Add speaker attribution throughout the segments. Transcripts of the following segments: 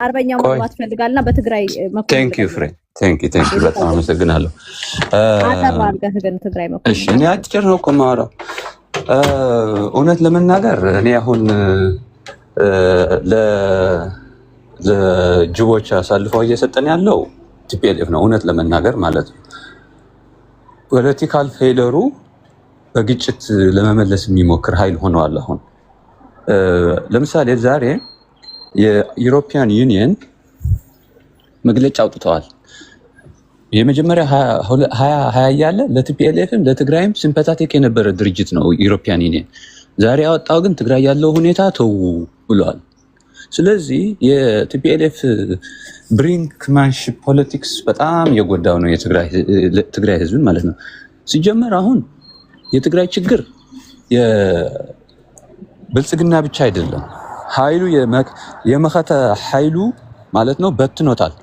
Speaker 1: አርበኛው መግባት ፈልጋልና በትግራይ መኮንን
Speaker 2: ቴንክ ዩ ፍሬ ቴንክ ዩ በጣም አመሰግናለሁ።
Speaker 1: አጠራ አድርገህ ግን ትግራይ መኮንን
Speaker 2: እሺ እኔ አጭር ነው እኮ የማወራው። እውነት ለመናገር እኔ አሁን ለጅቦች አሳልፈው እየሰጠን ያለው ቲፒኤልኤፍ ነው እውነት ለመናገር ማለት ነው። ፖለቲካል ፌለሩ በግጭት ለመመለስ የሚሞክር ኃይል ሆነዋል። አሁን ለምሳሌ ዛሬ የዩሮፒያን ዩኒየን መግለጫ አውጥተዋል። የመጀመሪያ 20 ያለ ለቲፒኤልኤፍም ለትግራይም ሲምፓታቲክ የነበረ ድርጅት ነው ዩሮፒያን ዩኒየን። ዛሬ ያወጣው ግን ትግራይ ያለው ሁኔታ ተው ብሏል። ስለዚህ የቲፒኤልኤፍ ብሪንክማንሺፕ ፖለቲክስ በጣም የጎዳው ነው የትግራይ ህዝብን ማለት ነው። ሲጀመር አሁን የትግራይ ችግር የብልጽግና ብቻ አይደለም። ኃይሉ የመከተ ኃይሉ ማለት ነው በትኖታል።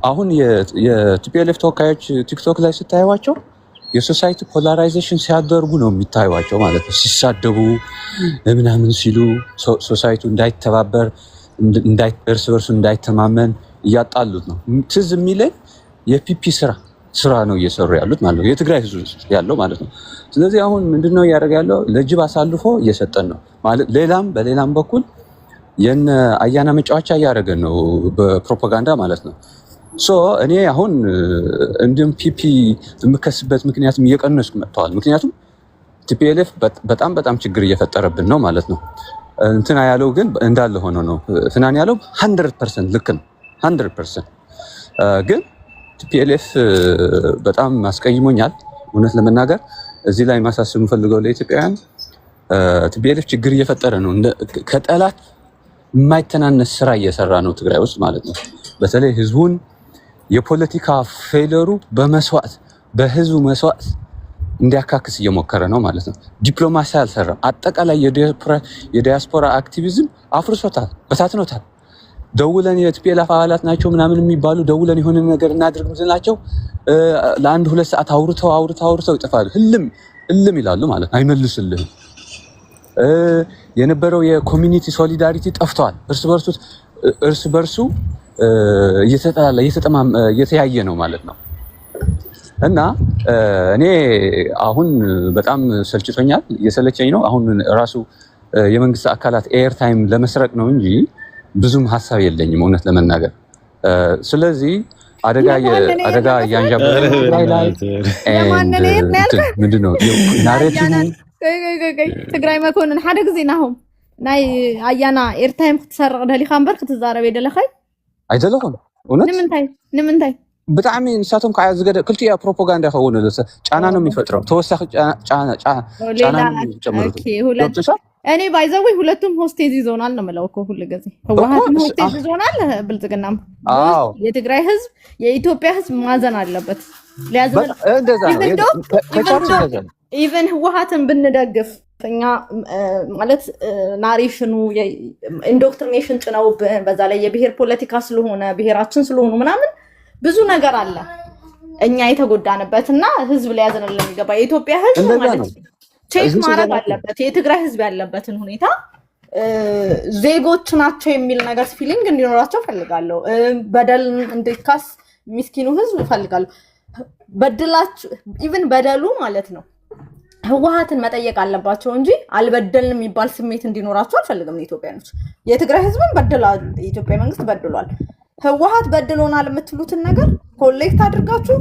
Speaker 2: አሁን የቲፒኤልኤፍ ተወካዮች ቲክቶክ ላይ ስታዩዋቸው የሶሳይቲ ፖላራይዜሽን ሲያደርጉ ነው የሚታዩዋቸው ማለት ነው። ሲሳደቡ ምናምን ሲሉ ሶሳይቱ እንዳይተባበር እርስ በርሱ እንዳይተማመን እያጣሉት ነው። ትዝ የሚለኝ የፒፒ ስራ ነው እየሰሩ ያሉት ማለት ነው፣ የትግራይ ህዝብ ያለው ማለት ነው። ስለዚህ አሁን ምንድነው እያደረገ ያለው? ለጅብ አሳልፎ እየሰጠን ነው ማለት በሌላም በኩል የነ አያና መጫወቻ እያደረገን ነው በፕሮፓጋንዳ ማለት ነው። እኔ አሁን እንዲሁም ፒፒ የምከስበት ምክንያቱም እየቀነስኩ መጥተዋል። ምክንያቱም ቲፒኤልኤፍ በጣም ችግር እየፈጠረብን ነው ማለት ነው። እንትና ያለው ግን እንዳለ ሆኖ ነው። ፍናን ያለው 100% ልክ ነው 100%። ግን ቲፒኤልኤፍ በጣም አስቀይሞኛል እውነት ለመናገር። እዚህ ላይ ማሳሰብ የምፈልገው ለኢትዮጵያውያን ቲፒኤልኤፍ ችግር እየፈጠረ ነው። ከጠላት የማይተናነስ ስራ እየሰራ ነው ትግራይ ውስጥ ማለት ነው። በተለይ ህዝቡን የፖለቲካ ፌለሩ በህዝቡ መስዋዕት እንዲያካክስ እየሞከረ ነው ማለት ነው። ዲፕሎማሲ አልሰራም። አጠቃላይ የዲያስፖራ አክቲቪዝም አፍርሶታል፣ በታትኖታል። ደውለን የቲፒኤልኤፍ አባላት ናቸው ምናምን የሚባሉ ደውለን የሆነ ነገር እናድርግ ምንላቸው ለአንድ 2 ሰዓት አውርተው ይጠፋሉ። ህልም ይላሉ ማለት ነው። አይመልስልህም። የነበረው የኮሚኒቲ ሶሊዳሪቲ ጠፍቷል። እርስ በርሱ እየተያየ ነው ማለት ነው። እና እኔ አሁን በጣም ሰልችቶኛል፣ እየሰለቸኝ ነው። አሁን ራሱ የመንግስት አካላት ኤር ታይም ለመስረቅ ነው እንጂ ብዙም ሀሳብ የለኝም እውነት ለመናገር። ስለዚህ አደጋ ያንዣበረ ላይ ምንድነው ናሬቲቭ
Speaker 1: ትግራይ መኮንን ሓደ ግዜ ናሆም ናይ አያና ኤርታይም ክትሰርቕ ደሊኻ እምበር ክትዛረብ የደለኸይ
Speaker 2: አይደለኹም እውነት
Speaker 1: ንምንታይ
Speaker 2: ብጣዕሚ ንሳቶም ከዓ ዝገደ ክልቲያ ፕሮፓጋንዳ ይኸውን ጫና ነው የሚፈጥረው። ተወሳኺ ጫና ነው የሚጨምሩት። እኔ ባይዘው ሁለቱም ሆስቴዝ ይዞናል ነው የምለው እኮ ሁሉ ጊዜ ህወሓትም ሆስቴዝ ይዞናል፣ ብልጽግናም። የትግራይ ህዝብ የኢትዮጵያ ህዝብ ማዘን አለበት። ሊያዘን ኢቨን ህወሓትን ብንደግፍ እኛ ማለት ናሬሽኑ ኢንዶክትሪኔሽን ጭነውብን በዛ ላይ የብሔር ፖለቲካ ስለሆነ ብሔራችን ስለሆኑ ምናምን ብዙ ነገር አለ እኛ የተጎዳንበትና ህዝብ ሊያዘንልን የሚገባ የኢትዮጵያ ህዝብ ማለት ቼክ ማድረግ አለበት። የትግራይ ህዝብ ያለበትን ሁኔታ ዜጎች ናቸው የሚል ነገር ፊሊንግ እንዲኖራቸው ፈልጋለሁ። በደል እንዲካስ ሚስኪኑ ህዝብ ፈልጋለሁ። በደላችሁ ኢቭን በደሉ ማለት ነው ህወሓትን መጠየቅ አለባቸው እንጂ አልበደልንም የሚባል ስሜት እንዲኖራቸው አልፈልግም። ኢትዮጵያኖች የትግራይ ህዝብን በደላል፣ የኢትዮጵያ መንግስት በድሏል። ህወሓት በድሎናል የምትሉትን ነገር ኮሌክት አድርጋችሁ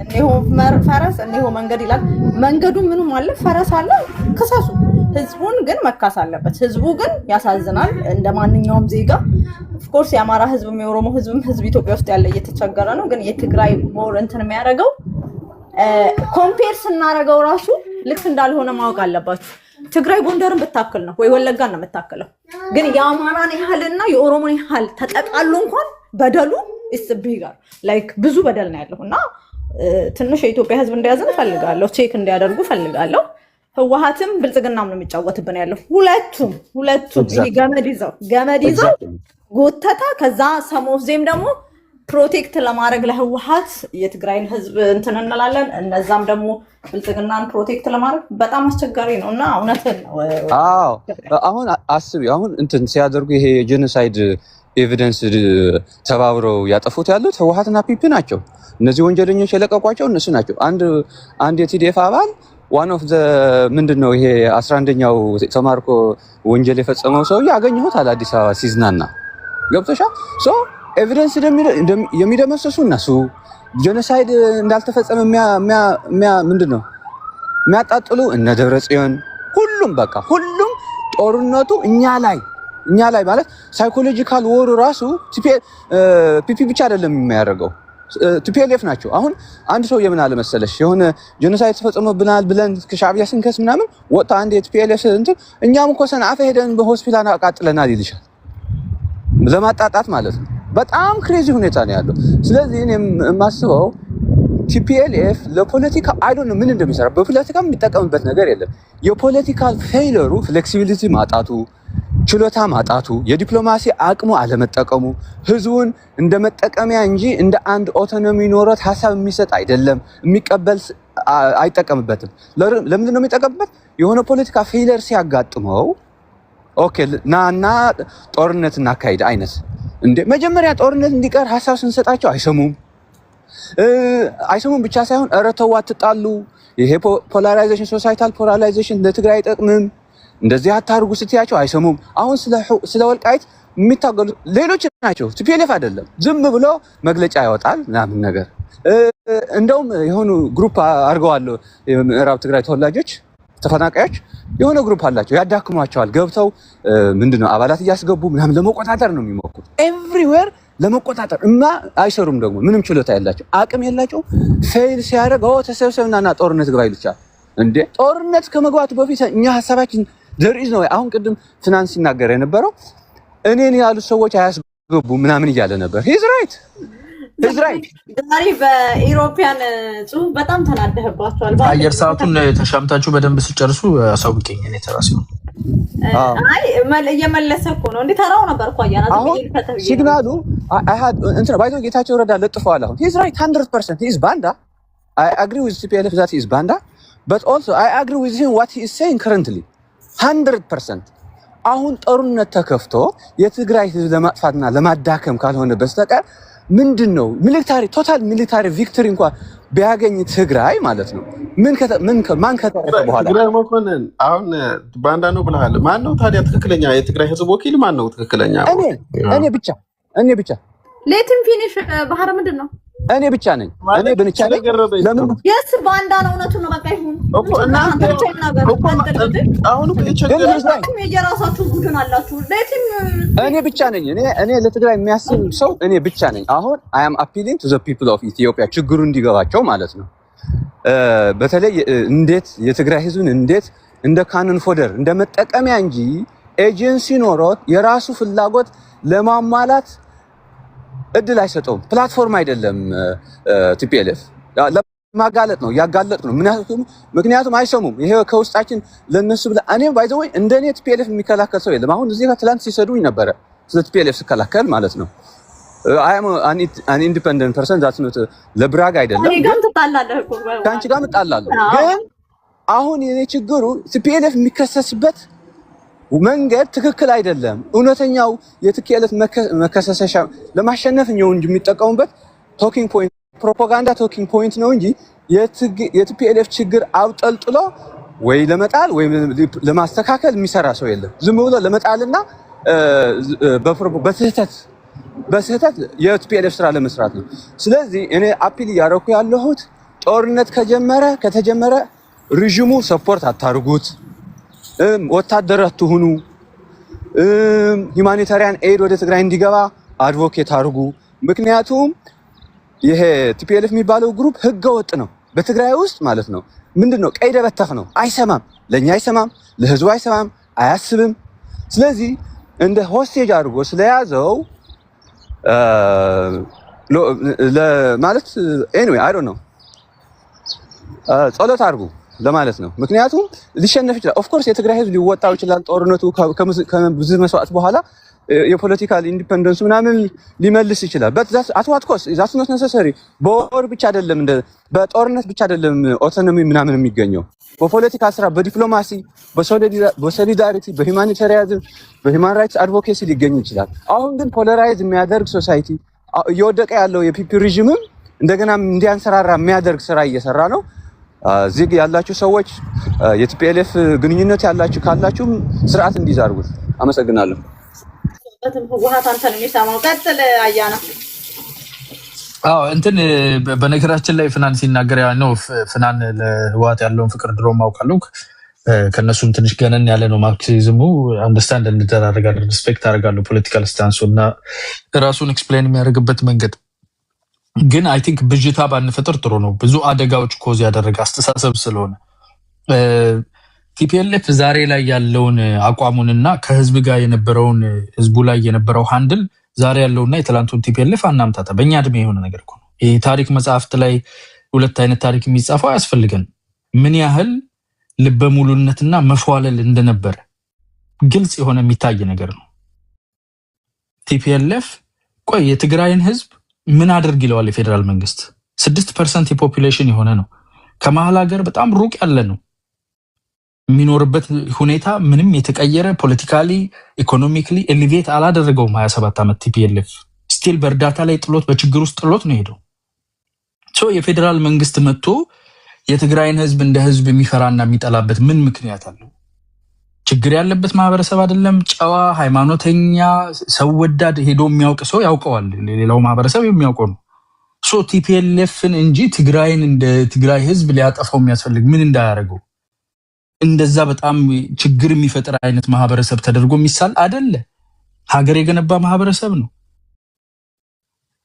Speaker 2: እነሆ ፈረስ እነሆ መንገድ ይላል። መንገዱ ምንም አለ፣ ፈረስ አለ፣ ክሰሱ። ህዝቡን ግን መካስ አለበት። ህዝቡ ግን ያሳዝናል እንደ ማንኛውም ዜጋ። ኦፍኮርስ የአማራ ህዝብም የኦሮሞ ህዝብም ህዝብ ኢትዮጵያ ውስጥ ያለ እየተቸገረ ነው። ግን የትግራይ ሞር እንትን የሚያደርገው ኮምፔር ስናደርገው ራሱ ልክ እንዳልሆነ ማወቅ አለባችሁ። ትግራይ ጎንደርን ብታክል ነው ወይ ወለጋን ነው የምታክለው። ግን የአማራን ያህልና የኦሮሞን ያህል ተጠቃሉ እንኳን በደሉ ይስብይጋር ላይክ ብዙ በደል ነው ያለው እና ትንሽ የኢትዮጵያ ህዝብ እንዲያዝን ፈልጋለሁ፣ ቼክ እንዲያደርጉ ፈልጋለሁ። ህወሓትም ብልጽግናም ነው የሚጫወትብን ያለው። ሁለቱም ይሄ ገመድ ይዘው ጎተታ። ከዛ ሰሞዜም ደግሞ ፕሮቴክት ለማድረግ ለህወሓት የትግራይን ህዝብ እንትን እንላለን። እነዛም ደግሞ ብልጽግናን ፕሮቴክት ለማድረግ በጣም አስቸጋሪ ነው እና እውነትን ነው። አሁን አስቢ፣ አሁን እንትን ሲያደርጉ ይሄ ጄኖሳይድ
Speaker 3: ኤቪደንስ ተባብረው ያጠፉት ያሉት ህወሓትና ፒፒ ናቸው። እነዚህ ወንጀለኞች የለቀቋቸው እነሱ ናቸው። አንድ የቲዲኤፍ አባል ዋን ኦፍ ዘ ምንድነው ይሄ 11ኛው ተማርኮ ወንጀል የፈጸመው ሰው ያገኘሁት አለ አዲስ አበባ ሲዝናና ገብቶሻል። ሶ ኤቪደንስ የሚደመሰሱ እነሱ ጄኖሳይድ እንዳልተፈጸመ ምንድነው የሚያጣጥሉ እነ ደብረጽዮን ሁሉም በቃ ሁሉም ጦርነቱ እኛ ላይ ማለት ሳይኮሎጂካል ወሩ ራሱ ፒፒ ብቻ አይደለም የሚያደርገው ቲፒኤልኤፍ ናቸው። አሁን አንድ ሰው የምን አለ መሰለሽ የሆነ ጄኖሳይድ ተፈጽሞብናል ብለን ከሻዕቢያ ስንከስ ምናምን ወጣ አንድ የቲፒኤልኤፍ እንትን እኛም እኮ ሰንዓፈ ሄደን በሆስፒታል አቃጥለናል ይልሻል ለማጣጣት ማለት ነው። በጣም ክሬዚ ሁኔታ ነው ያለው። ስለዚህ እኔ የማስበው ቲፒኤልኤፍ ለፖለቲካ አይዶን ምን እንደሚሰራ በፖለቲካ የሚጠቀምበት ነገር የለም። የፖለቲካል ፌይለሩ ፍሌክሲቢሊቲ ማጣቱ፣ ችሎታ ማጣቱ፣ የዲፕሎማሲ አቅሙ አለመጠቀሙ፣ ህዝቡን እንደ መጠቀሚያ እንጂ እንደ አንድ ኦቶኖሚ ኖሮት ሀሳብ የሚሰጥ አይደለም፣ የሚቀበል አይጠቀምበትም። ለምንድን ነው የሚጠቀምበት? የሆነ ፖለቲካ ፌይለር ሲያጋጥመው ኦኬ ናና ጦርነት እናካሂድ አይነት እንደ መጀመሪያ ጦርነት እንዲቀር ሀሳብ ስንሰጣቸው አይሰሙም ብቻ ሳይሆን ኧረ ተው አትጣሉ፣ ይሄ ፖላራይዜሽን ሶሳይታል ፖላራይዜሽን ለትግራይ አይጠቅምም፣ እንደዚህ አታርጉ ስትያቸው አይሰሙም። አሁን ስለ ወልቃይት የሚታገሉ ሌሎች ናቸው፣ ቲፒኤልኤፍ አይደለም። ዝም ብሎ መግለጫ ያወጣል ምናምን ነገር። እንደውም የሆኑ ግሩፕ አድርገዋል የምዕራብ ትግራይ ተወላጆች ተፈናቃዮች የሆነ ግሩፕ አላቸው፣ ያዳክሟቸዋል። ገብተው ምንድነው አባላት እያስገቡ ምናምን ለመቆጣጠር ነው የሚሞክሩት ኤቭሪዌር ለመቆጣጠር እና አይሰሩም። ደግሞ ምንም ችሎታ ያላቸው አቅም የላቸው። ፌል ሲያደርግ ተሰብሰብና ጦርነት ግባ ይልቻል። እንዴ ጦርነት ከመግባቱ በፊት እኛ ሀሳባችን ደርኢዝ ነው። አሁን ቅድም ፊናንስ ሲናገር የነበረው እኔን ያሉ ሰዎች አያስገቡ ምናምን እያለ ነበር። ሂዝ ራይት
Speaker 2: ዛሬ በኢሮፒያን ጽሁፍ በጣም ተናደህባቸዋል።
Speaker 4: አየር ሰዓቱን ተሻምታችሁ በደንብ ሲጨርሱ አሳውቂኝ። እኔ ተራሲ ነው
Speaker 2: እየመለሰ እኮ ነው እንዴ ተራው ነበር እኮ አያና
Speaker 3: ሲግናሉ እንትን ባይቶ ጌታቸው ረዳ ለጥፈዋል። አሁን ሂዝ ራይት 100% ሂዝ ባንዳ I agree with TPLF that he is banda, but also I agree with him what he is saying currently 100%. አሁን ጦርነት ተከፍቶ የትግራይ ህዝብ ለማጥፋትና ለማዳከም ካልሆነ በስተቀር ምንድነው ቶታል ሚሊታሪ ቪክቶሪ እንኳን ቢያገኝ ትግራይ ማለት ነው ማን ከተረፈ በኋላ
Speaker 5: ትግራይ መኮንን አሁን ባንዳ ነው ብለሃል። ማን ነው ታዲያ ትክክለኛ የትግራይ ህዝብ ወኪል ማን ነው ትክክለኛ? እኔ ብቻ
Speaker 2: ሌትም ፊኒሽ ባህር ምንድነው?
Speaker 3: እኔ ብቻ ነኝ። እኔ ብቻ ነኝ። ለምን
Speaker 2: የስ ባንዳ ነው? እውነቱን ነው። በቃ ይሁን
Speaker 5: እኮ እናንተ አሁን
Speaker 2: የራሳችሁ ቡድን አላችሁ።
Speaker 3: እኔ ብቻ ነኝ። እኔ ለትግራይ የሚያስብ ሰው እኔ ብቻ ነኝ። አሁን I am appealing to the people of Ethiopia ችግሩ እንዲገባቸው ማለት ነው። በተለይ እንዴት የትግራይ ህዝብን እንዴት እንደ ካኖን ፎደር እንደ መጠቀሚያ እንጂ ኤጀንሲ ኖሮት የራሱ ፍላጎት ለማሟላት እድል አይሰጠውም። ፕላትፎርም አይደለም ቲፒኤልኤፍ ለማጋለጥ ነው ያጋለጥ ነው። ምክንያቱም አይሰሙም። ይሄ ከውስጣችን ለነሱ ብለ እኔ ባይ ዘ ወይ እንደኔ ቲፒኤልኤፍ የሚከላከል ሰው የለም። አሁን እዚህ ጋር ትላንት ሲሰዱኝ ነበረ ስለ ቲፒኤልኤፍ ሲከላከል ማለት ነው። I am an independent person that's not ለብራግ አይደለም። ከአንቺ ጋር እጣላለሁ። ግን አሁን የኔ ችግሩ ቲፒኤልኤፍ የሚከሰስበት መንገድ ትክክል አይደለም። እውነተኛው የቲፒኤልኤፍ መከሰሰሻ ለማሸነፍ ነው እንጂ የሚጠቀሙበት ቶኪንግ ፖይንት ፕሮፓጋንዳ ቶኪንግ ፖይንት ነው እንጂ የቲፒኤልኤፍ ችግር አውጠልጥሎ ወይ ለመጣል ወይ ለማስተካከል የሚሰራ ሰው የለም። ዝም ብሎ ለመጣልና በስህተት የቲፒኤልኤፍ ስራ ለመስራት ነው። ስለዚህ እኔ አፒል ያረኩ ያለሁት ጦርነት ከተጀመረ ሪጂሙ ሰፖርት አታርጉት፣ ወታደር አትሁኑ፣ ሁማኒታሪያን ኤድ ወደ ትግራይ እንዲገባ አድቮኬት አድርጉ። ምክንያቱም ይሄ ቲፒኤልኤፍ የሚባለው ግሩፕ ህገ ወጥ ነው በትግራይ ውስጥ ማለት ነው። ምንድነው ቀይ ደበተህ ነው። አይሰማም፣ ለኛ አይሰማም፣ ለህዝቡ አይሰማም፣ አያስብም። ስለዚህ እንደ ሆስቴጅ አድርጎ ስለያዘው ማለት ኤኒዌይ አይ ዶንት ኖ ጸሎት አድርጉ ለማለት ነው። ምክንያቱም ሊሸነፍ ይችላል። ኦፍ ኮርስ የትግራይ ህዝብ ሊወጣው ይችላል ጦርነቱ ከብዙ መስዋዕት በኋላ የፖለቲካል ኢንዲፔንደንስ ምናምን ሊመልስ ይችላል። but that's at what cost? that's not necessary። በወር ብቻ አይደለም በጦርነት ብቻ አይደለም ኦቶኖሚ ምናምን የሚገኘው በፖለቲካ ስራ፣ በዲፕሎማሲ፣ በሶሊዳሪቲ፣ በሂውማኒታሪያኒዝም፣ በሂውማን ራይትስ አድቮኬሲ ሊገኝ ይችላል። አሁን ግን ፖለራይዝ የሚያደርግ ሶሳይቲ እየወደቀ ያለው የፒፒ ሪጅምም እንደገና እንዲያንሰራራ የሚያደርግ ስራ እየሰራ ነው። እዚህ ያላችሁ ሰዎች የቲፒኤልኤፍ ግንኙነት ያላችሁ ካላችሁም ስርዓት እንዲዛርጉት። አመሰግናለሁ።
Speaker 2: ህወሓት አንተን የሚሰማው ቀጥል አያና።
Speaker 4: እንትን በነገራችን ላይ ፍናን ሲናገር ነው ፍናን ለህወሓት ያለውን ፍቅር ድሮ ማውቃለሁ። ከነሱም ትንሽ ገነን ያለ ነው ማርክሲዝሙ። አንደርስታንድ እንደራረጋለን፣ ሪስፔክት አደርጋለሁ ፖለቲካል ስታንሱ እና ራሱን ኤክስፕሌን የሚያደርግበት መንገድ ግን አይ ቲንክ ብጅታ ባንፈጥር ጥሩ ነው። ብዙ አደጋዎች ኮዝ ያደረገ አስተሳሰብ ስለሆነ ቲፒኤልኤፍ ዛሬ ላይ ያለውን አቋሙንና ከህዝብ ጋር የነበረውን ህዝቡ ላይ የነበረው ሃንድል ዛሬ ያለውና የትላንቱን ቲፒኤልኤፍ አናምታታ። በእኛ እድሜ የሆነ ነገር እኮ ነው። ይሄ ታሪክ መጽሐፍት ላይ ሁለት አይነት ታሪክ የሚጻፈው አያስፈልገን። ምን ያህል ልበ ሙሉነትና መፏለል እንደነበረ ግልጽ የሆነ የሚታይ ነገር ነው። ቲፒኤልኤፍ ቆይ የትግራይን ህዝብ ምን አድርግ ይለዋል የፌደራል መንግስት? 6% የፖፑሌሽን የሆነ ነው። ከመሀል ሀገር በጣም ሩቅ ያለ ነው። የሚኖርበት ሁኔታ ምንም የተቀየረ ፖለቲካሊ ኢኮኖሚክሊ ኤሊቬት አላደረገውም። 27 ዓመት ቲፒኤልኤፍ ስቲል በእርዳታ ላይ ጥሎት በችግር ውስጥ ጥሎት ነው ሄደው። የፌደራል መንግስት መጥቶ የትግራይን ህዝብ እንደ ህዝብ የሚፈራና የሚጠላበት ምን ምክንያት አለው? ችግር ያለበት ማህበረሰብ አይደለም? ጨዋ ሃይማኖተኛ ሰው ወዳድ ሄዶ የሚያውቅ ሰው ያውቀዋል። ሌላው ማህበረሰብ የሚያውቀው ነው። ቲፒኤልኤፍን እንጂ ትግራይን እንደ ትግራይ ህዝብ ሊያጠፋው የሚያስፈልግ ምን እንዳያደርገው እንደዛ በጣም ችግር የሚፈጥር አይነት ማህበረሰብ ተደርጎ የሚሳል አይደለ። ሀገር የገነባ ማህበረሰብ ነው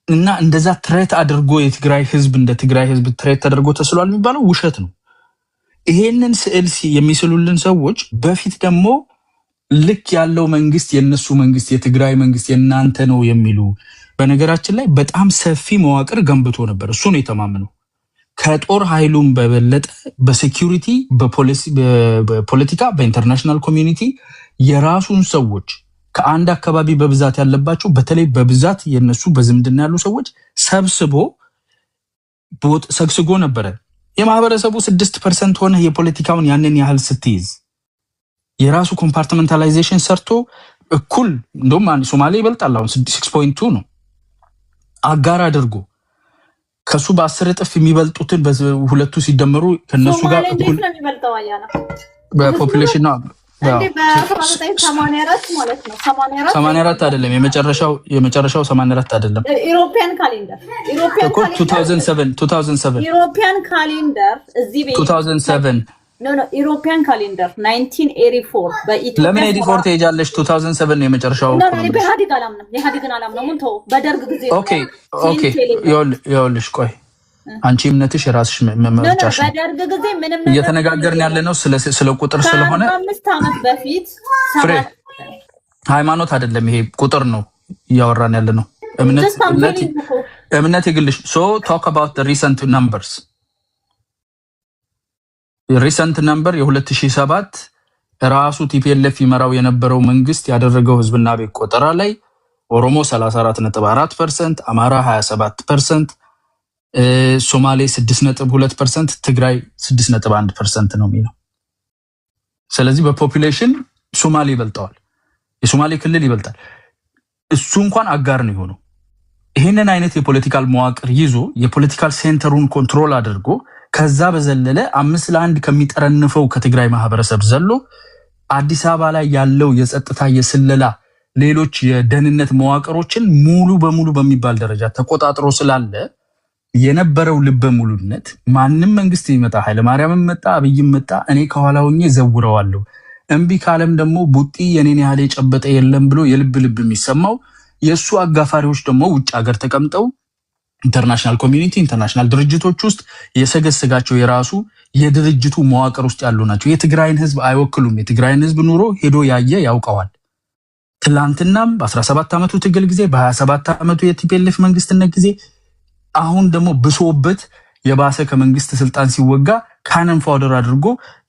Speaker 4: እና እንደዛ ትሬት አድርጎ የትግራይ ህዝብ እንደ ትግራይ ህዝብ ትሬት ተደርጎ ተስሏል የሚባለው ውሸት ነው። ይሄንን ስዕል የሚስሉልን ሰዎች በፊት ደግሞ ልክ ያለው መንግስት የነሱ መንግስት የትግራይ መንግስት የናንተ ነው የሚሉ በነገራችን ላይ በጣም ሰፊ መዋቅር ገንብቶ ነበር። እሱ ነው የተማመነው። ከጦር ኃይሉም በበለጠ በሴኩሪቲ በፖለቲካ በኢንተርናሽናል ኮሚኒቲ የራሱን ሰዎች ከአንድ አካባቢ በብዛት ያለባቸው በተለይ በብዛት የነሱ በዝምድና ያሉ ሰዎች ሰብስቦ ሰግስጎ ነበረ። የማህበረሰቡ 6% ሆነ የፖለቲካውን ያንን ያህል ስትይዝ የራሱ ኮምፓርትመንታላይዜሽን ሰርቶ እኩል እንደውም ሶማሌ ይበልጣል። አሁን 6.2 ነው አጋር አድርጎ ከሱ በ10 እጥፍ የሚበልጡትን በሁለቱ ሲደመሩ ከነሱ ጋር እኩል በፖፑሌሽን ነው።
Speaker 2: በ1984 ማለት ነው
Speaker 4: 84 አይደለም የመጨረሻው 84 አይደለም።
Speaker 2: ኢሮፒያን ካሌንደር
Speaker 4: 2007
Speaker 2: ኢሮፒያን ካሌንደር እዚህ ቤት
Speaker 4: 2007
Speaker 2: ኖ ኢሮፒያን ካሌንደር 1984 በኢትዮጵያ
Speaker 4: ለምን 84 ትሄጃለሽ? 2007 ነው የመጨረሻው።
Speaker 2: የኢህአዴግን አላምነው ምን ተው በደርግ ጊዜ
Speaker 4: ኦኬ ይኸውልሽ ቆይ አንቺ እምነትሽ የራስሽ መመርጫሽ ነው።
Speaker 2: በደርግ ጊዜ ምንም
Speaker 4: እየተነጋገርን ያለነው ስለ ቁጥር ስለሆነ
Speaker 2: 5 ዓመት በፊት
Speaker 4: ሃይማኖት አይደለም፣ ይሄ ቁጥር ነው እያወራን ያለነው። እምነት ይግልሽ። so talk about the recent numbers ሪሰንት ነምበር የ2007 ራሱ ቲፒኤልኤፍ ይመራው የነበረው መንግስት ያደረገው ህዝብና ቤት ቆጠራ ላይ ኦሮሞ 34.4%፣ አማራ 27%፣ ሶማሌ 6.2%፣ ትግራይ 6.1% ነው የሚለው። ስለዚህ በፖፑሌሽን ሶማሌ ይበልጣል፣ የሶማሌ ክልል ይበልጣል። እሱ እንኳን አጋር ነው የሆነው። ይሄንን አይነት የፖለቲካል መዋቅር ይዞ የፖለቲካል ሴንተሩን ኮንትሮል አድርጎ ከዛ በዘለለ 5-1 ከሚጠረንፈው ከትግራይ ማህበረሰብ ዘሎ አዲስ አበባ ላይ ያለው የጸጥታ የስለላ ሌሎች የደህንነት መዋቅሮችን ሙሉ በሙሉ በሚባል ደረጃ ተቆጣጥሮ ስላለ የነበረው ልበ ሙሉነት ማንም መንግስት ይመጣ ኃይለማርያም መጣ አብይም መጣ እኔ ከኋላ ሆኜ ዘውረዋለሁ እምቢ ካለም ደግሞ ቡጢ የኔን ያህል የጨበጠ የለም ብሎ የልብ የሚሰማው የሱ አጋፋሪዎች ደግሞ ውጭ ሀገር ተቀምጠው ኢንተርናሽናል ኮሚኒቲ ኢንተርናሽናል ድርጅቶች ውስጥ የሰገሰጋቸው የራሱ የድርጅቱ መዋቅር ውስጥ ያሉ ናቸው። የትግራይን ህዝብ አይወክሉም። የትግራይን ህዝብ ኑሮ ሄዶ ያየ ያውቀዋል። ትላንትናም በ17 ዓመቱ ትግል ጊዜ በ27 ዓመቱ የቲፒኤልኤፍ መንግስትነት ጊዜ አሁን ደግሞ ብሶበት የባሰ ከመንግስት ስልጣን ሲወጋ ካነን ፋውደር አድርጎ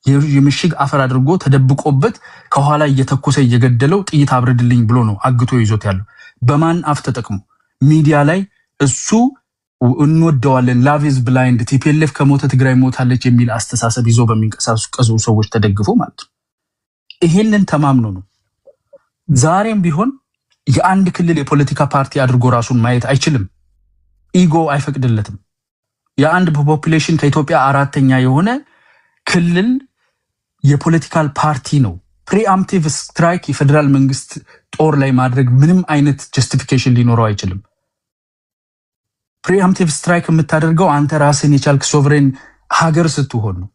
Speaker 4: የምሽግ አፈር አድርጎ ተደብቆበት ከኋላ እየተኮሰ እየገደለው ጥይት አብርድልኝ ብሎ ነው አግቶ ይዞት ያለው። በማን አፍ ተጠቅሞ ሚዲያ ላይ እሱ እንወደዋለን ላቭ ኢዝ ብላይንድ ቲፒኤልኤፍ ከሞተ ትግራይ ሞታለች የሚል አስተሳሰብ ይዞ በሚንቀሳቀሱ ሰዎች ተደግፎ ማለት ነው። ይሄንን ተማምኖ ነው ዛሬም ቢሆን የአንድ ክልል የፖለቲካ ፓርቲ አድርጎ ራሱን ማየት አይችልም። ኢጎ አይፈቅድለትም። የአንድ ፖፑሌሽን ከኢትዮጵያ 4ኛ የሆነ ክልል የፖለቲካል ፓርቲ ነው። ፕሪአምፕቲቭ ስትራይክ የፌደራል መንግስት ጦር ላይ ማድረግ ምንም አይነት ጀስቲፊኬሽን ሊኖረው አይችልም። ፕሪአምፕቲቭ ስትራይክ የምታደርገው አንተ ራስን የቻልክ ሶቨሬን ሀገር ስትሆን ነው።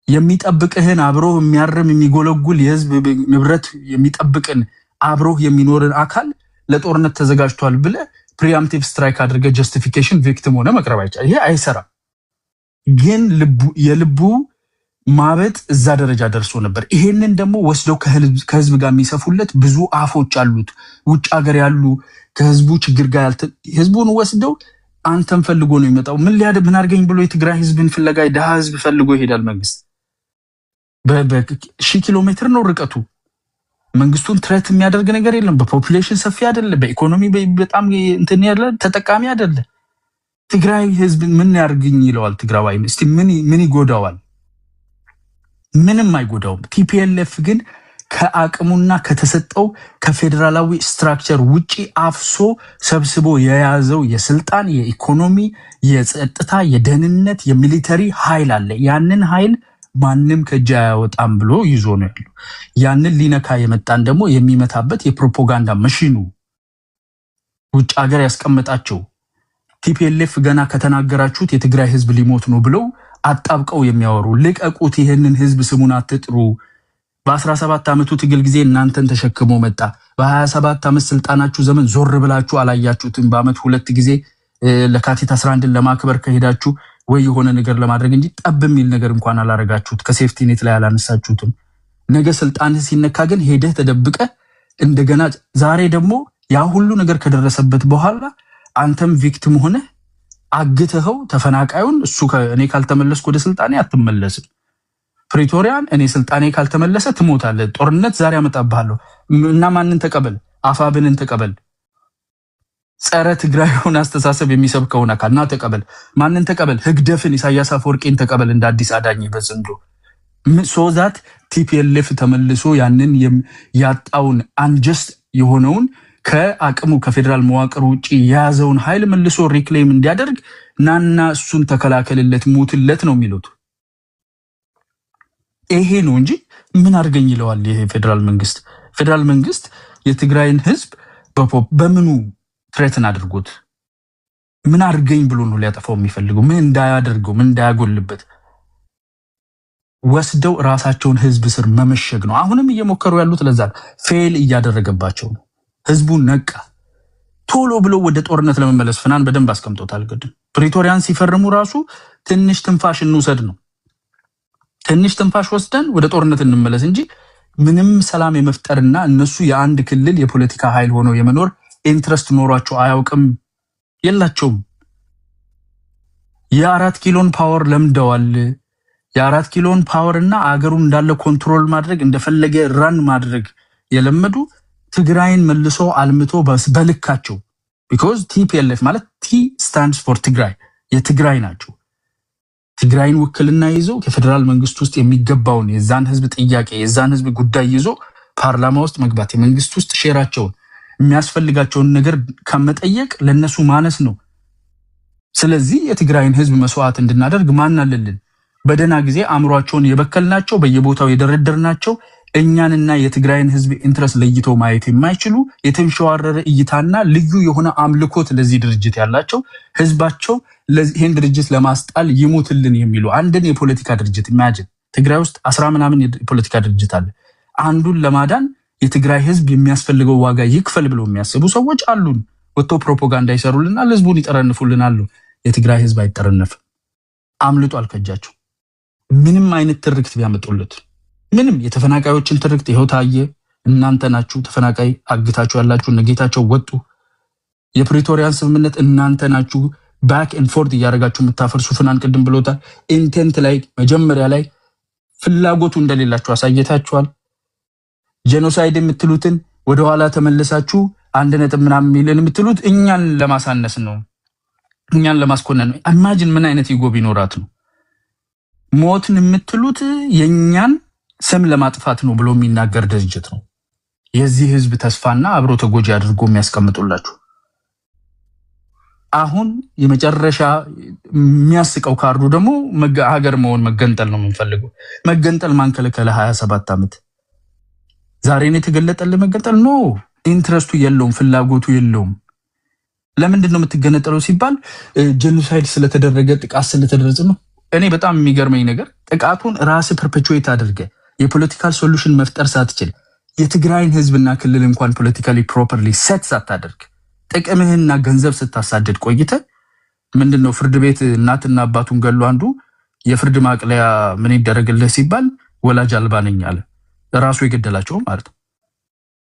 Speaker 4: የሚጠብቅህን አብሮ የሚያርም የሚጎለጉል የህዝብ ንብረት የሚጠብቅን አብሮ የሚኖርን አካል ለጦርነት ተዘጋጅቷል ብለ ፕሪአምፕቲቭ ስትራይክ አድርገ ጀስቲፊኬሽን ቪክቲም ሆነ መቅረብ አይቻል። ይሄ አይሰራም። ግን የልቡ ማበጥ እዛ ደረጃ ደርሶ ነበር። ይሄንን ደግሞ ወስደው ከህዝብ ጋር የሚሰፉለት ብዙ አፎች አሉት። ውጭ ሀገር ያሉ ከህዝቡ ችግር ጋር ህዝቡን ወስደው አንተን ፈልጎ ነው የሚመጣው። ምን አድርገኝ ብሎ የትግራይ ህዝብን ፍለጋ ደሃ ህዝብ ፈልጎ ይሄዳል። መንግስት በሺህ ኪሎ ሜትር ነው ርቀቱ። መንግስቱን ትረት የሚያደርግ ነገር የለም። በፖፑሌሽን ሰፊ አይደለ፣ በኢኮኖሚ በጣም እንትን ያለ ተጠቃሚ አይደለ። ትግራይ ህዝብ ምን ያርግኝ ይለዋል? ትግራዋይ እስቲ ምን ይጎዳዋል? ምንም አይጎዳውም። ቲፒኤልኤፍ ግን ከአቅሙና ከተሰጠው ከፌደራላዊ ስትራክቸር ውጪ አፍሶ ሰብስቦ የያዘው የስልጣን፣ የኢኮኖሚ፣ የጸጥታ፣ የደህንነት፣ የሚሊተሪ ኃይል አለ። ያንን ኃይል ማንም ከእጅ አያወጣም ብሎ ይዞ ነው ያለው። ያንን ሊነካ የመጣን ደግሞ የሚመታበት የፕሮፓጋንዳ መሽኑ ውጭ ሀገር ያስቀመጣቸው ቲፒኤልኤፍ ገና ከተናገራችሁት የትግራይ ህዝብ ሊሞት ነው ብለው አጣብቀው የሚያወሩ ልቀቁት፣ ይሄንን ህዝብ ስሙን አትጥሩ። በ17 ዓመቱ ትግል ጊዜ እናንተን ተሸክሞ መጣ። በ27 ዓመት ስልጣናችሁ ዘመን ዞር ብላችሁ አላያችሁትም። በአመት 2 ጊዜ ለካቲት 11 ለማክበር ከሄዳችሁ ወይ የሆነ ነገር ለማድረግ እንጂ ጠብ የሚል ነገር እንኳን አላረጋችሁት። ከሴፍቲ ኔት ላይ አላነሳችሁትም። ነገ ስልጣንህ ሲነካ ግን ሄደህ ተደብቀ እንደገና ዛሬ ደግሞ ያ ሁሉ ነገር ከደረሰበት በኋላ አንተም ቪክቲም ሆነ አግተኸው ተፈናቃዩን እሱ እኔ ካልተመለስኩ ወደ ስልጣኔ አትመለስም፣ ፕሪቶሪያን እኔ ስልጣኔ ካልተመለሰ ትሞታለህ፣ ጦርነት ዛሬ አመጣብሃለሁ እና ማንን ተቀበል? አፋብንን ተቀበል። ጸረ ትግራይውን አስተሳሰብ የሚሰብከውን አካልና ተቀበል። ማንን ተቀበል? ህግደፍን ኢሳያስ አፈወርቂን ተቀበል እንደ አዲስ አዳኝ በዘንዶ ሶዛት ቲፒኤልኤፍ ተመልሶ ያንን ያጣውን አንጀስት የሆነውን ከአቅሙ ከፌደራል መዋቅር ውጪ የያዘውን ኃይል መልሶ ሪክሌም እንዲያደርግ ናና እሱን ተከላከልለት ሙትለት ነው የሚሉት። ይሄ ነው እንጂ ምን አድርገኝ ይለዋል ይሄ ፌደራል መንግስት። ፌደራል መንግስት የትግራይን ህዝብ በምኑ ትሬትን አድርጎት ምን አድርገኝ ብሎ ነው ሊያጠፋው የሚፈልገው? ምን እንዳያደርገው ምን እንዳያጎልበት ወስደው ራሳቸውን ህዝብ ስር መመሸግ ነው። አሁንም እየሞከሩ ያሉት ለዛ ፌል እያደረገባቸው ነው። ህዝቡ ነቃ። ቶሎ ብሎ ወደ ጦርነት ለመመለስ ፍናን በደንብ አስቀምጦታል። ግድ ፕሪቶሪያን ሲፈርሙ ራሱ ትንሽ ትንፋሽ እንውሰድ ነው። ትንሽ ትንፋሽ ወስደን ወደ ጦርነት እንመለስ እንጂ ምንም ሰላም የመፍጠርና እነሱ የአንድ ክልል የፖለቲካ ኃይል ሆኖ የመኖር ኢንትረስት ኖሯቸው አያውቅም፣ የላቸውም። የ4 ኪሎን ፓወር ለምደዋል። የ4 ኪሎን ፓወር እና አገሩን እንዳለ ኮንትሮል ማድረግ እንደፈለገ ራን ማድረግ የለመዱ ትግራይን መልሶ አልምቶ በልካቸው because TPLF ማለት T stands for ትግራይ የትግራይ ናቸው። ትግራይን ውክልና ይዞ ከፌደራል መንግስት ውስጥ የሚገባውን የዛን ህዝብ ጥያቄ የዛን ህዝብ ጉዳይ ይዞ ፓርላማ ውስጥ መግባት የመንግስት ውስጥ ሼራቸውን የሚያስፈልጋቸውን ነገር ከመጠየቅ ለነሱ ማነስ ነው። ስለዚህ የትግራይን ህዝብ መስዋዕት እንድናደርግ ማን አለልን? በደና ጊዜ አምሯቸውን የበከልናቸው በየቦታው የደረደርናቸው እኛንና የትግራይን ህዝብ ኢንትረስት ለይቶ ማየት የማይችሉ የተንሸዋረረ እይታና ልዩ የሆነ አምልኮት ለዚህ ድርጅት ያላቸው ህዝባቸው ይህን ድርጅት ለማስጣል ይሙትልን የሚሉ አንድን የፖለቲካ ድርጅት ኢማጂን ትግራይ ውስጥ 10 ምናምን የፖለቲካ ድርጅት አለ። አንዱን ለማዳን የትግራይ ህዝብ የሚያስፈልገው ዋጋ ይክፈል ብለው የሚያስቡ ሰዎች አሉን። ወጥቶ ፕሮፓጋንዳ ይሰሩልናል፣ ህዝቡን ይጠረንፉልናል። የትግራይ ህዝብ አይጠረነፍም፣ አምልጧል ከእጃቸው። ምንም አይነት ትርክት ቢያመጡለት ምንም የተፈናቃዮችን ትርክት ይኸው ታየ። እናንተ ናችሁ ተፈናቃይ አግታችሁ ያላችሁ፣ ነጌታቸው ወጡ። የፕሪቶሪያን ስምምነት እናንተ ናችሁ ባክ ኤንድ ፎርት እያደረጋችሁ የምታፈርሱ። ፍናን ቅድም ብሎታል። ኢንቴንት ላይ መጀመሪያ ላይ ፍላጎቱ እንደሌላችሁ አሳይታችኋል። ጄኖሳይድ የምትሉትን ወደኋላ ተመለሳችሁ 1 ምናምን ሚሊዮን የምትሉት እኛን ለማሳነስ ነው፣ እኛን ለማስኮነን ነው። ኢማጂን ምን አይነት ኢጎ ቢኖራት ነው። ሞትን የምትሉት የኛን ስም ለማጥፋት ነው ብሎ የሚናገር ድርጅት ነው። የዚህ ህዝብ ተስፋና አብሮ ተጎጂ አድርጎ የሚያስቀምጡላችሁ። አሁን የመጨረሻ የሚያስቀው ካርዱ ደግሞ ሀገር መሆን መገንጠል ነው የምንፈልገው። መገንጠል ማንከለከለ 27 ዓመት ዛሬ ነው የተገለጠልህ መገንጠል ነው። ኢንትረስቱ የለውም፣ ፍላጎቱ የለውም። ለምንድን ነው የምትገነጠለው ሲባል ጄኖሳይድ ስለተደረገ ጥቃት ስለተደረገ ነው። እኔ በጣም የሚገርመኝ ነገር ጥቃቱን ራስ ፐርፔቹዌት አድርገ የፖለቲካል ሶሉሽን መፍጠር ሳትችል የትግራይን ህዝብና ክልል እንኳን ፖለቲካሊ ፕሮፐርሊ ሴት ሳታደርግ ጥቅምህና ገንዘብ ስታሳድድ ቆይተ ምንድነው ፍርድ ቤት እናትና አባቱን ገሎ አንዱ የፍርድ ማቅለያ ምን ይደረግልህ ሲባል ወላጅ አልባ ነኝ አለ። ራሱ የገደላቸው ማለት ነው።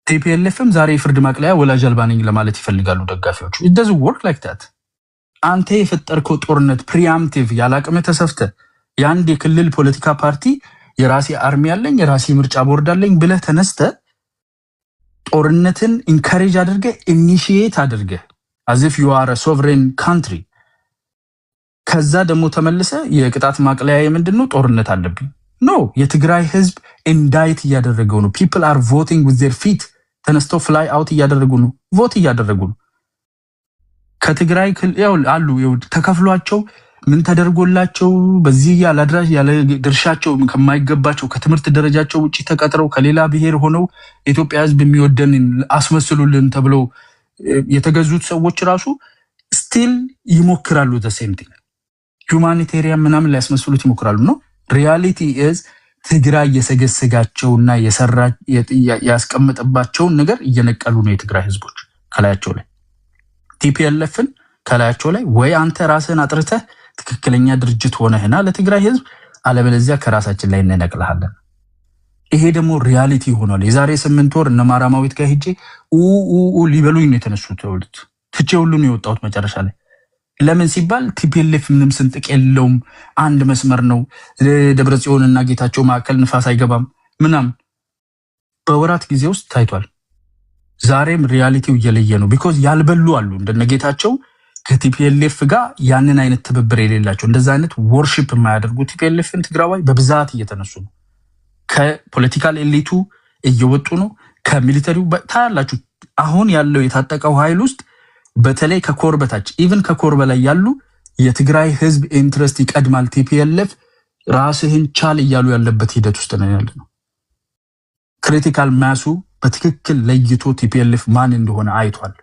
Speaker 4: ቲፒኤልኤፍም ዛሬ የፍርድ ማቅለያ ወላጅ አልባ ነኝ ለማለት ይፈልጋሉ ደጋፊዎቹ። it doesn't work like that። አንተ የፈጠርከው ጦርነት ፕሪአምፕቲቭ ያላቅመ ተሰፍተ የአንድ የክልል ፖለቲካ ፓርቲ የራሴ አርሚ ያለኝ የራሴ ምርጫ ቦርድ አለኝ ብለህ ተነስተ ጦርነትን ኢንካሬጅ አድርገ ኢኒሺየት አድርገ as if you are a sovereign country። ከዛ ደግሞ ተመልሰ የቅጣት ማቅለያ ምንድነው ጦርነት አለብኝ ኖ። የትግራይ ህዝብ ኢንዳይት እያደረገው ነው። people are voting with their feet። ተነስተው ፍላይ አውት እያደረጉ ነው፣ ቮት እያደረጉ ነው። ከትግራይ ያው አሉ ተከፍሏቸው ምን ተደርጎላቸው በዚህ ያላድራሽ ያለ ድርሻቸው ከማይገባቸው ከትምህርት ደረጃቸው ውጪ ተቀጥረው ከሌላ ብሔር ሆነው ኢትዮጵያ ህዝብ የሚወደን አስመስሉልን ተብለው የተገዙት ሰዎች ራሱ ስቲል ይሞክራሉ the same thing። ሁማኒቴሪያን ምናምን ሊያስመስሉት ይሞክራሉ ነው። ሪያሊቲ ኢዝ ትግራይ የሰገሰጋቸውና የሰራ ያስቀምጥባቸውን ነገር እየነቀሉ ነው የትግራይ ህዝቦች ከላያቸው ላይ። ቲፒኤልኤፍን ከላያቸው ላይ ወይ አንተ ራስህን አጥርተህ ትክክለኛ ድርጅት ሆነህና ለትግራይ ህዝብ፣ አለበለዚያ ከራሳችን ላይ እንነቅልሃለን። ይሄ ደግሞ ሪያሊቲ ሆኗል። የዛሬ 8 ወር እነ ማራማዊት ጋር ሄጄ ሊበሉኝ ነው የተነሱት። ትቼ ሁሉ ነው የወጣሁት መጨረሻ ላይ። ለምን ሲባል ቲፒኤልኤፍ ምንም ስንጥቅ የለውም፣ አንድ መስመር ነው። ደብረጽዮንና ጌታቸው ማዕከል ንፋስ አይገባም ምናምን በወራት ጊዜ ውስጥ ታይቷል። ዛሬም ሪያሊቲው እየለየ ነው። ቢኮዝ ያልበሉ አሉ እንደነጌታቸው ከቲፒኤልኤፍ ጋር ያንን አይነት ትብብር የሌላቸው እንደዛ አይነት ወርሺፕ የማያደርጉ ቲፒኤልኤፍን ትግራዋይ በብዛት እየተነሱ ነው። ከፖለቲካል ኤሊቱ እየወጡ ነው። ከሚሊተሪው ታያላችሁ። አሁን ያለው የታጠቀው ኃይል ውስጥ በተለይ ከኮር በታች ኢቭን ከኮር በላይ ያሉ የትግራይ ህዝብ ኢንትረስት ይቀድማል። ቲፒኤልኤፍ ራስህን ቻል እያሉ ያለበት ሂደት ውስጥ ነው ያለ ነው። ክሪቲካል ማሱ በትክክል ለይቶ ቲፒኤልኤፍ ማን እንደሆነ አይቷል።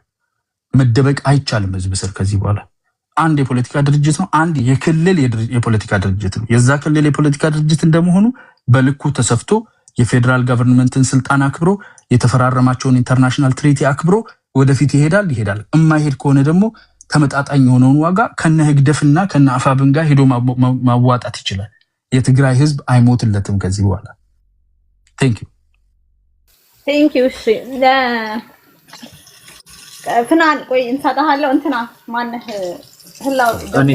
Speaker 4: መደበቅ አይቻልም። ህዝብ ስር ከዚህ በኋላ አንድ የፖለቲካ ድርጅት ነው። አንድ የክልል የፖለቲካ ድርጅት ነው። የዛ ክልል የፖለቲካ ድርጅት እንደመሆኑ በልኩ ተሰፍቶ የፌደራል ገቨርንመንትን ስልጣን አክብሮ የተፈራረማቸውን ኢንተርናሽናል ትሪቲ አክብሮ ወደፊት ይሄዳል። እማይሄድ ከሆነ ደግሞ ተመጣጣኝ የሆነውን ዋጋ ከነ ህግደፍና ከነ አፋብን ጋር ሄዶ ማዋጣት ይችላል። የትግራይ ህዝብ አይሞትለትም ከዚህ በኋላ። ቴንክ ዩ
Speaker 2: እሺ ፍናን ቆይ እንሰጣሃለሁ። እንትና ማነህ ህላው
Speaker 6: እኔ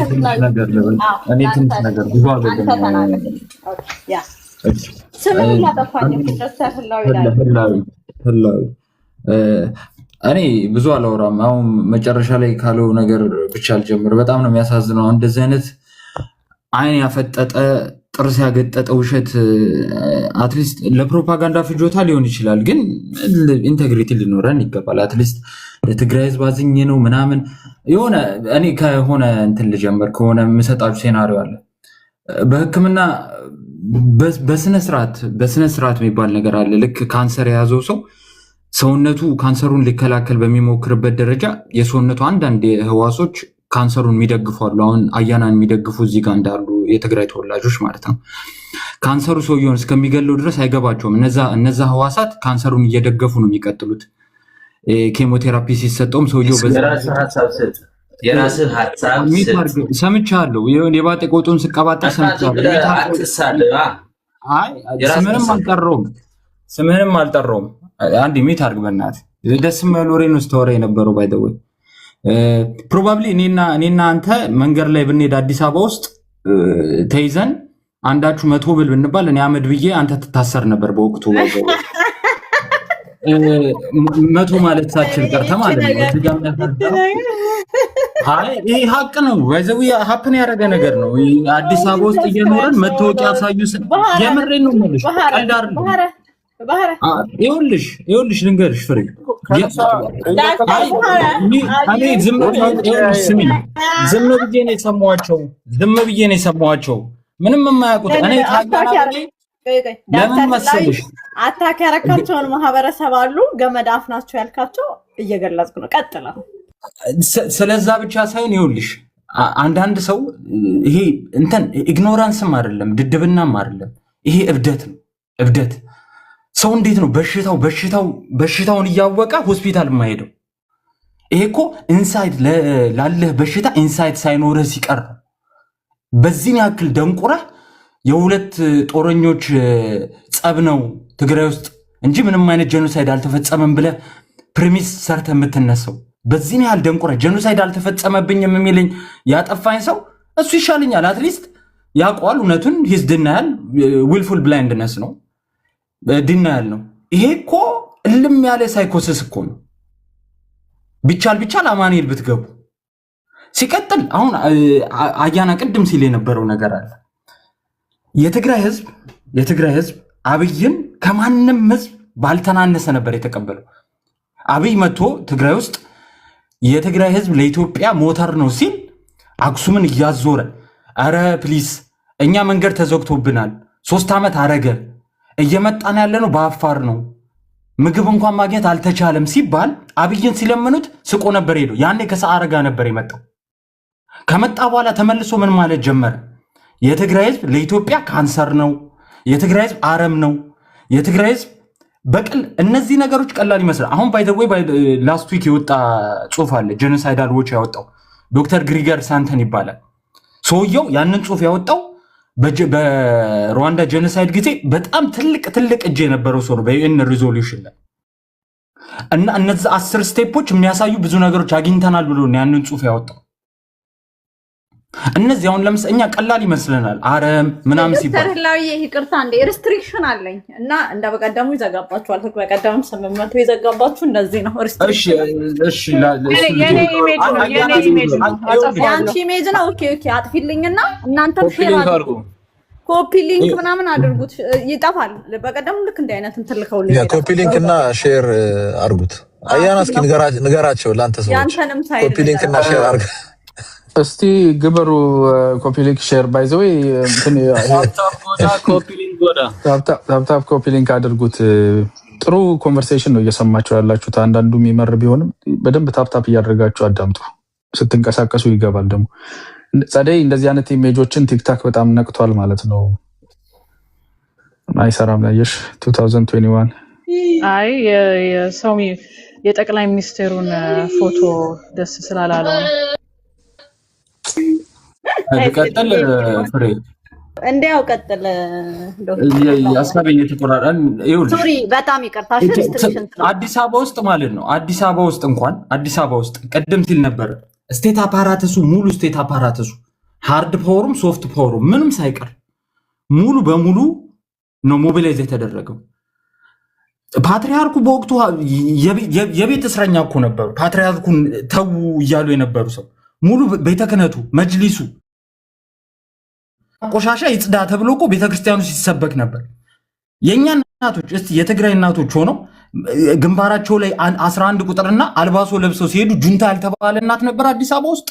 Speaker 6: ትንሽ ነገር ብዙ አይደለም።
Speaker 2: ያ ስምን ያጠፋኝ ዶክተር
Speaker 6: ህላዊ እኔ ብዙ አላወራም። አሁን መጨረሻ ላይ ካለው ነገር ብቻ አልጀምር። በጣም ነው የሚያሳዝነው። እንደዚህ አይነት አይን ያፈጠጠ ጥርስ ያገጠጠ ውሸት አትሊስት ለፕሮፓጋንዳ ፍጆታ ሊሆን ይችላል፣ ግን ኢንቴግሪቲ ሊኖረን ይገባል። አትሊስት ለትግራይ ህዝብ አዝኜ ነው ምናምን የሆነ እኔ ከሆነ እንትን ልጀምር ከሆነ የምሰጣችሁ ሴናሪዮ አለ። በህክምና በስነ ስርዓት የሚባል ነገር አለ። ልክ ካንሰር የያዘው ሰው ሰውነቱ ካንሰሩን ሊከላከል በሚሞክርበት ደረጃ የሰውነቱ አንዳንድ ህዋሶች ካንሰሩን የሚደግፉ አሉ። አሁን አያናን የሚደግፉ እዚህ ጋር እንዳሉ የትግራይ ተወላጆች ማለት ነው። ካንሰሩ ሰውየውን እስከሚገለው ድረስ አይገባቸውም። እነዛ ህዋሳት ካንሰሩን እየደገፉ ነው የሚቀጥሉት። ኬሞቴራፒ ሲሰጠውም ሰውየው
Speaker 7: የራስን ሀሳብ
Speaker 6: ሰምቻለሁ። የባጤ ቆጡን ስቀባጠር ሰምቻለሁ። ስምህንም አልጠራውም። አንድ ሚት አድርግ በእናትህ። ደስ የሚል ወሬ ነው ስተወራ የነበረው። ባይ ዘ ወይ ፕሮባብሊ እኔና አንተ መንገድ ላይ ብንሄድ አዲስ አበባ ውስጥ ተይዘን አንዳችሁ 100 ብል ብንባል እኔ አመድ ብዬ አንተ ትታሰር ነበር በወቅቱ። 100 ማለት ሳችል ቀርተ ማለት ነው። ይሄ ሀቅ ነው። ወይዘው ሀፕን ያደረገ ነገር ነው። አዲስ አበባ ውስጥ እየኖረን መታወቂያ ያሳዩ የምሬን ነው የምልሽ፣ ቀልድ አይደለም። ይኸውልሽ ልንገርሽ ፍሬ፣ ዝም ብዬ ነው የሰማኋቸው ምንም የማያውቁት። እኔ ለምን መሰለሽ
Speaker 2: አታክ ያረካቸውን ማህበረሰብ አሉ ገመድ አፍ ናቸው ያልካቸው እየገለጽኩ ነው። ቀጥለው
Speaker 6: ስለዛ ብቻ ሳይሆን ይኸውልሽ አንዳንድ ሰው ይሄ እንትን ኢግኖራንስም አይደለም ድድብናም አይደለም፣ ይሄ እብደት ነው። እብደት ሰው እንዴት ነው በሽታውን እያወቀ ሆስፒታል የማይሄደው? ይሄ እኮ ኢንሳይት ላለህ በሽታ ኢንሳይት ሳይኖርህ ሲቀር ነው። በዚህን ያክል ደንቁረህ የሁለት ጦረኞች ጸብ ነው ትግራይ ውስጥ እንጂ ምንም አይነት ጄኖሳይድ አልተፈጸመም ብለህ ፕሪሚስ ሰርተህ የምትነሳው በዚህን ያህል ደንቁረህ ጄኖሳይድ አልተፈጸመብኝም የሚለኝ ያጠፋኝ ሰው እሱ ይሻለኛል። አትሊስት ያውቀዋል እውነቱን። ሂስ ድናያል ዊልፉል ብላይንድነስ ነው ድናያል ነው። ይሄ እኮ እልም ያለ ሳይኮሲስ እኮ ነው። ቢቻል አማኑኤል ብትገቡ። ሲቀጥል አሁን አያና ቅድም ሲል የነበረው ነገር አለ። የትግራይ ህዝብ አብይን ከማንም ህዝብ ባልተናነሰ ነበር የተቀበለው። አብይ መጥቶ ትግራይ ውስጥ የትግራይ ህዝብ ለኢትዮጵያ ሞተር ነው ሲል አክሱምን እያዞረ አረ ፕሊስ እኛ መንገድ ተዘግቶብናል 3 ዓመት አረገ እየመጣን ያለነው በአፋር ነው ምግብ እንኳን ማግኘት አልተቻለም ሲባል አብይን ሲለምኑት ስቆ ነበር ሄዶ። ያኔ ከሰዓረ ጋር ነበር የመጣው። ከመጣ በኋላ ተመልሶ ምን ማለት ጀመረ? የትግራይ ህዝብ ለኢትዮጵያ ካንሰር ነው፣ የትግራይ ህዝብ አረም ነው፣ የትግራይ ህዝብ በቅል እነዚህ ነገሮች ቀላል ይመስላል። አሁን ባይ ዘ ወይ ላስት ዊክ የወጣ ጽሁፍ አለ ጄኖሳይዳል ዎች ያወጣው ዶክተር ግሪገር ሳንተን ይባላል ሰውየው። ያንን ጽሁፍ ያወጣው በሩዋንዳ ጄኖሳይድ ጊዜ በጣም ትልቅ እጅ የነበረው ሰው ነው በዩኤን ሪዞሉሽን ላይ እና እነዚህ 10 ስቴፖች የሚያሳዩ ብዙ ነገሮች አግኝተናል ብሎ ነው ያንን ጽሁፍ ያወጣው። እነዚህ አሁን ለምሳሌ እኛ ቀላል ይመስለናል አረም ምናምን ሲባል
Speaker 2: ተርላው ይቅርታ እንደ ሪስትሪክሽን አለኝ እና እንደ በቀደሙ ይዘጋባችኋል። በቀደሙ 800 ይዘጋባችሁ እንደዚህ ነው
Speaker 6: እሺ
Speaker 2: ያንቺ ኢሜጅ ነው። ኦኬ አጥፊልኝና እናንተም ሼር አድርጉ፣ ኮፒ ሊንክ ምናምን አድርጉት፣ ይጠፋል። በቀደሙ ልክ እንደ አይነት እንትልከውልኝ
Speaker 7: ኮፒ ሊንክ እና ሼር አድርጉት። አያና እስኪ ንገራቸው ላንተ ሰዎች
Speaker 2: ያንተንም ሳይል
Speaker 7: ኮፒ ሊንክ እና ሼር አድርጉ
Speaker 4: እስቲ ግበሩ። ኮፒ ሊንክ ሼር ባይ ዘ ወይ እንትን ታፕ ኮፒ ሊንክ አድርጉት። ጥሩ ኮንቨርሴሽን ነው እየሰማችሁ ያላችሁት። አንዳንዱ የሚመር ቢሆንም በደንብ ታፕ እያደረጋችሁ አዳምጡ። ስትንቀሳቀሱ ይገባል። ደግሞ ጸደይ እንደዚህ አይነት ኢሜጆችን ቲክታክ በጣም ነቅቷል ማለት ነው። አይሰራም ላየሽ 2021
Speaker 8: አይ የሰው የጠቅላይ ሚኒስትሩን ፎቶ ደስ ስላላለው ነው።
Speaker 6: ቀጥል ፍሬ
Speaker 2: እንዲያው ቀጥል
Speaker 6: ሀሳብ እየተቆራረጠ
Speaker 2: ሶሪ በጣም ይቅርታ።
Speaker 6: አዲስ አበባ ውስጥ ማለት ነው አዲስ አበባ ውስጥ ቀደም ሲል ነበር ስቴት አፓራተሱ ሙሉ ስቴት አፓራተሱ ሃርድ ፓወሩም ሶፍት ፓወሩም ምንም ሳይቀር ሙሉ በሙሉ ነው ሞቢላይዝ የተደረገው። ፓትሪያርኩ በወቅቱ የቤት እስረኛ እኮ ነበሩ። ፓትሪያርኩን ተው እያሉ የነበሩ ሰው ሙሉ ቤተ ክህነቱ መጅሊሱ ቆሻሻ ይጽዳ ተብሎ እኮ ቤተክርስቲያኑ ሲሰበክ ነበር። የኛ እናቶች እስቲ የትግራይ እናቶች ሆነው ግንባራቸው ላይ 11 ቁጥርና አልባሶ ለብሰው ሲሄዱ ጁንታ ያልተባለ እናት ነበር አዲስ አበባ ውስጥ።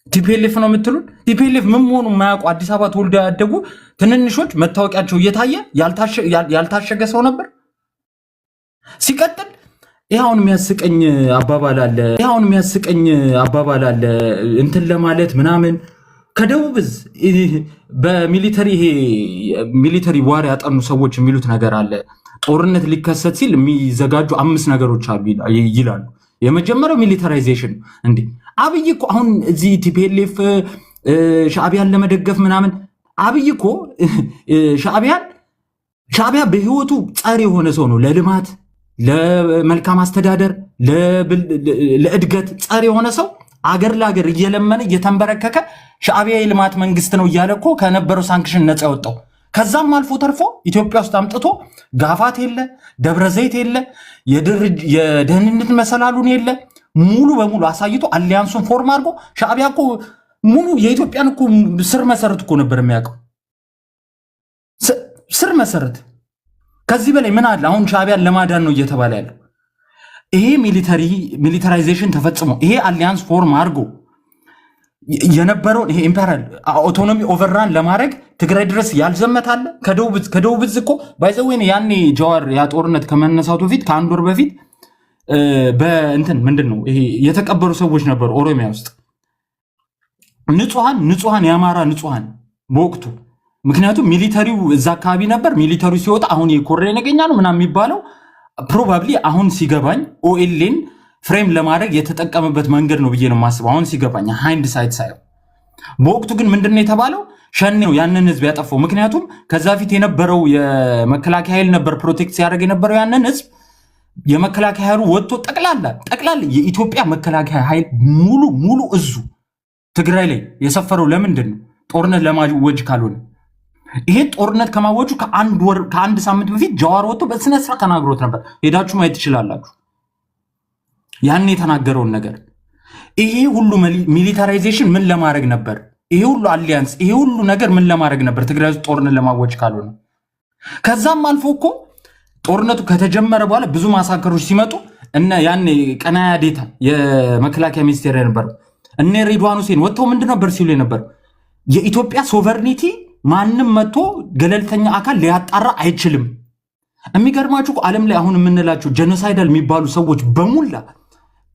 Speaker 6: ቲፒኤልኤፍ ነው የምትሉን? ቲፒኤልኤፍ ምን መሆኑ የማያውቁ አዲስ አበባ ተወልደው ያደጉ ትንንሾች መታወቂያቸው እየታየ ያልታሸገ ሰው ነበር። ሲቀጥል ይኸውን የሚያስቀኝ አባባል አለ እንትን ለማለት ምናምን ከደቡብ እዝ በሚሊተሪ ዋር ያጠኑ ሰዎች የሚሉት ነገር አለ። ጦርነት ሊከሰት ሲል የሚዘጋጁ 5 ነገሮች አሉ ይላሉ። የመጀመሪያው ሚሊታራይዜሽን። እንዴ አብይ እኮ አሁን እዚህ ቲፒኤልኤፍ ሻዕቢያን ለመደገፍ ምናምን አብይ እኮ ሻዕቢያ በህይወቱ ጸር የሆነ ሰው ነው። ለልማት፣ ለመልካም አስተዳደር፣ ለእድገት ጸር የሆነ ሰው
Speaker 9: አገር ለአገር እየለመነ እየተንበረከከ ሻዕቢያ የልማት መንግስት ነው እያለ እኮ ከነበረው ሳንክሽን ነፃ ያወጣው። ከዛም አልፎ ተርፎ ኢትዮጵያ ውስጥ አምጥቶ ጋፋት የለ፣ ደብረ ዘይት የለ፣ የደህንነት መሰላሉን የለ ሙሉ በሙሉ አሳይቶ አሊያንሱን ፎርም አድርጎ ሻዕቢያ እኮ ሙሉ የኢትዮጵያን እኮ ስር መሰረት እኮ ነበር የሚያውቀው። ስር መሰረት ከዚህ በላይ ምን አለ? አሁን ሻዕቢያን ለማዳን ነው እየተባለ ያለው። ይሄ ሚሊታራይዜሽን ተፈጽሞ ይሄ አሊያንስ ፎርም አድርጎ የነበረውን ይሄ ኢምፔሪያል አውቶኖሚ ኦቨርራን ለማድረግ ትግራይ ድረስ ያልዘመታለ ከደቡብ እዝ እኮ ባይዘወይን ያኔ ጀዋር ያ ጦርነት ከመነሳቱ በፊት ከአንድ ወር በፊት በእንትን ምንድን ነው ይሄ የተቀበሩ ሰዎች ነበሩ ኦሮሚያ ውስጥ ንጹሃን የአማራ ንጹሃን በወቅቱ። ምክንያቱም ሚሊተሪው እዛ አካባቢ ነበር። ሚሊተሪው ሲወጣ አሁን የኮሬ ነገኛ ነው ምናምን የሚባለው ፕሮባብሊ አሁን ሲገባኝ ኦኤልን ፍሬም ለማድረግ የተጠቀመበት መንገድ ነው ብዬ ነው የማስበው። አሁን ሲገባኝ ሃይንድ ሳይት ሳየው። በወቅቱ ግን ምንድነው የተባለው? ሸኔ ነው ያንን ህዝብ ያጠፋው። ምክንያቱም ከዛ ፊት የነበረው የመከላከያ ኃይል ነበር ፕሮቴክት ሲያደርግ የነበረው ያንን ህዝብ። የመከላከያ ኃይሉ ወጥቶ ጠቅላላ የኢትዮጵያ መከላከያ ኃይል ሙሉ እዙ ትግራይ ላይ የሰፈረው ለምንድን ነው? ጦርነት ለማወጅ ካልሆነ ይሄ ጦርነት ከማወጁ ከአንድ ሳምንት በፊት ጀዋር ወጥቶ በስነ ስርዓት ተናግሮት ነበር። ሄዳችሁ ማየት ትችላላችሁ ያን የተናገረውን ነገር። ይሄ ሁሉ ሚሊታራይዜሽን ምን ለማድረግ ነበር? ይሄ ሁሉ አሊያንስ፣ ይሄ ሁሉ ነገር ምን ለማድረግ ነበር? ትግራይ ውስጥ ጦርነት ለማወጅ ካልሆነ። ከዛም አልፎ እኮ ጦርነቱ ከተጀመረ በኋላ ብዙ ማሳከሮች ሲመጡ እነ ያኔ ቀናያ ዴታ የመከላከያ ሚኒስቴር የነበረው እነ ሬድዋን ሁሴን ወጥተው ምንድን ነበር ሲሉ የነበረው? የኢትዮጵያ ሶቨርኒቲ ማንም መጥቶ ገለልተኛ አካል ሊያጣራ አይችልም። የሚገርማችሁ ዓለም ላይ አሁን የምንላቸው ጀኖሳይዳል የሚባሉ ሰዎች በሙላ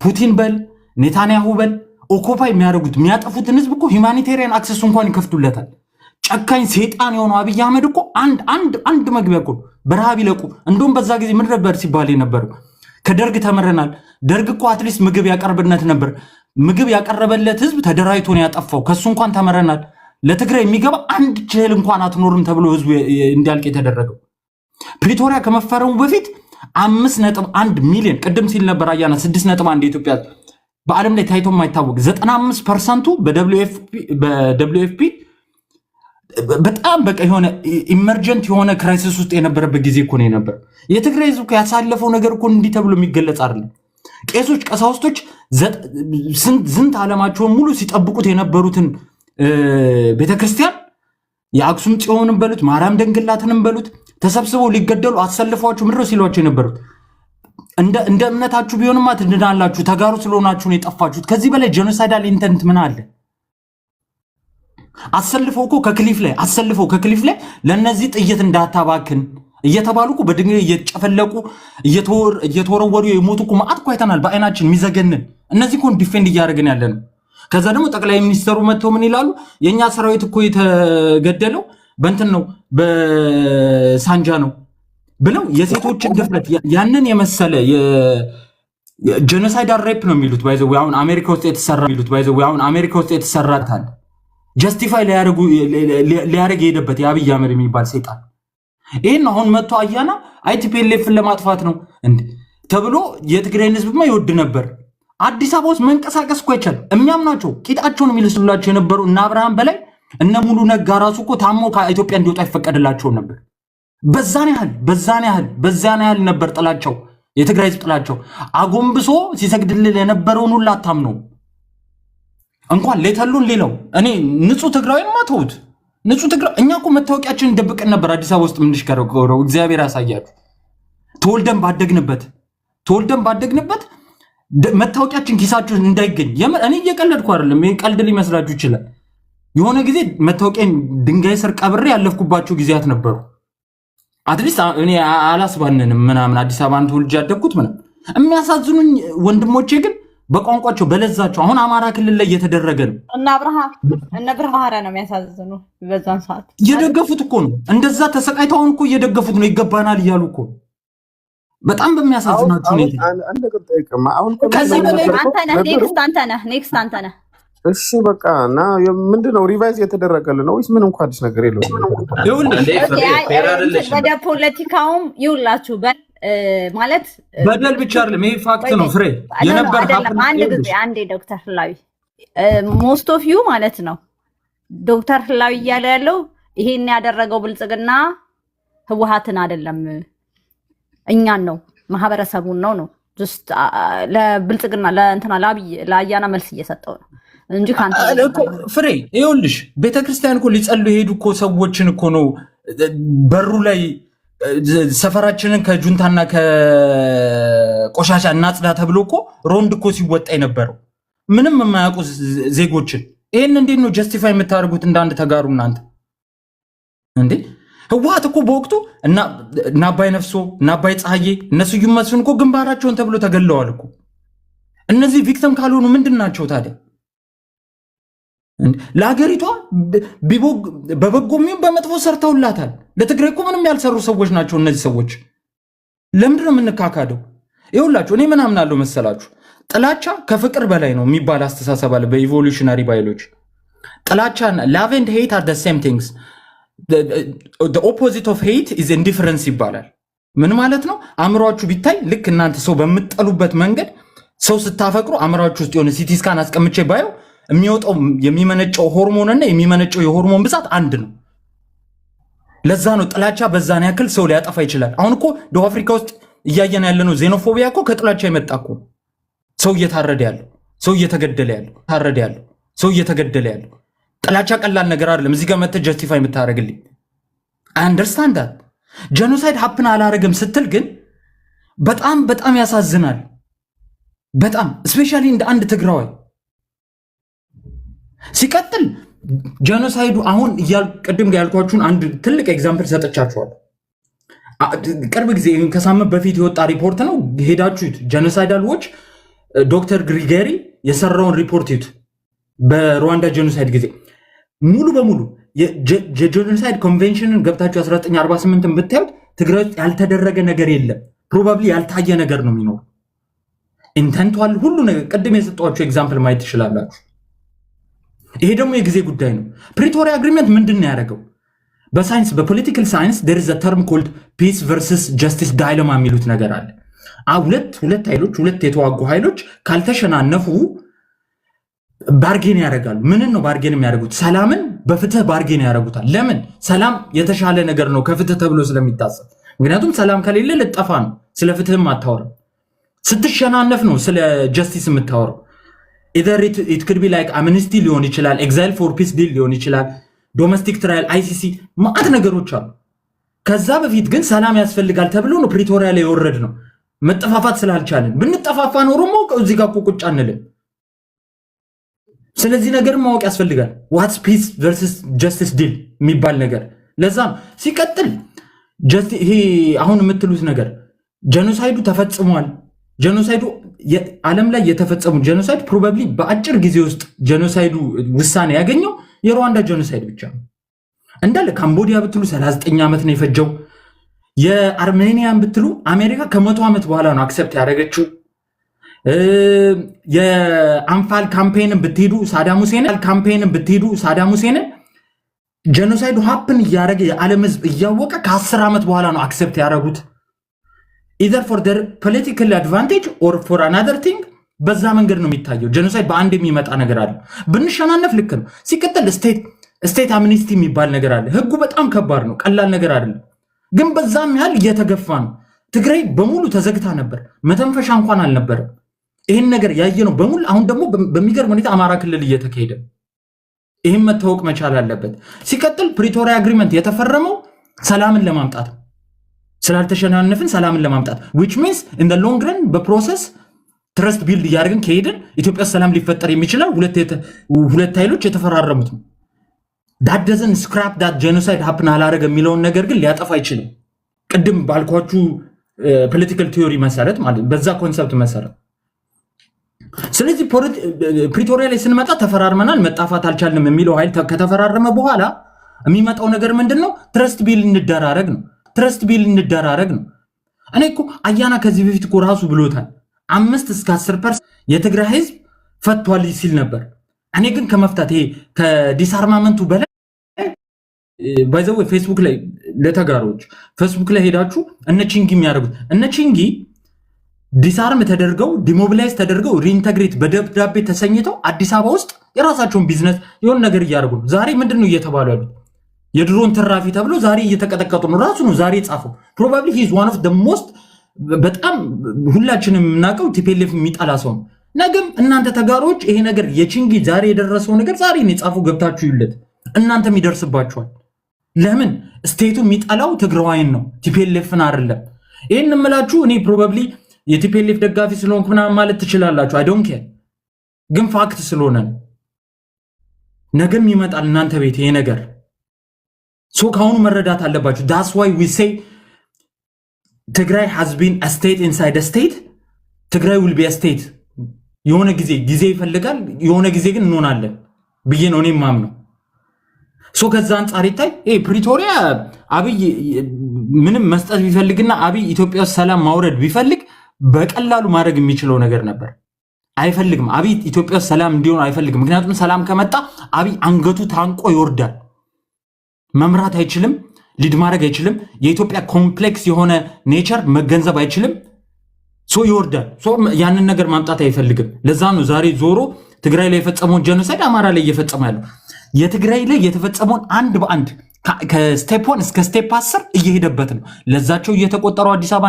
Speaker 9: ፑቲን በል ኔታንያሁ በል ኦኮፓይ የሚያደርጉት የሚያጠፉትን ህዝብ እኮ ሂውማኒቴሪያን አክሰስ እንኳን ይከፍቱለታል። ጨካኝ ሴጣን የሆነው አብይ አህመድ እኮ አንድ መግቢያ እኮ በረሃብ ይለቁ። እንደውም በዛ ጊዜ ምን ነበር ሲባል የነበረው? ከደርግ ተምረናል። ደርግ እኮ አትሊስት ምግብ ያቀርብነት ነበር። ምግብ ያቀረበለት ህዝብ ተደራጅቶ ነው ያጠፋው። ከሱ እንኳን ተምረናል። ለትግራይ የሚገባ አንድ ችህል እንኳን አትኖርም ተብሎ ህዝቡ እንዲያልቅ የተደረገው ፕሪቶሪያ ከመፈረሙ በፊት 5.1 ሚሊዮን ቅድም ሲል ነበር አያና 6.1 የኢትዮጵያ በዓለም ላይ ታይቶ የማይታወቅ 95% በWFP በጣም በቃ የሆነ ኢመርጀንት የሆነ ክራይሲስ ውስጥ የነበረበት ጊዜ እኮ ነው የነበረው። የትግራይ ህዝብ ያሳለፈው ነገር እኮ እንዲህ ተብሎ የሚገለጽ አይደለም። ቄሶች፣ ቀሳውስቶች ዝንት ዓለማቸውን ሙሉ ሲጠብቁት የነበሩትን ቤተክርስቲያን የአክሱም ጽዮንን በሉት ማርያም ደንግላትንም በሉት ተሰብስበው ሊገደሉ አሰልፏቸው ምድረው ሲሏቸው የነበሩት እንደ እምነታችሁ ቢሆንማ ትድናላችሁ፣ ተጋሩ ስለሆናችሁ ነው የጠፋችሁት። ከዚህ በላይ ጄኖሳይዳል ኢንተንት ምን አለ? አሰልፈው ከክሊፍ ላይ ለነዚህ ጥይት እንዳታባክን እየተባሉ እኮ በድንጋይ እየጨፈለቁ እየተወረወሩ የሞቱ እኮ ማአት እኮ አይተናል በአይናችን የሚዘገንን። እነዚህ እኮ ዲፌንድ እያደረግን ያለ ነው። ከዛ ደግሞ ጠቅላይ ሚኒስተሩ መጥተው ምን ይላሉ? የኛ ሰራዊት እኮ የተገደለው በእንትን ነው በሳንጃ ነው ብለው የሴቶችን ድፍረት ያንን የመሰለ ጄኖሳይዳል ሬፕ ነው የሚሉት። ባይዘው አሁን አሜሪካ ውስጥ የተሰራታል ጀስቲፋይ ሊያደርግ የሄደበት የአብይ አህመድ የሚባል ሴጣን ይህን አሁን መጥቶ አያና አይቲፒኤልኤፍን ለማጥፋት ነው እንዴ ተብሎ የትግራይን ህዝብማ ይወድ ነበር። አዲስ አበባ ውስጥ መንቀሳቀስ እኮ አይቻልም። የሚያምናቸው ቂጣቸውን የሚልስላቸው የነበሩ እነ አብርሃም በላይ እነ ሙሉ ነጋ ራሱ እኮ ታሞ ከኢትዮጵያ እንዲወጣ አይፈቀድላቸውም ነበር። በዛን ያህል ነበር ጥላቸው፣ የትግራይ ህዝብ ጥላቸው። አጎንብሶ ሲሰግድልል የነበረውን ሁሉ አታምነው እንኳን ሌተሉን ሌለው እኔ ንጹህ ትግራዊን ማተውት ንጹህ ትግራዊ እኛ እኮ መታወቂያችንን እንደብቀን ነበር አዲስ አበባ ውስጥ ምንሽከረከረው። እግዚአብሔር ያሳያችሁ። ተወልደን ባደግንበት መታወቂያችን ኪሳችሁ እንዳይገኝ እኔ እየቀለድኩ አይደለም። ይሄ ቀልድ ሊመስላችሁ ይችላል። የሆነ ጊዜ መታወቂያን ድንጋይ ስር ቀብሬ ያለፍኩባቸው ጊዜያት ነበሩ። አትሊስት እኔ አላስባንንም ምናምን አዲስ አበባን ተወልጄ ያደግኩት ምናምን። የሚያሳዝኑኝ ወንድሞቼ ግን በቋንቋቸው በለዛቸው አሁን አማራ ክልል ላይ እየተደረገ ነው።
Speaker 2: እነ ብርሃረ ነው የሚያሳዝኑ። በዛን ሰዓት
Speaker 9: እየደገፉት እኮ ነው። እንደዛ ተሰቃይተውን እኮ እየደገፉት ነው። ይገባናል እያሉ እኮ በጣም በሚያሳዝናችሁ ሁኔታ
Speaker 2: ከዚህ በላይ ኔክስት አንተ ነህ።
Speaker 5: እሺ በቃ እና ምንድነው ሪቫይዝ የተደረገል ነው ወይስ ምን እንኳን አዲስ ነገር የለውም?
Speaker 2: ወደ ፖለቲካውም ይውላችሁ ማለት
Speaker 9: በደል ብቻ አይደለም። ይሄ ፋክት ነው ፍሬ የነበር
Speaker 2: አንዴ ዶክተር ፍላዊ ሞስት ኦፍ ዩ ማለት ነው ዶክተር ህላዊ እያለ ያለው ይሄን ያደረገው ብልጽግና ህወሓትን አይደለም እኛን ነው ማህበረሰቡን ነው ጀስት ለብልጽግና ለእንትና ለአያና መልስ እየሰጠው ነው እንጂ ካንተ
Speaker 9: ፍሬ ይኸውልሽ ቤተክርስቲያን እኮ ሊጸሉ የሄዱ እኮ ሰዎችን እኮ ነው በሩ ላይ ሰፈራችንን ከጁንታና ከቆሻሻ እናጽዳ ተብሎ እኮ ሮንድ እኮ ሲወጣ የነበረው ምንም የማያውቁ ዜጎችን ይሄን እንዴት ነው ጀስቲፋይ የምታደርጉት? እንዳንድ ተጋሩ እናንተ እንዴ ህወሓት እኮ በወቅቱ እና አባይ ነፍሶ እና አባይ ፀሐዬ እነሱ ይመስሉን እኮ ግንባራቸውን ተብሎ ተገለዋል እኮ። እነዚህ ቪክቲም ካልሆኑ ምንድን ናቸው ታዲያ? ለሀገሪቷ በበጎም በመጥፎ ሰርተውላታል። ለትግራይ እኮ ምንም ያልሰሩ ሰዎች ናቸው እነዚህ ሰዎች። ለምንድን ነው የምንካካደው? ይኸውላችሁ እኔ ምን አምናለሁ መሰላችሁ? ጥላቻ ከፍቅር በላይ ነው የሚባል አስተሳሰብ አለ በኢቮሉሽናሪ ባዮሎጂ። ጥላቻና ላቭ ኤንድ ሄት አር ዘ ሴም ቲንግስ the opposite of hate is indifference ይባላል። ምን ማለት ነው? አእምሯችሁ ቢታይ ልክ እናንተ ሰው በምትጠሉበት መንገድ ሰው ስታፈቅሩ አእምሯችሁ ውስጥ የሆነ ሲቲ ስካን አስቀምጬ ባየው የሚወጣው የሚመነጨው ሆርሞንና የሚመነጨው የሆርሞን ብዛት አንድ ነው። ለዛ ነው ጥላቻ በዛን ያክል ሰው ሊያጠፋ ይችላል። አሁን እኮ ደቡብ አፍሪካ ውስጥ እያየን ያለነው ዜኖፎቢያ እኮ ከጥላቻ የመጣ እኮ ሰው እየታረደ ያለው ሰው እየተገደለ ያለው ሰው እየተገደለ ያለው ጥላቻ ቀላል ነገር አይደለም። እዚህ ጋር መጥተህ ጀስቲፋይ የምታደርግልኝ አይ አንደርስታንድ ዳት ጄኖሳይድ ሀፕን አላረግም ስትል ግን በጣም በጣም ያሳዝናል። በጣም ስፔሻሊ እንደ አንድ ትግራዋይ ሲቀጥል ጄኖሳይዱ አሁን ቅድም ያልኳችሁን አንድ ትልቅ ኤግዛምፕል ሰጥቻችኋለሁ። ቅርብ ጊዜ ከሳምንት በፊት የወጣ ሪፖርት ነው። ሄዳችሁት ጄኖሳይዳል ዎች ዶክተር ግሪገሪ የሰራውን ሪፖርት ይዩት። በሩዋንዳ ጄኖሳይድ ጊዜ ሙሉ በሙሉ የጄኖሳይድ ኮንቬንሽንን ገብታችሁ 1948ን ብታዩት ትግራይ ውስጥ ያልተደረገ ነገር የለም። ፕሮባብሊ ያልታየ ነገር ነው የሚኖር ኢንተንቷል ሁሉ ነገር። ቅድም የሰጧችሁ ኤግዛምፕል ማየት ትችላላችሁ። ይሄ ደግሞ የጊዜ ጉዳይ ነው። ፕሪቶሪያ አግሪመንት ምንድን ነው ያደረገው? በሳይንስ በፖለቲካል ሳይንስ there is a term called peace versus justice dilemma የሚሉት ነገር አለ። ሁለት የተዋጉ ኃይሎች ካልተሸናነፉ ባርጌን ያደርጋሉ። ምንን ነው ባርጌን የሚያደርጉት? ሰላምን በፍትህ ባርጌን ያደርጉታል። ለምን? ሰላም የተሻለ ነገር ነው ከፍትህ ተብሎ ስለሚታሰብ። ምክንያቱም ሰላም ከሌለ ልጠፋ ነው። ስለ ፍትህም አታወራም። ስትሸናነፍ ነው ስለ ጀስቲስ የምታወራው። either it could be like amnesty ሊሆን ይችላል፣ exile for peace deal ሊሆን ይችላል፣ ዶሜስቲክ ትራያል፣ ICC ማአት ነገሮች አሉ። ከዛ በፊት ግን ሰላም ያስፈልጋል ተብሎ ነው ፕሪቶሪያ ላይ የወረድ ነው። መጠፋፋት ስላልቻለን ብንጠፋፋ ኖሮሞ እዚህ ጋር ቁጭ አንልም። ስለዚህ ነገር ማወቅ ያስፈልጋል። what's peace versus justice deal የሚባል ነገር። ለዛም ሲቀጥል ይሄ አሁን የምትሉት ነገር ጄኖሳይዱ ተፈጽሟል። ጄኖሳይዱ ዓለም ላይ የተፈጸሙ ጄኖሳይድ ፕሮባብሊ በአጭር ጊዜ ውስጥ ጄኖሳይዱ ውሳኔ ያገኘው የሩዋንዳ ጄኖሳይድ ብቻ ነው። እንዳለ ካምቦዲያ ብትሉ 39 ዓመት ነው የፈጀው። የአርሜኒያን ብትሉ አሜሪካ ከ100 ዓመት በኋላ ነው አክሰፕት ያደረገችው። የአንፋል ካምፔንን ብትሄዱ ሳዳም ሁሴንን ጄኖሳይዱ ሀፕን እያደረገ የዓለም ህዝብ እያወቀ ከ10 ዓመት በኋላ ነው አክሰፕት ያደረጉት። either for their political advantage or for another thing በዛ መንገድ ነው የሚታየው። ጄኖሳይድ በአንድ የሚመጣ ነገር አለ። ብንሸናነፍ ልክ ነው። ሲቀጥል ስቴት አምኒስቲ የሚባል ነገር አለ። ህጉ በጣም ከባድ ነው፣ ቀላል ነገር አይደለም። ግን በዛም ያህል እየተገፋ ነው። ትግራይ በሙሉ ተዘግታ ነበር፣ መተንፈሻ እንኳን አልነበረም። ይህን ነገር ያየ ነው በሙሉ። አሁን ደግሞ በሚገርም ሁኔታ አማራ ክልል እየተካሄደ፣ ይህም መታወቅ መቻል አለበት። ሲቀጥል ፕሪቶሪያ አግሪመንት የተፈረመው ሰላምን ለማምጣት ነው። ስላልተሸናነፍን ሰላምን ለማምጣት which means in the long run በፕሮሰስ ትረስት ቢልድ እያደረግን ከሄድን ኢትዮጵያ ሰላም ሊፈጠር የሚችላል። ሁለት ኃይሎች የተፈራረሙት ነው። that doesn't scrap that genocide happen አላረገ የሚለውን ነገር ግን ሊያጠፋ አይችልም። ቅድም ባልኳችሁ ፖለቲካል ቲዮሪ መሰረት ማለት በዛ ኮንሰፕት መሰረት። ስለዚህ ፕሪቶሪያ ላይ ስንመጣ ተፈራርመናል፣ መጣፋት አልቻልንም የሚለው ኃይል ከተፈራረመ በኋላ የሚመጣው ነገር ምንድነው? ትረስት ቢል እንደራረግ ነው። ትረስት ቢል እንደራረግ ነው። እኔ እኮ አያና ከዚህ በፊት እኮ ራሱ ብሎታል 5-10% የትግራይ ህዝብ ፈቷል ሲል ነበር። እኔ ግን ከመፍታት ይሄ ከዲስአርማመንቱ በላይ ባይዘው ፌስቡክ ላይ ለተጋሮች ፌስቡክ ላይ ሄዳችሁ እነ ቺንጊ የሚያደርጉት እነ ቺንጊ ዲስአርም ተደርገው ዲሞቢላይዝ ተደርገው ሪኢንተግሬት በደብዳቤ ተሰኝተው አዲስ አበባ ውስጥ የራሳቸውን ቢዝነስ የሆነ ነገር እያደረጉ ነው። ዛሬ ምንድነው እየተባሉ ያሉት? የድሮን ትራፊ ተብሎ ዛሬ እየተቀጠቀጡ ነው። ራሱ ነው ዛሬ ጻፈው። ፕሮባብሊ ሂዝ ዋን ኦፍ ዘ ሞስት በጣም ሁላችንም የምናውቀው ቲፒኤልኤፍ የሚጠላ ሰው ነው። ነገም እናንተ ተጋሮች ይሄ ነገር የቺንጊ ዛሬ የደረሰው ነገር ዛሬ ነው የጻፈው። ገብታችሁ ይለት እናንተም ይደርስባችኋል። ለምን ስቴቱ የሚጠላው ትግራዋይን ነው ቲፒኤልኤፍን አይደለም። ይሄን እምላችሁ እኔ ፕሮባብሊ የቲፒኤልኤፍ ደጋፊ ስለሆንኩ ምናምን ማለት ትችላላችሁ። አይ ዶንት ኬር፣ ግን ፋክት ስለሆነ ነገም ይመጣል እናንተ ቤት ይሄ ነገር። ሶ ካሁኑ መረዳት አለባችሁ። ዳትስ ዋይ ዊ ሴይ ትግራይ has been a state inside a state። ትግራይ will be a state። የሆነ ጊዜ ይፈልጋል፣ የሆነ ጊዜ ግን እንሆናለን ብዬ ነው እኔ ማምነው። ሶ ከዛ አንጻር ይታይ ፕሪቶሪያ አብይ ምንም መስጠት ቢፈልግና አብይ ኢትዮጵያ ውስጥ ሰላም ማውረድ ቢፈልግ በቀላሉ ማድረግ የሚችለው ነገር ነበር። አይፈልግም። አብይ ኢትዮጵያ ውስጥ ሰላም እንዲሆን አይፈልግም። ምክንያቱም ሰላም ከመጣ አብይ አንገቱ ታንቆ ይወርዳል። መምራት አይችልም፣ ሊድ ማድረግ አይችልም። የኢትዮጵያ ኮምፕሌክስ የሆነ ኔቸር መገንዘብ አይችልም። ሶ ይወርዳል። ሶ ያንን ነገር ማምጣት አይፈልግም። ለዛ ነው ዛሬ ዞሮ ትግራይ ላይ የፈጸመውን ጀኖሳይድ አማራ ላይ እየፈጸመ ያለው። የትግራይ ላይ የተፈጸመውን አንድ በአንድ ከስቴፕ 1 እስከ ስቴፕ 10 እየሄደበት ነው። ለዛቸው እየተቆጠሩ አዲስ አበባ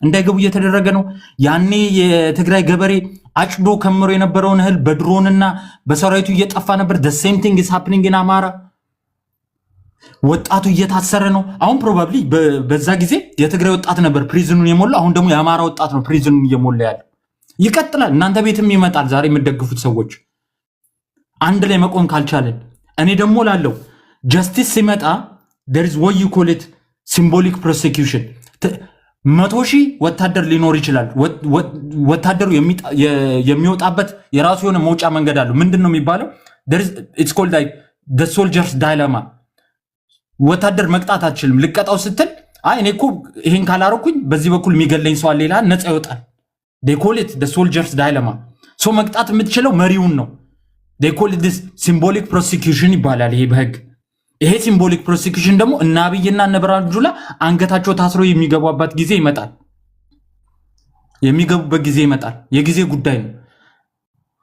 Speaker 9: እንዳይገቡ እየተደረገ ነው። ያኔ የትግራይ ገበሬ አጭዶ ከምሮ የነበረውን እህል በድሮንና በሰራዊቱ እየጠፋ ነበር። the same thing is happening in አማራ። ወጣቱ እየታሰረ ነው። አሁን ፕሮባብሊ በዛ ጊዜ የትግራይ ወጣት ነበር ፕሪዝኑን የሞላ፣ አሁን ደግሞ የአማራ ወጣት ነው ፕሪዝኑን እየሞላ ያለው። ይቀጥላል። እናንተ ቤትም ይመጣል። ዛሬ የምትደግፉት ሰዎች አንድ ላይ መቆም ካልቻለን፣ እኔ ደግሞ ላለው ጀስቲስ ሲመጣ there is what you call it symbolic prosecution። 100,000 ወታደር ሊኖር ይችላል። ወታደሩ የሚወጣበት የራሱ የሆነ መውጫ መንገድ አለው። ምንድነው የሚባለው? it's called like the soldier's dilemma። ወታደር መቅጣት አትችልም። ልቀጣው ስትል አይ እኔ እኮ ይሄን ካላረኩኝ በዚህ በኩል የሚገለኝ ሰው አለ ይላል፣ ነፃ ይወጣል። they call it the soldier's dilemma። ሶ መቅጣት የምትችለው መሪውን ነው። they call it this symbolic prosecution ይባላል ይሄ በህግ። ይሄ ሲምቦሊክ ፕሮሲኪዩሽን ደግሞ እና አብይና እነ ብርሃኑ ጁላ አንገታቸው ታስሮ የሚገቡበት ጊዜ ይመጣል። የሚገቡበት ጊዜ ይመጣል። የጊዜ ጉዳይ ነው።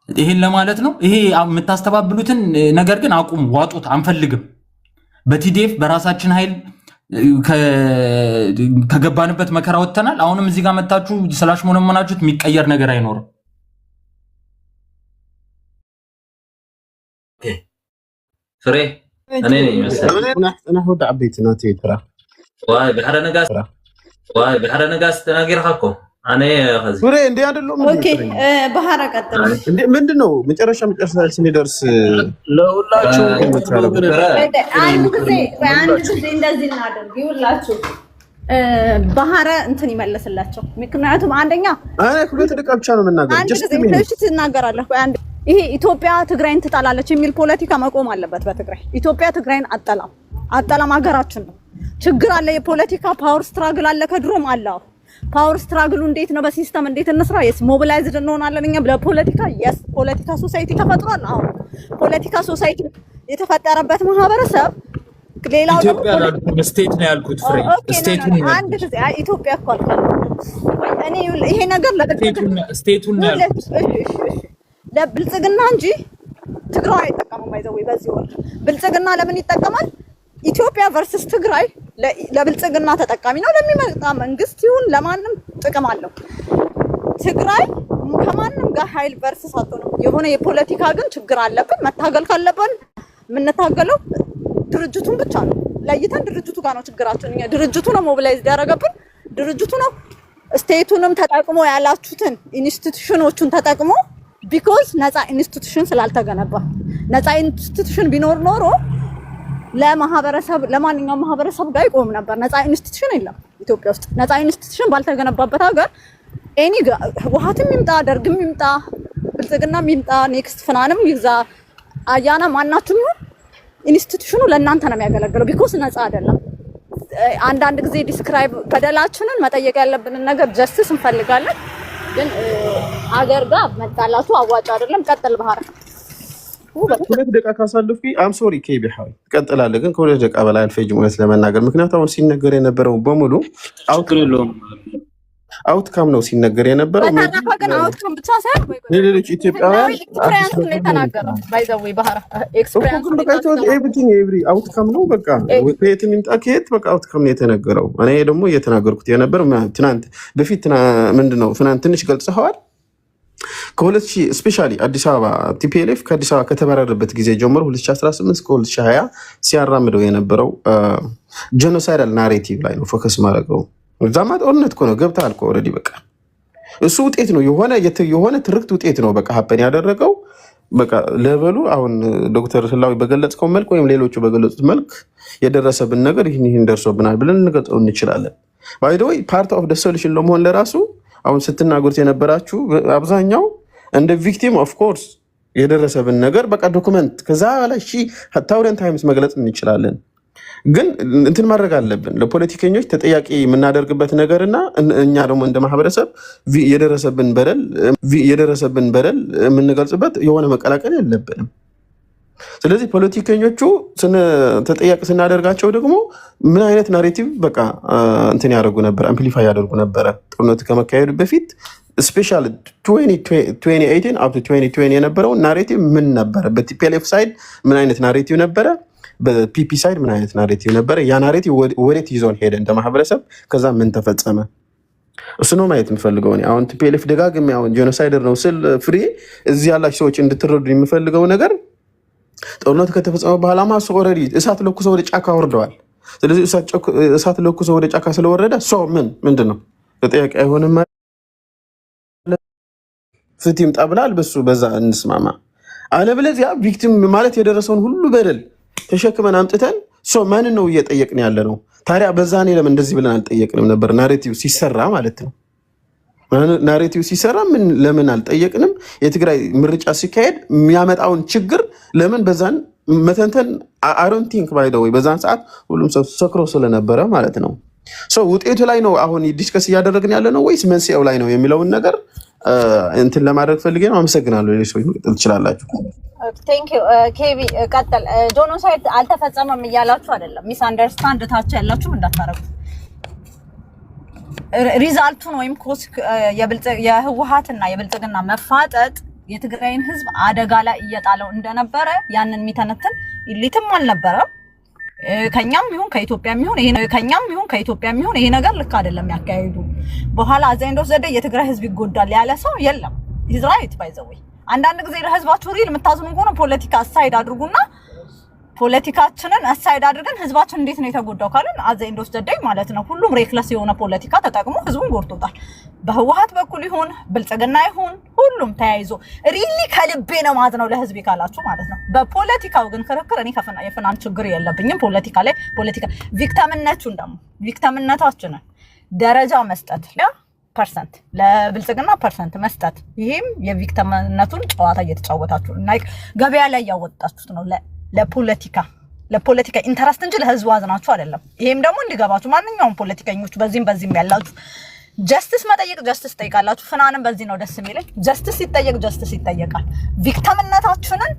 Speaker 9: ይሄን ለማለት ነው። ይሄ የምታስተባብሉትን ነገር ግን አቁሙ፣ ዋጡት፣ አንፈልግም። በቲዲኤፍ በራሳችን ኃይል ከገባንበት መከራ ወጥተናል። አሁንም እዚህ ጋር መጣችሁ ስላሽ ሞነሞናችሁት የሚቀየር ነገር አይኖርም።
Speaker 10: ፍሬ እኔ ነኝ መሰለኝ
Speaker 5: انا هو عبيت ناتي ترى
Speaker 10: واي بحر نغاس ተናገርካኮ እኔ ከዚህ
Speaker 5: ፍሬ እንዴ አይደለም።
Speaker 2: ኦኬ ባህራ ቀጥል።
Speaker 5: እንዴ ምንድነው መጨረሻ ሲደርስ
Speaker 10: ለሁላችሁ
Speaker 2: አንድ ጊዜ እንደዚህ እናደርግ ይውላችሁ። ባህረ እንትን ይመለስላቸው። ምክንያቱም አንደኛ
Speaker 5: ሁለት ደቂቃ ብቻ ነው መናገር።
Speaker 2: ጀስት ሚኒት ትናገራለህ። አንድ ይሄ ኢትዮጵያ ትግራይን ትጣላለች የሚል ፖለቲካ መቆም አለበት። በትግራይ ኢትዮጵያ ትግራይን አጠላም ሀገራችን ነው። ችግር አለ። የፖለቲካ ፓወር ስትራግል አለ። ከድሮም አለ። ፓወር ስትራግሉ እንዴት ነው? በሲስተም እንዴት እንስራ? የስ ሞቢላይዝድ እንሆናለን እኛ ለፖለቲካ። የስ ፖለቲካ ሶሳይቲ ተፈጥሯል። አሁን ፖለቲካ ሶሳይቲ የተፈጠረበት ማህበረሰብ ሌላው
Speaker 9: ኢትዮጵያ ስቴት ነው ያልኩት። ፍሬ ስቴት ነው
Speaker 2: አንድ ጊዜ ኢትዮጵያ እኮ አልኳል ወይ እኔ ይሄ ነገር
Speaker 9: ስቴቱን ነው ያልኩት
Speaker 2: ለብልጽግና እንጂ ትግራይ አይጠቀምም። ባይዘው በዚህ ወር ብልጽግና ለምን ይጠቀማል? ኢትዮጵያ ቨርሰስ ትግራይ ለብልጽግና ተጠቃሚ ነው። ለሚመጣ መንግስት ይሁን ለማንም ጥቅም አለው። ትግራይ ከማንም ጋር ኃይል ቨርሰስ አጥቶ የሆነ የፖለቲካ ግን ችግር አለብን። መታገል ካለብን የምንታገለው ድርጅቱን ብቻ ነው። ለይተን ድርጅቱ ጋር ነው ችግራችን። እኛ ድርጅቱ ነው ሞቢላይዝ ያደረገብን፣ ድርጅቱ ነው ስቴቱንም ተጠቅሞ ያላችሁትን ኢንስቲትዩሽኖቹን ተጠቅሞ ቢኮዝ ነፃ ኢንስቲትዩሽን ስላልተገነባ። ነፃ ኢንስቲትዩሽን ቢኖር ኖሮ ለማንኛውም ማህበረሰብ ጋር ይቆም ነበር። ነፃ ኢንስቲትዩሽን የለም ኢትዮጵያ ውስጥ። ነፃ ኢንስቲትዩሽን ባልተገነባበት ሀገር ኤኒ ውሃትም ይምጣ፣ ደርግም ይምጣ፣ ብልጽግናም ይምጣ፣ ኔክስት ፍናንም ይግዛ፣ አያና ማናችሁም ይሁን ኢንስቲትዩሽኑ ለእናንተ ነው የሚያገለግለው። ቢኮዝ ነፃ አይደለም። አንዳንድ ጊዜ ዲስክራይብ በደላችንን መጠየቅ ያለብንን ነገር ጀስቲስ እንፈልጋለን፣ ግን አገር ጋር መጣላቱ አዋጭ አይደለም። ቀጥል ባህር።
Speaker 5: ሁለት ደቂቃ ካሳለፍኩ አም ሶሪ ኬቢ ሐይ ትቀጥላለህ፣ ግን ከሁለት ደቂቃ በላይ አልፈጅም እውነት ለመናገር። ምክንያቱም አሁን ሲነገር የነበረው በሙሉ አውትካም ነው ሲነገር የነበረው።
Speaker 2: በተረፈ ግን አውትካም ብቻ ሳይሆን
Speaker 5: ሌሎች ኢትዮጵያውያን
Speaker 2: ኤክስፒሪየንስ ነው የተናገረው። ባይ ዘ ዌይ ባህራ ኤክስፒሪየንስ
Speaker 5: ግን በቃ ኤቭሪቲንግ ኤቭሪ አውትካም ነው በቃ ከየት የሚምጣ ከየት በቃ አውትካም ነው የተነገረው። እኔ ደግሞ እየተናገርኩት የነበረው ትናንት በፊት ምንድነው ትንሽ ገልጸዋል። ከ2000 ስፔሻሊ አዲስ አበባ ቲፒኤልኤፍ ከአዲስ አበባ ከተባረረበት ጊዜ ጀምሮ 2018 እስከ 2020 ሲያራምደው የነበረው ጄኖሳይዳል ናሬቲቭ ላይ ነው ፎከስ ማድረገው። ዛማ ጦርነት እኮ ነው ገብተሃል እኮ ኦልሬዲ በቃ እሱ ውጤት ነው የሆነ ትርክት ውጤት ነው በቃ ሀፐን ያደረገው በቃ ለበሉ አሁን ዶክተር ህላዊ በገለጽከው መልክ ወይም ሌሎቹ በገለጹት መልክ የደረሰብን ነገር ይህን ደርሶብናል ብለን እንገልጸው እንችላለን። ባይ ዘ ዌይ ፓርት ኦፍ ዘ ሶሉሽን ለመሆን ለራሱ አሁን ስትናገሩት የነበራችሁ አብዛኛው እንደ ቪክቲም ኦፍ ኮርስ የደረሰብን ነገር በቃ ዶክመንት ከዛ ላይ ታውረን ታይምስ መግለጽ እንችላለን። ግን እንትን ማድረግ አለብን ለፖለቲከኞች ተጠያቂ የምናደርግበት ነገርና እኛ ደግሞ እንደ ማህበረሰብ የደረሰብን በደል የምንገልጽበት የሆነ መቀላቀል የለብንም። ስለዚህ ፖለቲከኞቹ ተጠያቂ ስናደርጋቸው ደግሞ ምን አይነት ናሬቲቭ በቃ እንትን ያደርጉ ነበር አምፕሊፋይ ያደርጉ ነበረ። ጦርነቱ ከመካሄዱ በፊት ስፔሻል 2018 አፕ ቱ 2020 የነበረው ናሬቲቭ ምን ነበረ? በቲፒኤልኤፍ ሳይድ ምን አይነት ናሬቲቭ ነበረ? በፒፒ ሳይድ ምን አይነት ናሬቲቭ ነበረ? ያ ናሬቲቭ ወዴት ይዞን ሄደ እንደ ማህበረሰብ? ከዛ ምን ተፈጸመ? እሱ ነው ማየት የምፈልገው። አሁን ቲፒኤልኤፍ ደጋግሜ አሁን ጄኖሳይደር ነው ስል ፍሬ እዚህ ያላችሁ ሰዎች እንድትረዱ የምፈልገው ነገር ጦርነቱ ከተፈጸመ በኋላ ማሱ ኦልሬዲ እሳት ለኩሰው ወደ ጫካ ወርደዋል። ስለዚህ እሳት ለኩሰው ወደ ጫካ ስለወረደ ሰው ምንድነው ተጠያቂ አይሆንም ማለት ፍትህ ይምጣ ብላል። በዛ እንስማማ። አለበለዚያ ቪክቲም ማለት የደረሰውን ሁሉ በደል ተሸክመን አምጥተን ሰው ማንን ነው እየጠየቅን ያለ ነው? ታዲያ በዛኔ ለምን እንደዚህ ብለን አልጠየቅንም ነበር? ናሬቲቭ ሲሰራ ማለት ነው። ናሬቲቭ ሲሰራ ለምን አልጠየቅንም? የትግራይ ምርጫ ሲካሄድ የሚያመጣውን ችግር ለምን በዛን መተንተን አሮን ቲንክ ባይ ዘ ወይ በዛን ሰዓት ሁሉም ሰው ሰክሮ ስለነበረ ማለት ነው። ውጤቱ ላይ ነው አሁን ዲስከስ እያደረግን ያለ ነው ወይስ መንስኤው ላይ ነው የሚለውን ነገር እንትን ለማድረግ ፈልጌ ነው። አመሰግናለሁ። ሌሎች ሰዎች መቀጠል ትችላላችሁ።
Speaker 2: ቴንክ ዩ ኬቪ ቀጥል። ጄኖሳይድ አልተፈጸመም እያላችሁ አይደለም። ሚስ አንደርስታንድ ታች ያላችሁ እንዳታረጉ። ሪዛልቱን ወይም የህወሓትና የብልጽግና መፋጠጥ የትግራይን ህዝብ አደጋ ላይ እየጣለው እንደነበረ ያንን የሚተነትን ኢሊትም አልነበረም። ከኛም ይሁን ከኢትዮጵያ ይሁን ይሄ ነገር ልክ አይደለም ያካሄዱ። በኋላ አዘንዶ ዘደ የትግራይ ህዝብ ይጎዳል ያለ ሰው የለም። ኢዝ ራይት ባይ ዘ ዌይ። አንዳንድ ጊዜ ለህዝባችሁ ሪል የምታዝኑ ከሆነ ፖለቲካ አሳይድ አድርጉና ፖለቲካችንን አሳይድ አድርገን ህዝባችን እንዴት ነው የተጎዳው ካልን አዘንዶ ዘደ ማለት ነው። ሁሉም ሬክለስ የሆነ ፖለቲካ ተጠቅሞ ህዝቡን ጎድቶታል። በህወሓት በኩል ይሁን ብልጽግና ይሁን ሁሉም ተያይዞ ሪሊ ከልቤ ነው ማዝነው ለህዝብ ካላችሁ ማለት ነው። በፖለቲካው ግን ክርክር እኔ የፍናን ችግር የለብኝም። ፖለቲካ ላይ ቪክተምነታችንን ደረጃ መስጠት ፐርሰንት ለብልጽግና ፐርሰንት መስጠት፣ ይሄም የቪክተምነቱን ጨዋታ እየተጫወታችሁ እና ገበያ ላይ ያወጣችሁት ነው ለፖለቲካ ኢንተረስት እንጂ ለህዝቡ አዝናችሁ አይደለም። ይሄም ደግሞ እንዲገባችሁ ማንኛውም ፖለቲከኞች በዚህም ያላችሁ ጀስቲስ መጠየቅ ጀስቲስ ጠይቃላችሁ። ፍናንም በዚህ ነው ደስ የሚለኝ። ጀስቲስ ሲጠየቅ ጀስቲስ ይጠየቃል። ቪክተምነታችንን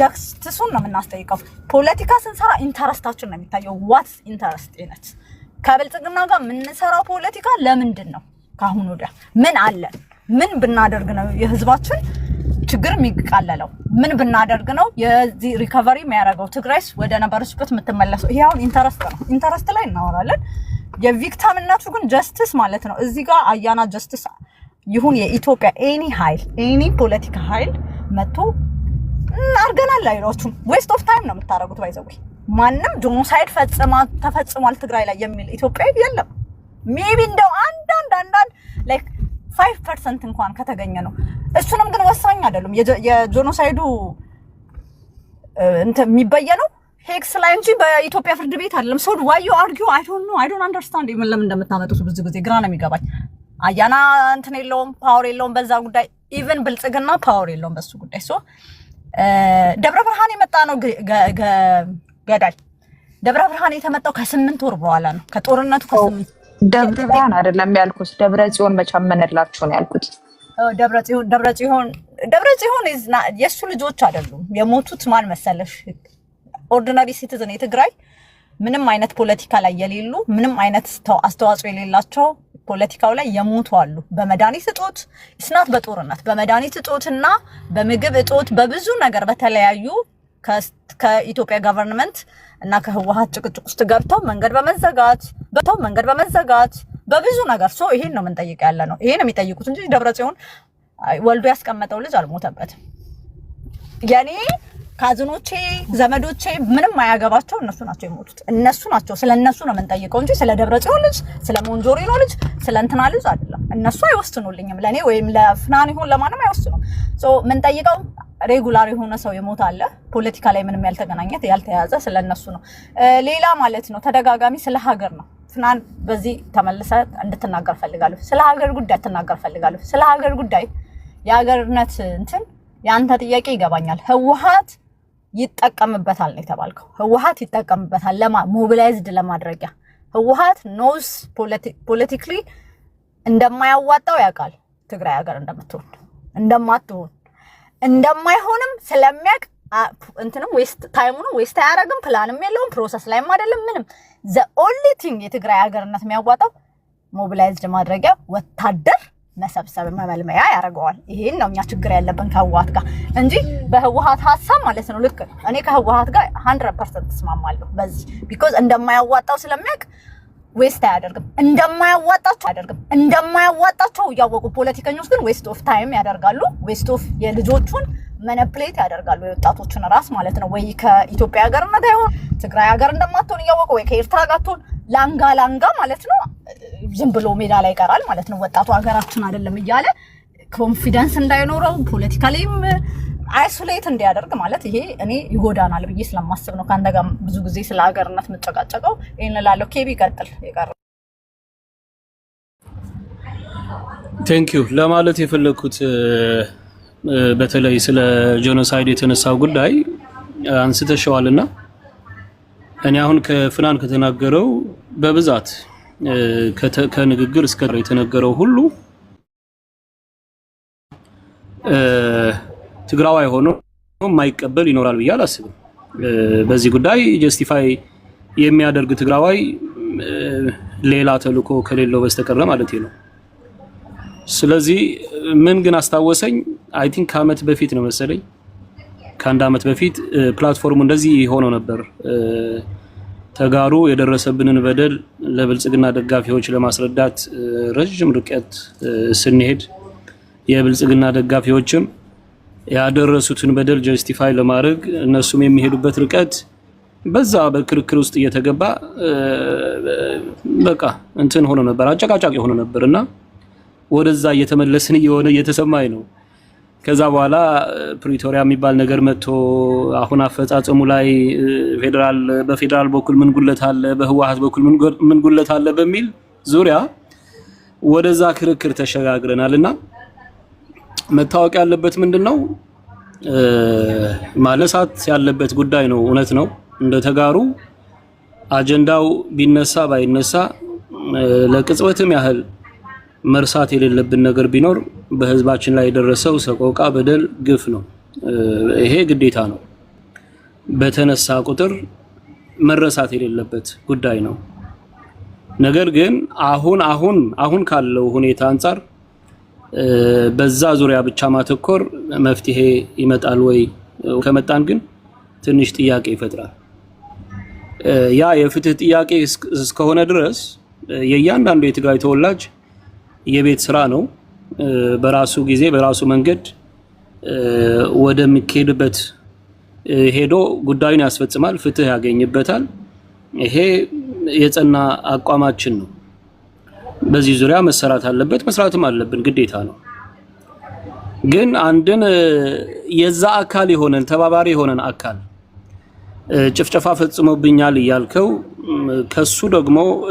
Speaker 2: ጀስቲሱን ነው የምናስጠይቀው። ፖለቲካ ስንሰራ ኢንተረስታችን ነው የሚታየው። ዋትስ ኢንተረስት ኢነት ከብልጽግና ጋር የምንሰራው ፖለቲካ ለምንድን ነው? ካሁን ወዲያ ምን አለን? ምን ብናደርግ ነው የህዝባችን ችግር የሚቃለለው? ምን ብናደርግ ነው የዚህ ሪከቨሪ የሚያደርገው? ትግራይስ ወደ ነበረችበት የምትመለሰው? ይሄ አሁን ኢንተረስት ነው። ኢንተረስት ላይ እናወራለን። የቪክተምነቱ ግን ጀስቲስ ማለት ነው። እዚህ ጋር አያና ጀስቲስ ይሁን የኢትዮጵያ ኤኒ ፖለቲካ ኃይል መጥቶ አርገናል አይሏችሁም። ዌስት ኦፍ ታይም ነው የምታደርጉት። ባይዘው ማንም ጄኖሳይድ ተፈጽሟል ትግራይ ላይ የሚል ኢትዮጵያዊ የለም። ሜቢ እንደው አንዳንድ ላይክ 5% እንኳን ከተገኘ ነው። እሱንም ግን ወሳኝ አይደለም። የጄኖሳይዱ የሚበየነው ሄክስ ላይ እንጂ በኢትዮጵያ ፍርድ ቤት አይደለም። ሶ why you argue? I don't understand even ለምን እንደምታመጡት ብዙ ጊዜ ግራ ነው የሚገባኝ። አያና እንትን የለውም ፓወር የለውም በዛ ጉዳይ። ኢቭን ብልጽግና ፓወር የለውም በሱ ጉዳይ። ሶ ደብረ ብርሃን የመጣ ነው ገዳይ። ደብረ ብርሃን የተመጣው ከ8 ወር በኋላ ነው ከጦርነቱ ከ8
Speaker 11: ደብረ ብርሃን አይደለም ያልኩት፣ ደብረ ጽዮን መቻመንላችሁ ነው ያልኩት። ደብረ ጽዮን የሱ ልጆች አይደሉም የሞቱት። ማን መሰለሽ? ኦርዲናሪ ሲቲዝን የትግራይ ምንም አይነት ፖለቲካ ላይ የሌሉ ምንም አይነት አስተዋጽኦ የሌላቸው ፖለቲካው ላይ የሞቱ አሉ። በመድኃኒት እጦት እስናት በጦርነት በመድኃኒት እጦትና በምግብ እጦት በብዙ ነገር በተለያዩ ከኢትዮጵያ ገቨርንመንት እና ከህወሓት ጭቅጭቅ ውስጥ ገብተው መንገድ በመዘጋት በብዙ ነገር ይሄን ነው የምንጠይቅ ያለ ነው። ይሄን ነው የሚጠይቁት እንጂ ደብረጽዮን ወልዶ ያስቀመጠው ልጅ አልሞተበትም። የኔ ካዝኖቼ ዘመዶቼ ምንም አያገባቸው፣ እነሱ ናቸው የሞቱት። እነሱ ናቸው ስለነሱ ነው የምንጠይቀው እንጂ ስለ ደብረጽዮን ልጅ ስለ ሞንጆሪኖ ልጅ ስለ እንትና ልጅ አይደለም። እነሱ አይወስኑልኝም ለኔ ወይም ለፍናን ይሁን ለማንም አይወስኑም። የምንጠይቀው ሬጉላር የሆነ ሰው የሞት አለ ፖለቲካ ላይ ምንም ያልተያዘ ስለነሱ ነው። ሌላ ማለት ነው ተደጋጋሚ ስለ ሀገር ነው። ፍናን በዚህ ተመልሰ እንድትናገር ፈልጋለሁ። ስለ ሀገር ጉዳይ ትናገር ፈልጋለሁ። ስለ ሀገር ጉዳይ የሀገርነት እንትን ያንተ ጥያቄ ይገባኛል። ህወሓት ይጠቀምበታል ነው የተባልከው። ህወሓት ይጠቀምበታል ሞቢላይዝድ ለማድረጊያ። ህወሓት ኖስ ፖለቲካሊ እንደማያዋጣው ያውቃል። ትግራይ ሀገር እንደማትሆን እንደማይሆንም ስለሚያውቅ እንትንም ታይሙን ዌስት አያደርግም። ፕላንም የለውም፣ ፕሮሰስ ላይም አይደለም ምንም። ዘ ኦንሊ ቲንግ የትግራይ ሀገርነት የሚያዋጣው ሞቢላይዝድ ማድረጊያ ወታደር መሰብሰብ መመልመያ ያደርገዋል። ይሄን ነው እኛ ችግር ያለብን ከህወሓት ጋር እንጂ በህወሓት ሀሳብ ማለት ነው። ልክ እኔ ከህወሓት ጋር 100% ተስማማለሁ በዚህ ቢኮዝ እንደማያዋጣው ስለሚያውቅ ዌስት አያደርግም። እንደማያዋጣቸው እያወቁ ፖለቲከኞች ግን ዌስት ኦፍ ታይም ያደርጋሉ። ዌስት ኦፍ የልጆቹን መነፕሌት ያደርጋሉ፣ የወጣቶችን ራስ ማለት ነው። ወይ ከኢትዮጵያ ሀገርነት አይሆን ትግራይ ሀገር እንደማትሆን እያወቁ ወይ ከኤርትራ ጋር ትሆን ላንጋ ማለት ነው። ዝም ብሎ ሜዳ ላይ ይቀራል ማለት ነው። ወጣቱ ሀገራችን አይደለም እያለ ኮንፊደንስ እንዳይኖረው ፖለቲካሊም አይሶሌት እንዲያደርግ ማለት ይሄ እኔ ይጎዳናል ብዬ ስለማስብ ነው ካንተ ጋር ብዙ ጊዜ ስለ ሀገርነት መጨቃጨቀው። ይሄን ላለው ኬቢ ቀጥል ይቀር።
Speaker 12: ቴንክ ዩ ለማለት የፈለኩት በተለይ ስለ ጄኖሳይድ የተነሳው ጉዳይ አንስተሽዋልና እኔ አሁን ከፍናን ከተናገረው በብዛት ከንግግር እስከ የተነገረው ሁሉ ትግራዋይ ሆኖ የማይቀበል ይኖራል ብዬ አላስብም። በዚህ ጉዳይ ጀስቲፋይ የሚያደርግ ትግራዋይ ሌላ ተልኮ ከሌለው በስተቀር ማለት ነው። ስለዚህ ምን ግን አስታወሰኝ አይ ቲንክ ከአመት በፊት ነው መሰለኝ ከአንድ አመት በፊት ፕላትፎርሙ እንደዚህ ሆኖ ነበር። ተጋሩ የደረሰብንን በደል ለብልጽግና ደጋፊዎች ለማስረዳት ረጅም ርቀት ስንሄድ የብልጽግና ደጋፊዎችም ያደረሱትን በደል ጀስቲፋይ ለማድረግ እነሱም የሚሄዱበት ርቀት በዛ በክርክር ውስጥ እየተገባ በቃ እንትን ሆኖ ነበር፣ አጨቃጫቂ ሆኖ ነበርና ወደዛ እየተመለስን እየተሰማኝ ነው። ከዛ በኋላ ፕሪቶሪያ የሚባል ነገር መጥቶ አሁን አፈጻጸሙ ላይ በፌደራል በኩል ምን ጉለት አለ፣ በህወሓት በኩል ምን ጉለት አለ በሚል ዙሪያ ወደዛ ክርክር ተሸጋግረናልና መታወቅ ያለበት ምንድነው ማለሳት ያለበት ጉዳይ ነው። እውነት ነው እንደ ተጋሩ አጀንዳው ቢነሳ ባይነሳ ለቅጽበትም ያህል መርሳት የሌለብን ነገር ቢኖር በህዝባችን ላይ የደረሰው ሰቆቃ፣ በደል፣ ግፍ ነው። ይሄ ግዴታ ነው። በተነሳ ቁጥር መረሳት የሌለበት ጉዳይ ነው። ነገር ግን አሁን ካለው ሁኔታ አንፃር በዛ ዙሪያ ብቻ ማተኮር መፍትሄ ይመጣል ወይ? ከመጣን ግን ትንሽ ጥያቄ ይፈጥራል። ያ የፍትህ ጥያቄ እስከሆነ ድረስ የእያንዳንዱ የትግራይ ተወላጅ የቤት ስራ ነው። በራሱ ጊዜ በራሱ መንገድ ወደሚሄድበት ሄዶ ጉዳዩን ያስፈጽማል፣ ፍትህ ያገኝበታል። ይሄ የጸና አቋማችን ነው። በዚህ ዙሪያ መሰራት አለበት፣ መስራትም አለብን፣ ግዴታ ነው። ግን አንድን የዛ አካል የሆነን ተባባሪ የሆነን አካል ጭፍጨፋ ፈጽሞብኛል እያልከው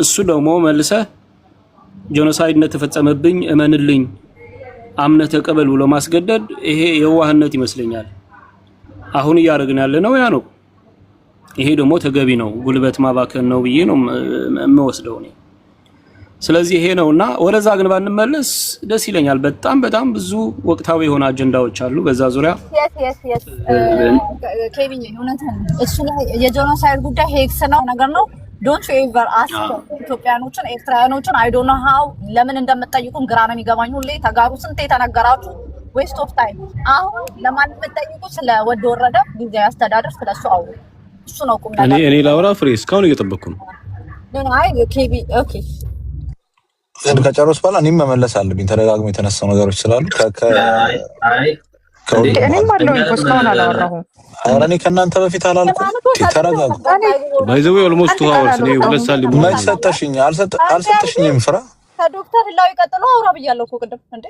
Speaker 12: እሱ ደግሞ መልሰህ ጄኖሳይድ ተፈጸመብኝ እመንልኝ አምነህ ተቀበል ብሎ ማስገደድ ይሄ የዋህነት ይመስለኛል። አሁን እያደረግን ያለነው ያ ነው። ይሄ ደግሞ ተገቢ ነው፣ ጉልበት ማባከን ነው ብዬ ነው የምወስደው እኔ። ስለዚህ ይሄ ነውና ወደዛ ግን ባንመለስ ደስ ይለኛል። በጣም ብዙ ወቅታዊ የሆነ አጀንዳዎች አሉ በዛ ዙሪያ።
Speaker 11: ኬቪኝ እውነትህን እሱ ላይ የጄኖሳይድ ጉዳይ ሄክስ ነው ነገር ነው። ዶንት ዩ ኤቨር አስክ ኢትዮጵያኖችን ኤርትራውያኖችን አይ ዶንት ኖ ሃው ለምን እንደምትጠይቁን ግራ ነው የሚገባኝ። ሁሌ ተጋሩ ስንት የተነገራችሁ ዌስት ኦፍ ታይም። አሁን ለማን የምትጠይቁ ስለ ወድ ወረደ ጊዜያዊ አስተዳደር ስለሱ አውሩ። እሱ ነው ቁም ነገር።
Speaker 13: እኔ ላውራ ፍሬ እስካሁን እየጠበቅኩ ነው።
Speaker 11: አይ ኬቢ ኦኬ
Speaker 7: ከጨረስ በኋላ እኔም መመለስ አለብኝ። ተደጋግሞ የተነሳው ነገሮች ስላሉ
Speaker 8: እኔም አለው እስካሁን አላወራሁም።
Speaker 7: ኧረ እኔ ከእናንተ በፊት አላልኩም። ተረጋጉ።
Speaker 13: ባይዘው ኦልሞስት 2 አወርስ ነው 2 ሰዓት ሊሞላ
Speaker 7: መች ሰጠሽኝ? አልሰጠሽኝም። ፍራ
Speaker 11: ከዶክተር ህላዊ ቀጥሎ አውራ ብያለሁ እኮ ቅድም እንዴ።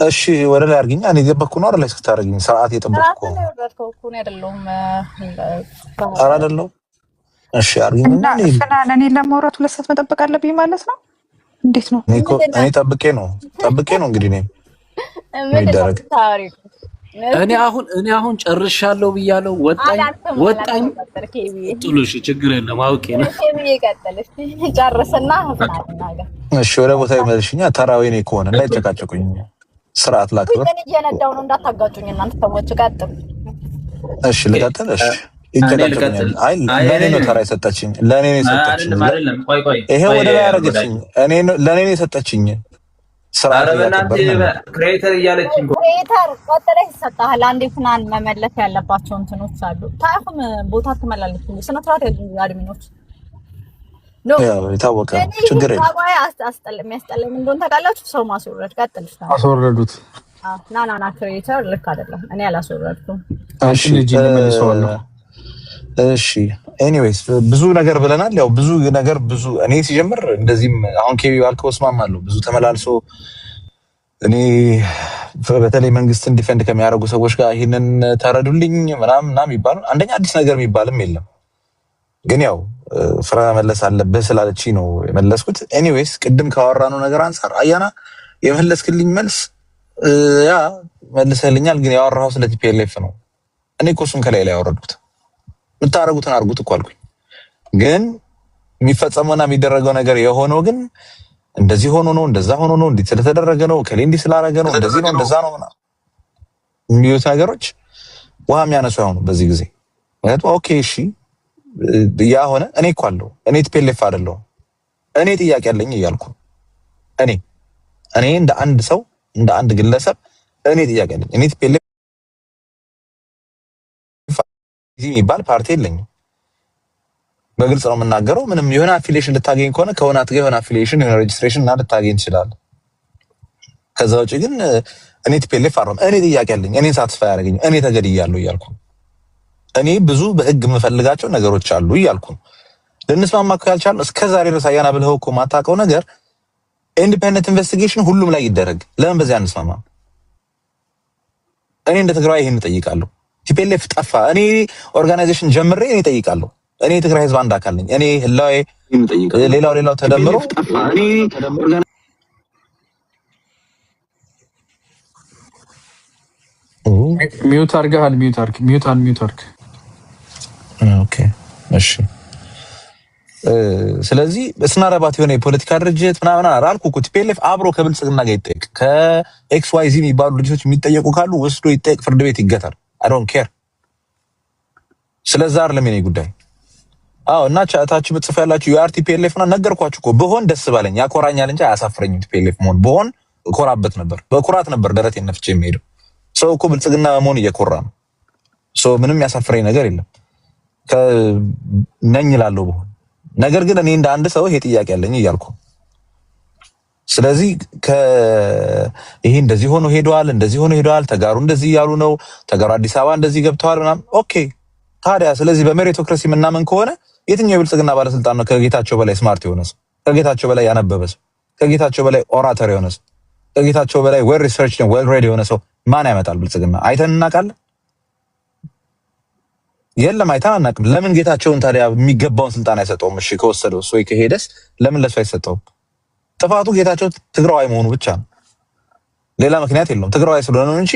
Speaker 7: እሺ ወደ ላይ አድርጊኝ። እኔ ገበኩ ነው አይደል? እስክታረጊኝ ሰዓት የጠበቅኩ ነው
Speaker 11: አይደለሁም።
Speaker 7: ኧረ አይደለሁም። እሺ አድርጊኝ እና
Speaker 8: እኔ ለማውራት 2 ሰዓት መጠበቅ አለብኝ ማለት ነው። እንዴት ነው?
Speaker 7: እኔ ጠብቄ ነው እንግዲህ እኔ የሚደረግ
Speaker 12: እኔ አሁን ጨርሻለሁ ብያለሁ። ወጣኝ ጥሉሽ ችግር የለም አውቄ ነው።
Speaker 11: ጨርስና
Speaker 7: እሺ ወደ ቦታ ይመልሽኛ። ተራው የኔ ከሆነ እንዳይጨቃጨቁኝ ስርዓት ላክብር።
Speaker 11: ግን እየነዳው ነው እንዳታጋጩኝ እናንተ ሰዎች። ቀጥል።
Speaker 7: እሺ ልቀጥል። እሺ ይጨቃጨቁኛል። አይ ለኔ ነው ተራ የሰጠችኝ። ለኔ ነው የሰጠችኝ። ይሄ ወደ ላይ ያረገችኝ ለኔ ነው የሰጠችኝ።
Speaker 10: ክሬተር እያለችኝ
Speaker 11: ክሬተር ቆጥረህ ይሰጣል። አንዴ ፍናን መመለስ ያለባቸው እንትኖች አሉ። ታይም ቦታ ትመላለች ስነ ስርዓት አድሚኖች ነው
Speaker 7: የታወቀ ችግር የለም።
Speaker 11: ታጓይ የሚያስጠላኝ እንደሆነ ታውቃላችሁ። ሰው ማስወረድ ቀጥልሽ ነው
Speaker 13: አስወረዱት።
Speaker 11: ና ክሬተር ልክ አይደለም። እኔ አላስወረድኩም።
Speaker 7: እሺ ልጅ መልሰዋለሁ። እሺ ኤኒዌይስ ብዙ ነገር ብለናል። ያው ብዙ እኔ ሲጀምር እንደዚህም አሁን ኬቢ ባልከው እስማማለሁ። ብዙ ተመላልሶ እኔ በተለይ መንግስትን ዲፌንድ ከሚያደርጉ ሰዎች ጋር ይሄንን ተረዱልኝ ምናምን ይባላል። አንደኛ አዲስ ነገር የሚባልም የለም። ግን ያው ፍራ መለስ አለብህ ስላለችኝ ነው የመለስኩት። ኤኒዌይስ ቅድም ካወራነው ነገር አንፃር አያና የመለስክልኝ መልስ ያ መልሰልኛል። ግን ያወራው ስለ ቲፒኤልኤፍ ነው። እኔ እኮ እሱን ከላይ ላይ ያወረድኩት የምታረጉትን አርጉት እኮ አልኩኝ። ግን የሚፈጸመውና የሚደረገው ነገር የሆነው ግን እንደዚህ ሆኖ ነው፣ እንደዛ ሆኖ ነው፣ እንዴት ስለተደረገ ነው፣ ከሌ እንዲህ ስላደረገ ነው፣ እንደዚህ ነው፣ እንደዛ ነው የሚሉት ነገሮች ውሃ የሚያነሱ አይሆኑም በዚህ ጊዜ። ምክንያቱም ኦኬ እሺ ያ ሆነ። እኔ እኮ አለው እኔ ቲፒኤልኤፍ አይደለሁም። እኔ ጥያቄ አለኝ እያልኩ እኔ እንደ አንድ ሰው እንደ አንድ ግለሰብ እኔ ጥያቄ አለኝ። እኔ ቲፒኤልኤፍ የሚባል ፓርቲ የለኝም። በግልጽ ነው የምናገረው። ምንም የሆነ አፊሊዬሽን ልታገኝ ከሆነ ከሆናት ጋር የሆነ አፊሊዬሽን የሆነ ሬጅስትሬሽን እና ልታገኝ ትችላለህ። ከዛ ውጪ ግን እኔ ቲፒኤልኤፍ አይደለም። እኔ ጥያቄ አለኝ። እኔ ሳትስፋይ ያደርገኝ እኔ ተገድያለሁ እያልኩ እኔ ብዙ በህግ የምፈልጋቸው ነገሮች አሉ እያልኩ ልንስማማ እኮ ያልቻልነው እስከዛሬ ድረስ አያና ብለኸው እኮ ማታውቀው ነገር ኢንዲፔንደንት ኢንቨስቲጌሽን ሁሉም ላይ ይደረግ። ለምን በዚህ አንስማማም? እኔ እንደ ትግራይ ይሄን እጠይቃለሁ። ቲፒኤልኤፍ ጠፋ። እኔ ኦርጋናይዜሽን ጀምሬ እኔ እጠይቃለሁ። እኔ ትግራይ ህዝብ አንድ አካል ነኝ። እኔ ህላዌ ሌላው ተደምሮ
Speaker 4: ሚውት አድርገሃል። ሚውት አድርግ።
Speaker 7: ኦኬ እሺ። ስለዚህ እስናረባት የሆነ የፖለቲካ ድርጅት ምናምን አላልኩ እኮ። ቲፒኤልኤፍ አብሮ ከብልጽግና ጋር ይጠየቅ። ከኤክስ ዋይ ዚ የሚባሉ ልጆች የሚጠየቁ ካሉ ወስዶ ይጠየቅ፣ ፍርድ ቤት ይገታል። አይ ዶንት ኬር። ስለዛ አይደለም የኔ ጉዳይ። አዎ እና ቻታችሁ በጽፈ ያላችሁ ዩአር ቲፒኤልኤፍ እና ነገርኳችሁ እኮ። በሆን ደስ ባለኝ ያኮራኛል እንጂ አያሳፍረኝም። ቲፒኤልኤፍ መሆን በሆን እኮራበት ነበር። በኩራት ነበር ደረቴን ነፍቼ የሚሄደው። ሰው እኮ ብልጽግና መሆን እየኮራ ነው። ሰው ምንም ያሳፍረኝ ነገር የለም ነኝ እላለሁ በሆን። ነገር ግን እኔ እንደ አንድ ሰው ይሄ ጥያቄ አለኝ እያልኩ ስለዚህ ይሄ እንደዚህ ሆኖ ሄዷል፣ ተጋሩ እንደዚህ ያሉ ነው፣ ተጋሩ አዲስ አበባ እንደዚህ ገብተዋል ምናምን። ኦኬ ታዲያ ስለዚህ በሜሪቶክራሲ ምናምን ከሆነ የትኛው የብልጽግና ባለስልጣን ነው ከጌታቸው በላይ ስማርት የሆነ ሰው፣ ከጌታቸው በላይ ያነበበ ሰው፣ ከጌታቸው በላይ ኦራተር የሆነ ሰው፣ ከጌታቸው በላይ ዌል ሪሰርች ነው ዌል ሬድ የሆነ ሰው ማን ያመጣል? ብልጽግና አይተን እናውቃለን? የለም አይተን አናውቅም። ለምን ጌታቸውን ታዲያ የሚገባውን ስልጣን አይሰጠውም? እሺ ከወሰደው ወይ ከሄደስ ለምን ለሱ አይሰጠውም? ጥፋቱ ጌታቸው ትግራዋይ መሆኑ ብቻ ነው። ሌላ ምክንያት የለውም። ትግራዋይ ስለሆነ ነው እንጂ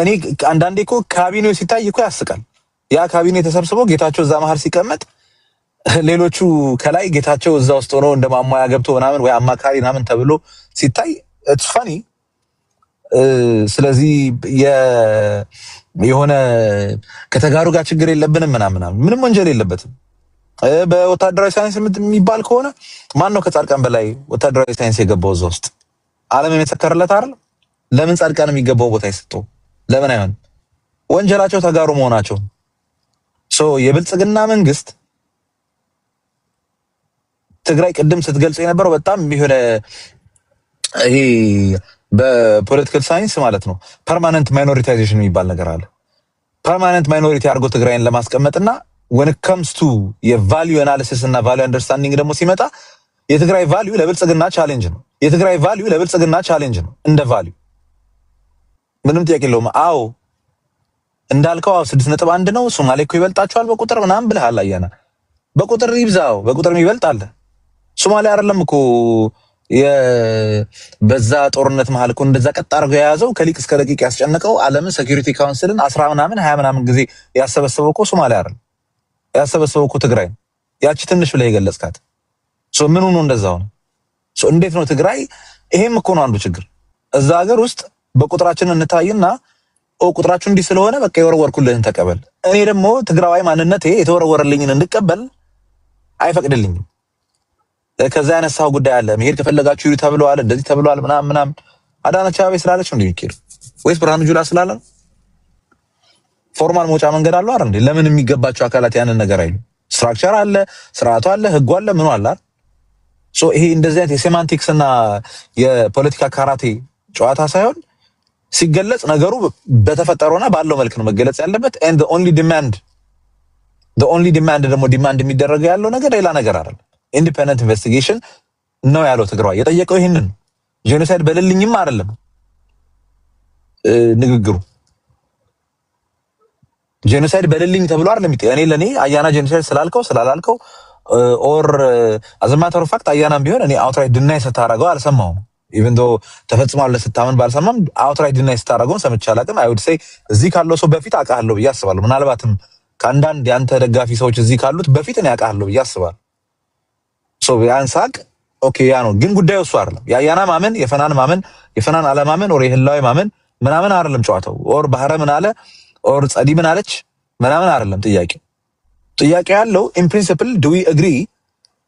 Speaker 7: እኔ አንዳንዴ እኮ ካቢኔው ሲታይ እኮ ያስቃል። ያ ካቢኔ ተሰብስበው ጌታቸው እዛ መሀል ሲቀመጥ ሌሎቹ ከላይ ጌታቸው እዛ ውስጥ ሆኖ እንደ ማሟያ ገብቶ ምናምን ወይ አማካሪ ምናምን ተብሎ ሲታይ ኢትስ ፋኒ። ስለዚህ የሆነ ከተጋሩ ጋር ችግር የለብንም ምናምን ምንም ወንጀል የለበትም። በወታደራዊ ሳይንስ የሚባል ከሆነ ማን ነው ከጻድቃን በላይ ወታደራዊ ሳይንስ የገባው እዛ ውስጥ? ዓለም የመሰከረለት አይደል? ለምን ጻድቃን የሚገባው ቦታ ይሰጠው? ለምን አይሆን? ወንጀላቸው ተጋሩ መሆናቸው። የብልጽግና መንግስት ትግራይ ቅድም ስትገልጽ የነበረው በጣም የሆነ ይሄ በፖለቲካል ሳይንስ ማለት ነው ፐርማነንት ማይኖሪታይዜሽን የሚባል ነገር አለ። ፐርማነንት ማይኖሪቲ አድርጎ ትግራይን ለማስቀመጥና when it comes to የቫልዩ አናሊሲስ እና ቫልዩ አንደርስታንዲንግ ደግሞ ሲመጣ የትግራይ ቫልዩ ለብልጽግና ቻሌንጅ ነው። የትግራይ ቫልዩ ለብልጽግና ቻሌንጅ ነው እንደ ቫልዩ ምንም ጥያቄ የለውም። አዎ እንዳልከው 6.1 ነው። ሶማሌ እኮ ይበልጣቸዋል በቁጥር ምናምን ብለሃል። አያና በቁጥር ይብዛው፣ በቁጥር የሚበልጥ አለ። ሶማሌ አይደለም እኮ በዛ ጦርነት መሀል እኮ እንደዛ ቀጥ አድርጎ የያዘው ከሊቅ እስከ ደቂቅ ያስጨነቀው ዓለምን ሴኩሪቲ ካውንስልን 10 ምናምን 20 ምናምን ጊዜ ያሰበሰበው እኮ ሶማሌ አይደለም፣ ያሰበሰበው እኮ ትግራይ ነው። ያቺ ትንሽ ብለህ የገለጽካት ምን ሆኖ እንደዛው ነው? እንዴት ነው ትግራይ? ይሄም እኮ ነው አንዱ ችግር። እዛ ሀገር ውስጥ በቁጥራችን እንታይና ቁጥራችሁ እንዲህ ስለሆነ በቃ የወረወርኩልህን ተቀበል። እኔ ደግሞ ትግራዋይ ማንነቴ የተወረወረልኝን እንድቀበል አይፈቅድልኝም። ከዛ ያነሳው ጉዳይ አለ። መሄድ ከፈለጋችሁ ይሉ ተብለዋል፣ እንደዚህ ተብለዋል ምናምን አዳነች አቤት ስላለች ነው እንደሚከር ወይስ ብርሃኑ ጁላ ስላለ ፎርማል መውጫ መንገድ አለው አይደል? ለምን የሚገባቸው አካላት ያንን ነገር አይሉ? ስትራክቸር አለ፣ ስርዓቱ አለ፣ ህጉ አለ፣ ምኑ አለ። ይሄ እንደዚህ አይነት የሴማንቲክስ እና የፖለቲካ ካራቴ ጨዋታ ሳይሆን ሲገለጽ ነገሩ በተፈጠረውና ባለው መልክ ነው መገለጽ ያለበት። and the only demand ደግሞ ዲማንድ የሚደረገው ያለው ነገር ሌላ ነገር አይደለም። ኢንዲፔንደንት ኢንቨስቲጌሽን ነው ያለው ትግራይ የጠየቀው ይሄንን። ጄኖሳይድ በልልኝም አይደለም ንግግሩ። ጄኖሳይድ በልልኝ ተብሎ አይደለም እኔ ለኔ አያና ጄኖሳይድ ስላልከው ስላላልከው ኦር አዘማተሩ ፋክት አያናም ቢሆን እኔ አውትራይት ድናይ ስታረገው አልሰማሁም። ኢቭን ዶ ተፈጽሟል ለስታመን ባልሰማም አውትራይት ድናይ ስታረገው ሰምቼ አላውቅም። አይ ውድ ሴይ እዚህ ካለው ሰው በፊት አውቃለሁ ብዬ አስባለሁ። ምናልባትም ከአንዳንድ ያንተ ደጋፊ ሰዎች እዚህ ካሉት በፊት እኔ አውቃለሁ ብዬ አስባለሁ። ያንሳቅ ኦኬ ያ ነው። ግን ጉዳዩ እሱ አይደለም። የአያና ማመን የፈናን ማመን የፈናን አለማመን ኦር የህላዊ ማመን ምናምን አይደለም ጨዋታው። ኦር ባህረ ምን አለ ኦር ጸዲ ምን አለች ምናምን አይደለም ጥያቄ ያለው ኢን ፕሪንሲፕል ዱ ዊ አግሪ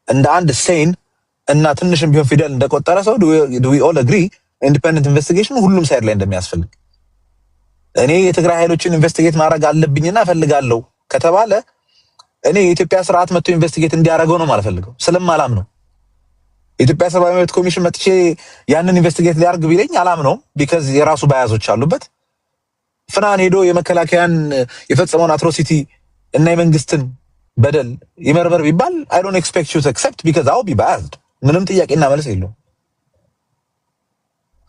Speaker 7: እንደ አንድ ሴን እና ትንሽም ቢሆን ፊደል እንደቆጠረ ሰው ዱ ዊ ኦል አግሪ ኢንዲፔንደንት ኢንቨስቲጌሽን ሁሉም ሳይድ ላይ እንደሚያስፈልግ። እኔ የትግራይ ኃይሎችን ኢንቨስቲጌት ማድረግ አለብኝና እፈልጋለሁ ከተባለ እኔ የኢትዮጵያ ስርዓት መጥቶ ኢንቨስቲጌት እንዲያደርገው ነው ማልፈልገው ስለማላም ነው። የኢትዮጵያ ሰብአዊ መብት ኮሚሽን መጥቼ ያንን ኢንቨስቲጌት ሊያርግ ቢለኝ አላም ነው ቢካዝ የራሱ ባያዞች አሉበት። ፍናን ሄዶ የመከላከያን የፈጸመውን አትሮሲቲ እና የመንግስትን በደል ይመርመር ቢባል I don't expect you to accept because I'll be biased። ምንም ጥያቄና መልስ የለውም።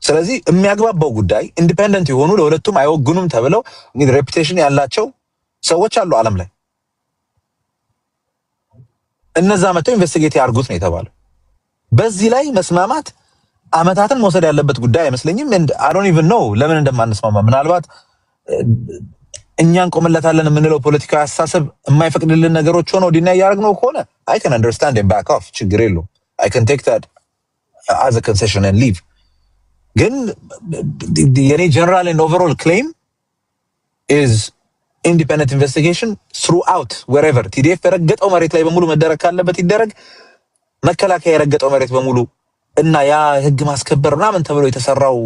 Speaker 7: ስለዚህ የሚያግባባው ጉዳይ ኢንዲፔንደንት የሆኑ ለሁለቱም አይወግኑም ተብለው እንግዲህ ሬፑቴሽን ያላቸው ሰዎች አሉ ዓለም ላይ። እነዛ መተው ኢንቨስቲጌት ያርጉት ነው የተባለው። በዚህ ላይ መስማማት አመታትን መውሰድ ያለበት ጉዳይ አይመስለኝም። and I don't even know ለምን እንደማንስማማ። ምናልባት እኛን ቆመለታለን የምንለው ፖለቲካዊ አስተሳሰብ የማይፈቅድልን ነገሮች ሆነው ዲና ያያርግነው ከሆነ I can understand and back off ችግር የለውም። I can take that as a concession and leave። ግን የኔ general and overall claim is independent investigation throughout wherever TDF የረገጠው መሬት ላይ በሙሉ መደረግ ካለበት ይደረግ። መከላከያ የረገጠው መሬት በሙሉ እና ያ ህግ ማስከበር ምናምን ተብሎ የተሰራው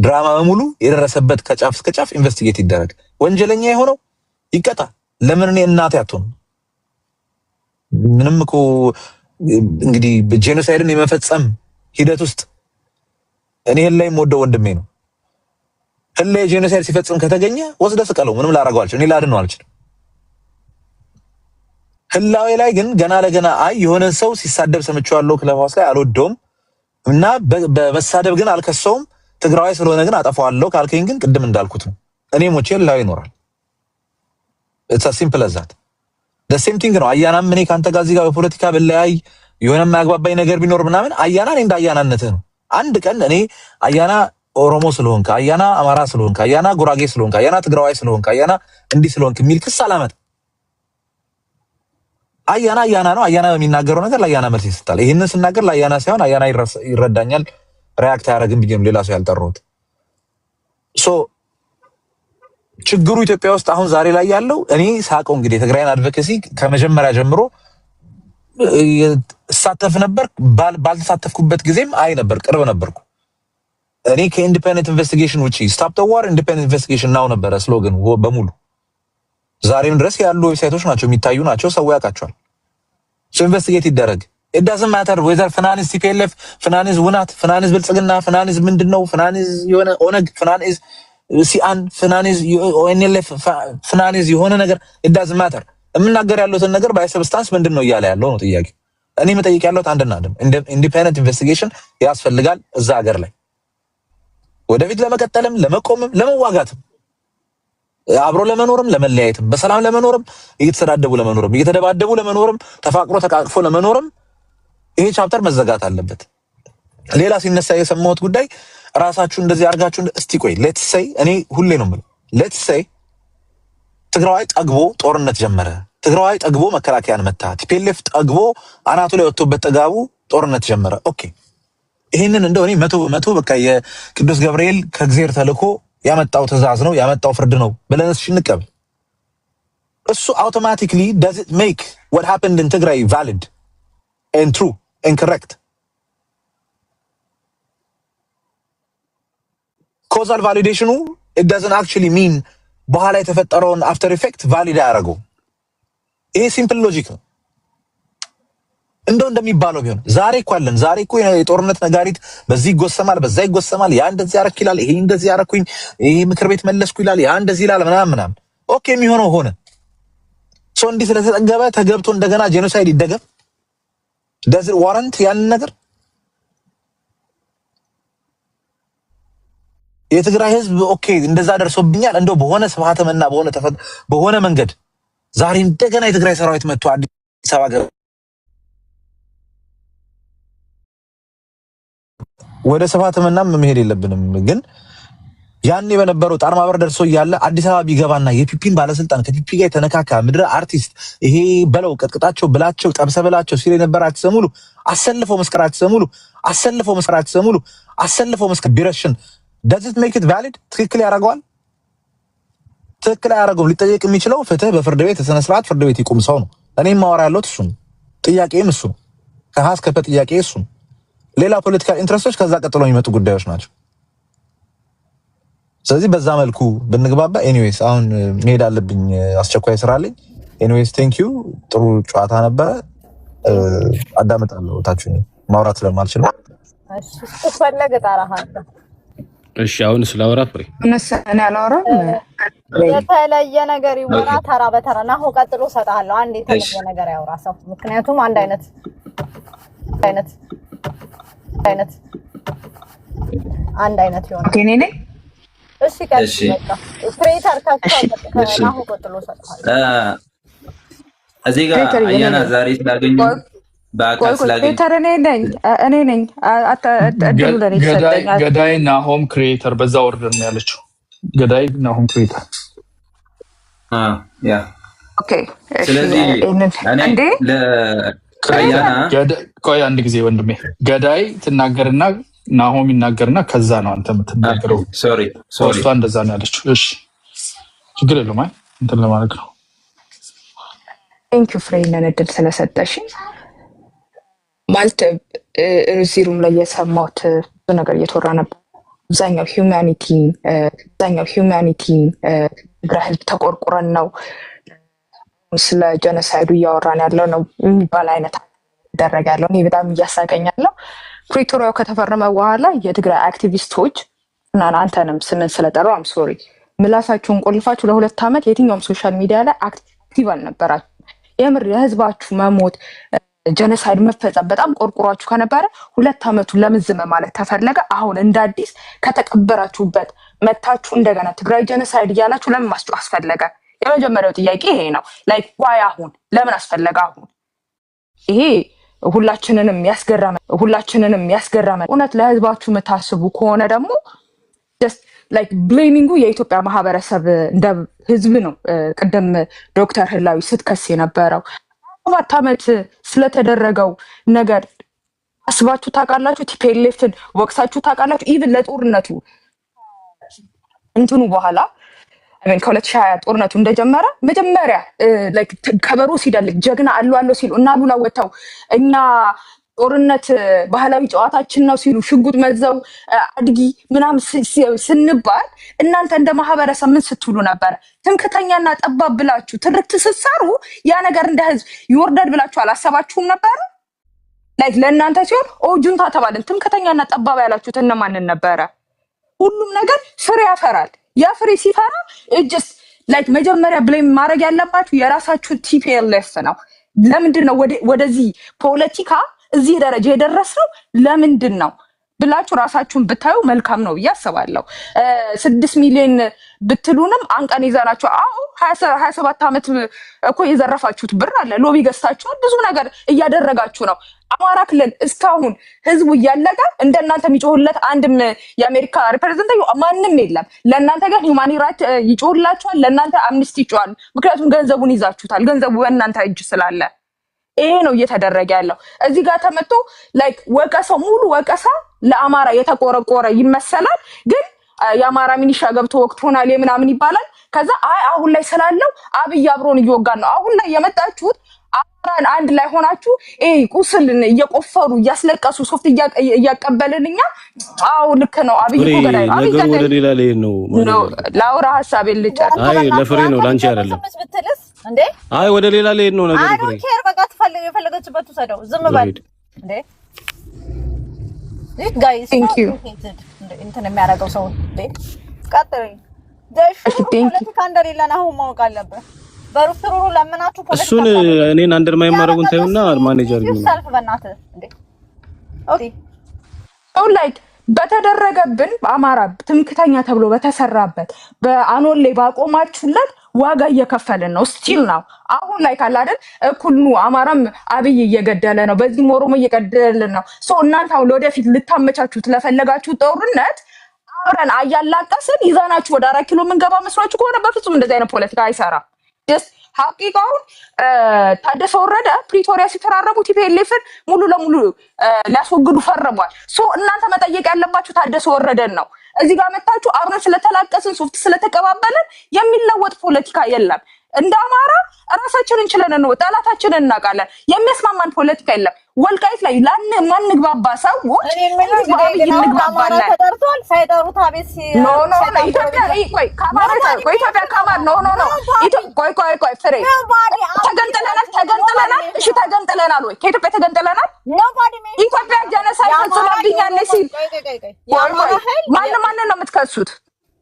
Speaker 7: ድራማ በሙሉ የደረሰበት ከጫፍ እስከ ጫፍ ኢንቨስቲጌት ይደረግ። ወንጀለኛ የሆነው ይቀጣ። ለምን እኔ እናቴ አትሆን? ምንም እኮ እንግዲህ በጄኖሳይድን የመፈጸም ሂደት ውስጥ እኔ ላይ የምወደው ወንድሜ ነው። ህላይ ጄኖሳይድ ሲፈጽም ከተገኘ ወስደ ስቀለው። ምንም ላደርገው አልችልም። እኔ ላድነው አልችልም። ህላዌ ላይ ግን ገና ለገና የሆነን ሰው ሲሳደብ ሰምቼዋለሁ ክለብ ሃውስ ላይ አልወደውም እና በመሳደብ ግን አልከሰውም። ትግራዋይ ስለሆነ ግን አጠፋዋለሁ ካልከኝ ግን ቅድም እንዳልኩት ነው። እኔ ሞቼ ህላዌ ይኖራል። it's as simple as that። the same thing ነው። አያናም እኔ ካንተ ጋር እዚህ ጋር በፖለቲካ በላይ የሆነ የማያግባባኝ ነገር ቢኖር ምናምን አያና እኔ እንደ አያናነትህ ነው። አንድ ቀን እኔ አያና ኦሮሞ ስለሆንክ፣ አያና አማራ ስለሆንክ፣ አያና ጉራጌ ስለሆንክ፣ አያና ትግራዋይ ስለሆንክ፣ አያና እንዲህ ስለሆንክ የሚል ክስ አላመጣም። አያና ነው። አያና በሚናገረው ነገር ለአያና መልስ ይሰጣል። ይሄንን ስናገር ለአያና ሳይሆን አያና ይረዳኛል፣ ሪአክት አያደርግም ብዬ ነው ሌላ ሰው ያልጠራሁት። ችግሩ ኢትዮጵያ ውስጥ አሁን ዛሬ ላይ ያለው እኔ ሳቀው እንግዲህ የትግራይን አድቮኬሲ ከመጀመሪያ ጀምሮ ሳተፍ ነበር ባልተሳተፍኩበት ጊዜም አይ ነበር ቅርብ ነበርኩ እኔ ከኢንዲፔንደንት ኢንቨስቲጌሽን ውጪ ስታፕ ዘ ዋር ኢንዲፔንደንት ኢንቨስቲጌሽን ናው ነበር ስሎገን በሙሉ ዛሬም ድረስ ያሉ ዌብሳይቶች ናቸው የሚታዩ ናቸው ሰው ያውቃቸዋል ሶ ኢንቨስቲጌት ይደረግ it doesn't matter whether ፍናንስ TPLF ፍናንስ ውናት ፍናንስ ብልጽግና ፍናንስ ምንድነው ፍናንስ የሆነ ኦነግ ፍናንስ ሲአን ፍናንስ ONLF ፍናንስ የሆነ ነገር it doesn't matter የምናገር ያለውን ነገር ባይ ሰብስታንስ ምንድነው እያለ ያለው ነው ጥያቄ እኔ መጠየቅ ያለሁት አንድና አንድ ኢንዲፔንደንት ኢንቨስቲጌሽን ያስፈልጋል እዛ ሀገር ላይ ወደፊት ለመቀጠልም ለመቆምም ለመዋጋትም አብሮ ለመኖርም ለመለያየትም በሰላም ለመኖርም እየተሰዳደቡ ለመኖርም እየተደባደቡ ለመኖርም ተፋቅሮ ተቃቅፎ ለመኖርም ይሄ ቻፕተር መዘጋት አለበት ሌላ ሲነሳ የሰማሁት ጉዳይ ራሳችሁ እንደዚህ አርጋችሁ እስቲ ቆይ ሌትስ ሴይ እኔ ሁሌ ነው የምለው ሌትስ ሴይ ትግራዋይ ጠግቦ ጦርነት ጀመረ ትግራዋይ ጠግቦ መከላከያን መታ TPLF ጠግቦ አናቱ ላይ ወጥቶበት ጠጋቡ ጦርነት ጀመረ ኦኬ ይሄንን እንደው እኔ መቶ በቃ የቅዱስ ገብርኤል ከእግዚአብሔር ተልኮ ያመጣው ትእዛዝ ነው ያመጣው ፍርድ ነው ብለንስ እንቀበል እሱ automatically does it make what happened in Tigray valid and true and correct causal validation it doesn't actually mean በኋላ የተፈጠረውን after effect valid ያደርገው ይሄ ሲምፕል ሎጂክ ነው እንደሚባለው ቢሆን ዛሬ እንኳን ዛሬ እኮ የጦርነት ነጋሪት በዚህ ይጎሰማል በዛ ይጎሰማል ያ እንደዚህ ያረክ ይላል ይሄ እንደዚህ ያረኩኝ ይሄ ምክር ቤት መለስኩ ይላል ያ እንደዚህ ይላል ምናምን ኦኬ የሚሆነው ሆነ ሶ እንዲህ ስለተጠገበ ተገብቶ እንደገና ጄኖሳይድ ይደገም does it warrant ያን ነገር የትግራይ ህዝብ ኦኬ እንደዛ ደርሶብኛል እንደው በሆነ ስብሃተመና በሆነ መንገድ ዛሬ እንደገና የትግራይ ሰራዊት መጥቶ አዲስ አበባ ወደ ስብሃተመና መሄድ የለብንም ግን ያኔ በነበረው ጣር ማበር ደርሶ ያለ አዲስ አበባ ቢገባና የፒፒን ባለስልጣን ከፒፒ ጋር ተነካካ ምድረ አርቲስት ይሄ በለው ቀጥቅጣቸው ብላቸው ጠብሰበላቸው ሲል የነበራችሁ ሰሙሉ አሰልፈው መስከራችሁ ሰሙሉ አሰልፈው መስከር ቢረሽን does it make it valid ትክክል ያደርገዋል ትክክል ያደርገው ሊጠየቅ የሚችለው ፍትህ በፍርድ ቤት ተሰነ ስርዓት ፍርድ ቤት ይቆም ሰው ነው እኔም ማወራ ያለው እሱ ነው ጥያቄም እሱ ነው ከሀስ ከጥያቄ እሱ ነው ሌላ ፖለቲካል ኢንትረስቶች ከዛ ቀጥሎ የሚመጡ ጉዳዮች ናቸው ስለዚህ በዛ መልኩ ብንግባባ ኤኒዌይስ አሁን መሄድ አለብኝ አስቸኳይ ስራ አለኝ ኤኒዌይስ ቴንክ ዩ ጥሩ ጨዋታ ነበረ አዳምጣለሁ ታችሁ ማውራት ስለማልችል
Speaker 11: እሺ ተፈለገ ታራሃለ
Speaker 13: እሺ አሁን ስለአወራ ፍሬ
Speaker 8: እነሰና ያላወራ
Speaker 11: የተለየ ነገር ይወራ ተራ በተራ ናሁ ቀጥሎ ሰጣለሁ አንዴ የተለየ ነገር ያወራ ሰው ምክንያቱም አንድ አይነት ይሆናል
Speaker 8: ኦኬ ነኝ
Speaker 11: እሺ ቀጥሎ በቃ ክሬተር ካቻው ናሁ ቀጥሎ ሰጣለሁ
Speaker 10: እዚህ ጋር አያና ዛሬ ስላገኙ በአካል ስላገኙ
Speaker 8: ክሬተር እኔ ነኝ አትደሉ ለኔ ይሰጠኛል
Speaker 4: ገዳይ ናሆም ክሬተር በዛ ኦርደር ነው ያለችው ገዳይ ናሆም ክሬተር
Speaker 10: ያ
Speaker 8: ኦኬ
Speaker 10: ስለዚህ
Speaker 8: እንዴ
Speaker 10: ለአያና
Speaker 4: ቆይ አንድ ጊዜ ወንድሜ ገዳይ ትናገርና ናሆም ይናገርና ከዛ ነው አንተ የምትናገረው
Speaker 10: ሶሪ
Speaker 4: እሷ እንደዛ ነው ያለችው እሺ ችግር የለውም አይ እንትን ለማድረግ ነው
Speaker 8: ቴንክ ዩ ፍሬን እድል ስለሰጠሽኝ ማለት ሩም ላይ የሰማሁት ብዙ ነገር እየተወራ ነበር አብዛኛው ሂውማኒቲ ትግራይ ህዝብ ተቆርቁረን ነው ስለ ጀኖሳይዱ እያወራን ያለው ነው የሚባል አይነት ደረጋ ያለው እኔ በጣም እያሳቀኛለሁ ፕሪቶሪያው ከተፈረመ በኋላ የትግራይ አክቲቪስቶች እና አንተንም ስምን ስለጠራው አም ሶሪ ምላሳችሁን ቆልፋችሁ ለሁለት ዓመት የትኛውም ሶሻል ሚዲያ ላይ አክቲቭ አልነበራችሁ የምር የህዝባችሁ መሞት ጀኖሳይድ መፈጸም በጣም ቆርቁሯችሁ ከነበረ ሁለት ዓመቱ ለምን ዝም ማለት ተፈለገ አሁን እንደ አዲስ ከተቀበራችሁበት መታችሁ እንደገና ትግራይ ጀኖሳይድ እያላችሁ ለምን ማስጮህ አስፈለገ የመጀመሪያው ጥያቄ ይሄ ነው ላይክ ዋይ አሁን ለምን አስፈለገ አሁን ይሄ ሁላችንንም ያስገረመ እውነት ለህዝባችሁ መታስቡ ከሆነ ደግሞ just like blaming የኢትዮጵያ ማህበረሰብ እንደ ህዝብ ነው ቀደም ዶክተር ህላዊ ስትከስ የነበረው 7 ዓመት ስለተደረገው ነገር አስባችሁ ታውቃላችሁ TPLFን ወቅሳችሁ ታውቃላችሁ ኢቭን ለጦርነቱ እንትኑ በኋላ ከ2020 ጦርነቱ እንደጀመረ መጀመሪያ ላይክ ከበሮ ሲደልቅ ጀግና አሉ ሲሉ እና ሉላ ወጣው እኛ ጦርነት ባህላዊ ጨዋታችን ነው ሲሉ ሽጉጥ መዘው አድጊ ምናም ስንባል እናንተ እንደ ማህበረሰብ ምን ስትሉ ነበር? ትምክተኛና ጠባብ ብላችሁ ትርክት ስትሰሩ ያ ነገር እንደ ህዝብ ይወርዳል ብላችሁ አላሰባችሁም ነበር? ላይክ ለእናንተ ሲሆን ጁንታ ተባልን። ትምክተኛና ጠባብ ያላችሁት እነማንን ነበረ? ሁሉም ነገር ፍሬ ያፈራል። ያ ፍሬ ሲፈራ እጅስ ላይክ መጀመሪያ ብሌም ማድረግ ያለባችሁ የራሳችሁ ቲፒኤልኤፍ ነው። ለምንድን ነው ወደዚህ ፖለቲካ እዚህ ደረጃ የደረሰው ለምንድን ነው ብላችሁ ራሳችሁን ብታዩ መልካም ነው ብዬ አስባለሁ። 6 ሚሊዮን ብትሉንም አንቀን ይዘናችሁ 27 ዓመት እኮ የዘረፋችሁት ብር አለ። ሎቢ ገዝታችኋል። ብዙ ነገር እያደረጋችሁ ነው። አማራ ክልል እስካሁን ህዝቡ እያለቀ እንደናንተ የሚጮህለት አንድም የአሜሪካ ሪፕሬዘንታቲቭ ማንም የለም። ለእናንተ ግን ሂውማን ራይት ይጮህላችኋል፣ ለእናንተ አምነስቲ ይጮሃል። ምክንያቱም ገንዘቡን ይዛችሁታል። ገንዘቡ በእናንተ እጅ ስላለ ይሄ ነው እየተደረገ ያለው። እዚህ ጋር ተመቶ ላይክ ወቀሰው ሙሉ ወቀሳ ለአማራ የተቆረቆረ ይመሰላል። ግን የአማራ ሚኒሻ ገብቶ ወቅቶናል የምናምን ይባላል። ከዛ አሁን ላይ ስላለው አብይ አብሮን እየወጋን ነው። አሁን ላይ የመጣችሁት አማራን አንድ ላይ ሆናችሁ ቁስልን እየቆፈሩ እያስለቀሱ ሶፍት እያቀበልን እኛ ልክ ነው። አብይ እኮ ገዳይ ነው። አብይ
Speaker 13: ነገሩ ወደ ሌላ ላይ ነው
Speaker 8: ላውራ ሀሳቤን ልጨርስ።
Speaker 13: ለፍሬ ነው ላንቺ አይደለም
Speaker 11: እንዴ?
Speaker 13: ወደ ሌላ ላይ ነው ነገሩ። ፍሬ
Speaker 11: ኬር በቃ ትፈልግ የፈለገችበት ሰደው ዝም በል እንዴ። this guy is
Speaker 8: thank you
Speaker 11: እንትን የሚያደርገው ሰው እንዴ ቀጥሪ ደሽ ፖለቲካ እንደሌለን አሁን ማወቅ አለበት። በሩፍሩሩ ለምናችሁ ፖለቲካ
Speaker 13: እሱን እኔን አንደርማይ ማድረጉን ታዩና ማኔጀር ነው
Speaker 11: ሰልፍ በእናትህ እንዴ ኦኬ
Speaker 8: ላይክ በተደረገብን በአማራ ትምክተኛ ተብሎ በተሰራበት በአኖሌ ባቆማችሁለት ዋጋ እየከፈልን ነው። ስቲል ነው አሁን ላይ ካለ አይደል እኩሉ አማራም አብይ እየገደለ ነው፣ በዚህም ኦሮሞ እየገደለ ነው። እናንተ አሁን ወደፊት ልታመቻቹት ለፈለጋችሁ ጦርነት አብረን አያላቀስን ይዛናችሁ ወደ 4 ኪሎ መንገባ መስሏችሁ ከሆነ በፍጹም እንደዚህ አይነት ፖለቲካ አይሰራም። ጀስት ሐቂቃውን ታደሰ ወረደ ፕሪቶሪያ ሲፈራረሙ ቲፒኤልኤፍን ሙሉ ለሙሉ ሊያስወግዱ ፈርሟል። እናንተ መጠየቅ ያለባችሁ ታደሰ ወረደን ነው። እዚህ ጋር መጣችሁ አብረን ስለተላቀስን ሶፍት ስለተቀባበልን የሚለወጥ ፖለቲካ የለም። እንደ አማራ ራሳችንን እንችለን ነው ጠላታችንን እናውቃለን። የሚያስማማን ፖለቲካ የለም። ወልቃይት ላይ ማንግባባ ሰዎች እንግባባለን።
Speaker 11: ተደርቷል ሳይጠሩት አቤት
Speaker 8: ኢትዮጵያ ቆይ ካማራ ኢትዮጵያ ካማር ቆይ ፍሬ ተገንጥለናል። እሺ ተገንጥለናል ወይ ከኢትዮጵያ ተገንጥለናል? ኢትዮጵያ ጀነሳይድ ፈጽማብኛለች ሲል ማንን ነው የምትከሱት?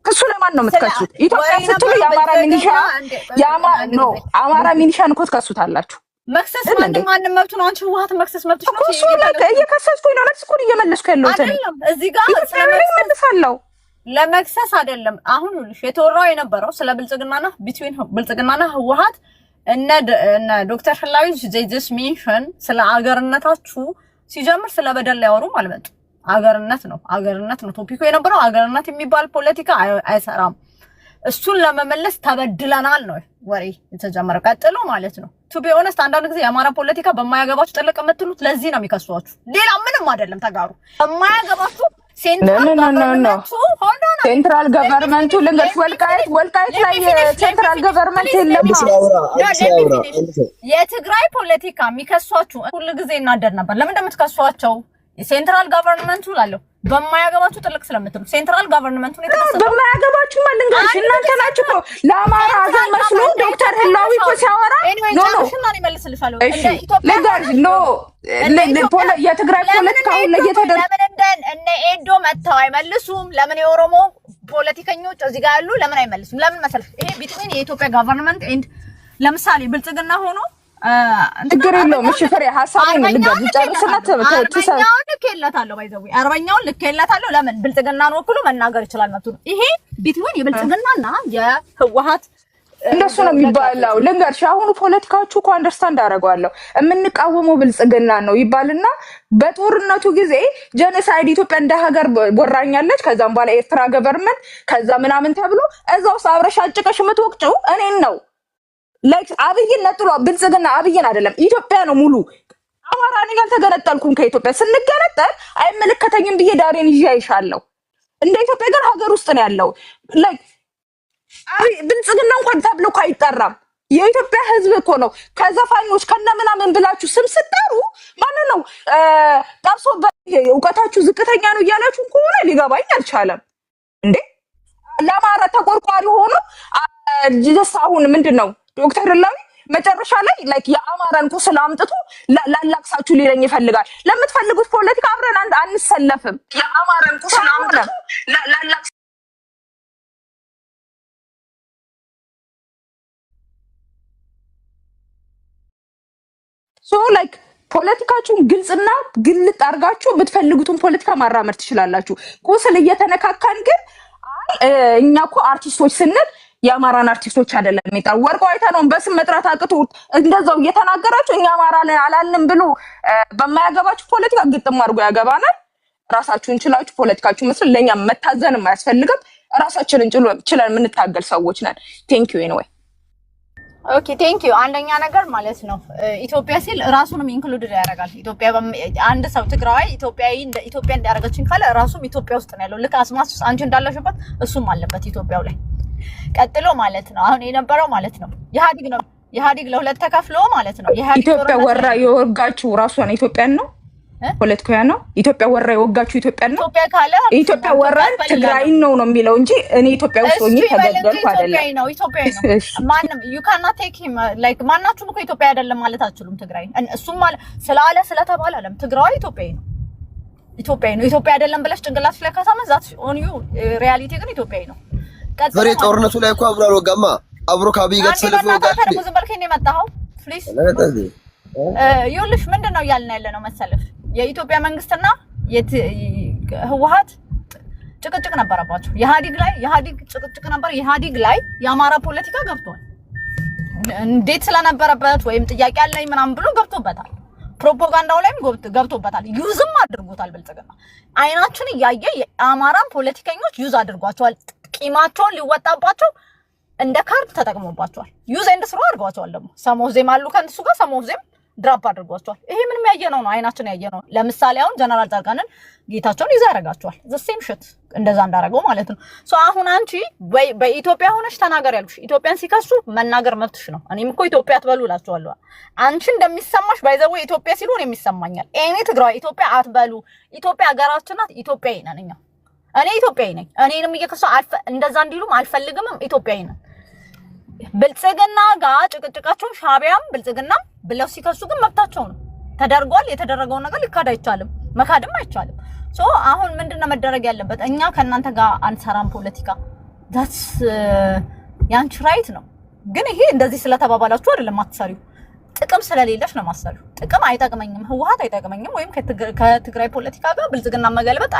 Speaker 8: ክሱ ለማን ነው የምትከሱት? ኢትዮጵያ ስትሉ የአማራ ሚሊሻ አማራ ሚሊሻን እኮ ትከሱታላችሁ።
Speaker 11: መክሰስ ማንም መብቱ ነው። አንቺ ህወሓት መክሰስ መብትሽ ነው።
Speaker 8: እሱ እየከሰስኩኝ ነው። ለስኩን እየመለስኩ ያለሁት
Speaker 11: እዚህ ጋር
Speaker 8: መልሳለሁ።
Speaker 11: ለመክሰስ አይደለም። አሁን ልሽ የተወራው የነበረው ስለ ብልጽግናና ቢትዊን ብልጽግናና ህወሓት እነ ዶክተር ህላዊ ጀጀስ ሜንሽን ስለ አገርነታችሁ ሲጀምር ስለ በደል ያወሩም አልመጡ። አገርነት ነው ቶፒኩ የነበረው። አገርነት የሚባል ፖለቲካ አይሰራም። እሱን ለመመለስ ተበድለናል ነው ወሬ የተጀመረው። ቀጥሎ ማለት ነው ቱ ቢ ኦነስት አንዳንድ ጊዜ የአማራ ፖለቲካ በማያገባችሁ ጥልቅ የምትሉት ለዚህ ነው የሚከሷችሁ። ሌላ ምንም አይደለም። ተጋሩ በማያገባችሁ
Speaker 8: ሴንትራል ገቨርንመንቱ ልንገርሽ፣ ወልቃይት ላይ ሴንትራል ገቨርንመንት የለም።
Speaker 11: የትግራይ ፖለቲካ የሚከሷችሁ ሁሉ ጊዜ እናደድ ነበር። ለምን እንደምትከሷቸው የሴንትራል ገቨርንመንቱ ላለው በማያገባችሁ ጥልቅ ስለምትሉ ሴንትራል ገቨርንመንቱ ነው የተከሰተው።
Speaker 8: በማያገባችሁ ማልንገርሽ እናንተ ናችሁ እኮ ለአማራ አዘን መስሎ ዶክተር ህላዊ እኮ ሲያወራ የትግራይ ፖለቲካ አሁን ላይ
Speaker 11: እነ ኤዶ መጥተው አይመልሱም። ለምን የኦሮሞ ፖለቲከኞች እዚህ ጋር ያሉ ለምን አይመልሱም? ለምን መሰለሽ ይሄ ቢትዊን የኢትዮጵያ ገቨርንመንት ኤንድ ለምሳሌ ብልጽግና ሆኖ
Speaker 8: ችግር የለውም። እሺ ፍሬ ሐሳቡን ልጨርስና
Speaker 11: አርበኛውን ልኬለታለሁ ባይዘው አርበኛውን ልኬለታለሁ። ለምን ብልጽግናን ወክሎ መናገር ይችላል መብቱ ነው። ይሄ ቢትዊን የብልጽግናና የህወሓት
Speaker 8: እንደሱ ነው የሚባለው። ልንገርሽ አሁኑ ፖለቲካዎቹ እኮ አንደርስታንድ አደርገዋለሁ። የምንቃወመው ብልጽግና ነው ይባልና በጦርነቱ ጊዜ ጀነሳይድ ኢትዮጵያ እንደ ሀገር ወራኛለች፣ ከዛም በኋላ ኤርትራ ገቨርንመንት ከዛ ምናምን ተብሎ እዛ ውስጥ አብረሽ አጭቀሽ የምትወቅጪው እኔን ነው። ላይክ አብይን ነጥሎ ብልጽግና አብይን አይደለም ኢትዮጵያ ነው ሙሉ። አማራ ነኝ አልተገነጠልኩም ከኢትዮጵያ። ስንገነጠል አይመለከተኝም ብዬ ዳሬን ይዤ አይሻለሁ። እንደ ኢትዮጵያ ግን ሀገር ውስጥ ነው ያለው። ላይክ ብልጽግና እንኳን ተብሎ እኮ አይጠራም። የኢትዮጵያ ህዝብ እኮ ነው። ከዘፋኞች ከነምናምን ብላችሁ ስም ስጠሩ ማን ነው ጠብሶ እውቀታችሁ ዝቅተኛ ነው እያላችሁ ከሆነ ሊገባኝ አልቻለም እንዴ። ለአማራ ተቆርቋሪ ሆኖ ጅስ አሁን ምንድነው ዶክተር ላዊ መጨረሻ ላይ ላይክ የአማራን ቁስል አምጥቶ ላላክሳችሁ ሊለኝ ይፈልጋል። ለምትፈልጉት ፖለቲካ አብረን አንሰለፍም። የአማራን ቁስል አምጥቶ ላላክስ ሶ ላይክ ፖለቲካችሁን ግልጽና ግልጥ አድርጋችሁ የምትፈልጉትን ፖለቲካ ማራመድ ትችላላችሁ። ቁስል እየተነካካን ግን እኛ እኮ አርቲስቶች ስንል የአማራን አርቲስቶች አይደለም የሚጠራው። ወርቁ አይተነውን በስም መጥራት አቅቶ እንደዛው እየተናገራችሁ እኛ አማራ አላልንም ብሎ በማያገባችሁ ፖለቲካ ግጥም አድርጎ ያገባናል። ራሳችሁን ችላችሁ ፖለቲካችሁ መስል ለኛ መታዘንም አያስፈልግም። ራሳችንን ችለን የምንታገል ሰዎች ነን። ቴንክ ዩ ኤኒዌይ።
Speaker 11: ኦኬ ቴንክ ዩ። አንደኛ ነገር ማለት ነው ኢትዮጵያ ሲል ራሱንም ኢንክሉድ ያደርጋል። ኢትዮጵያ አንድ ሰው ትግራዋይ ኢትዮጵያዊ እንደ ኢትዮጵያ እንዲያደርገችን ካለ ራሱም ኢትዮጵያ ውስጥ ነው ያለው። ልክ አስማስ አንቺ እንዳለሽበት እሱም አለበት ኢትዮጵያው ላይ። ቀጥሎ ማለት ነው አሁን የነበረው ማለት ነው ኢህአዲግ ነው። ኢህአዲግ ለሁለት ተከፍሎ ማለት ነው
Speaker 8: ኢትዮጵያ ወራ የወጋችሁ ራሷን ኢትዮጵያን ነው ፖለቲካያ ነው። ኢትዮጵያ ወራ የወጋችሁ ኢትዮጵያን ነው።
Speaker 11: ኢትዮጵያ ካለ
Speaker 8: ኢትዮጵያ ወራ ትግራይ ነው የሚለው እንጂ እኔ ኢትዮጵያ ውስጥ ሆኜ ተገደልኩ አይደለም።
Speaker 11: ኢትዮጵያ ነው ማንም you cannot take him like ማናችሁም እኮ ኢትዮጵያ አይደለም ማለት አትችሉም። ትግራይ እሱም ማለት ስላለ ስለተባለ አለም ትግራይ ኢትዮጵያ ነው። ኢትዮጵያ አይደለም ብለሽ ጭንቅላትሽ ላይ ካሳመን ዛት ኦን ዩ ሪያሊቲ ግን ኢትዮጵያ ነው።
Speaker 14: ፍሬ ጦርነቱ ላይ እኮ አብሮ አልወጋማ አብሮ ከአብይ ጋር ተሰልፎ ወጋች።
Speaker 11: ዝም በልከኝ ነው የመጣኸው ፕሊዝ። ይኸውልሽ ምንድነው እያልን ያለ ነው መሰለሽ የኢትዮጵያ መንግስትና ህወሓት ጭቅጭቅ ነበረባቸው። ኢህአዲግ ጭቅጭቅ ነበር። ኢህአዲግ ላይ የአማራ ፖለቲካ ገብቷል። እንዴት ስለነበረበት ወይም ጥያቄ አለኝ ምናምን ብሎ ገብቶበታል። ፕሮፓጋንዳው ላይም ገብቶበታል። ዩዝም አድርጎታል። ብልጽግና አይናችን እያየ የአማራን ፖለቲከኞች ዩዝ አድርጓቸዋል። ቂማቸውን ሊወጣባቸው እንደ ካርድ ተጠቅሞባቸዋል። ዩዝ ኤንድ ስሮ አድርጓቸዋል። ደግሞ ሰሞዜም አሉ ከእነሱ ጋር ሰሞዜም ድራፕ አድርጓቸዋል። ይሄ ምንም ያየነው ነው፣ አይናችን ያየነው። ለምሳሌ አሁን ጀነራል ጻድቃንን ጌታቸውን ይዛ ያረጋቸዋል። ዘ ሴም ሽት እንደዛ እንዳረገው ማለት ነው። ሶ አሁን አንቺ በኢትዮጵያ ሆነሽ ተናገር ያልኩሽ ኢትዮጵያን ሲከሱ መናገር መብትሽ ነው። እኔም እኮ ኢትዮጵያ አትበሉ እላቸዋለሁ። አንቺ እንደሚሰማሽ ባይዘው ኢትዮጵያ ሲሉ ነው የሚሰማኛል። እኔ ትግራይ ኢትዮጵያ አትበሉ። ኢትዮጵያ ሀገራችን ናት። ኢትዮጵያዊ ነን እኛ። እኔ ኢትዮጵያዊ ነኝ። እኔንም እየከሱ እንደዛ እንዲሉም አልፈልግም። ኢትዮጵያዊ ነን። ብልጽግና ጋር ጭቅጭቃቸው ሻቢያም ብልጽግናም ብለው ሲከሱ ግን መብታቸው ነው። ተደርጓል። የተደረገው ነገር ሊካድ አይቻልም፣ መካድም አይቻልም። ሶ አሁን ምንድነው መደረግ ያለበት? እኛ ከእናንተ ጋር አንሰራም ፖለቲካ ዳትስ ያንቺ ራይት ነው። ግን ይሄ እንደዚህ ስለተባባላችሁ አይደለም አትሰሪው። ጥቅም ስለሌለሽ ነው ማሰሪው። ጥቅም አይጠቅመኝም፣ ህወሓት አይጠቅመኝም፣ ወይም ከትግራይ ፖለቲካ ጋር ብልጽግና መገልበጥ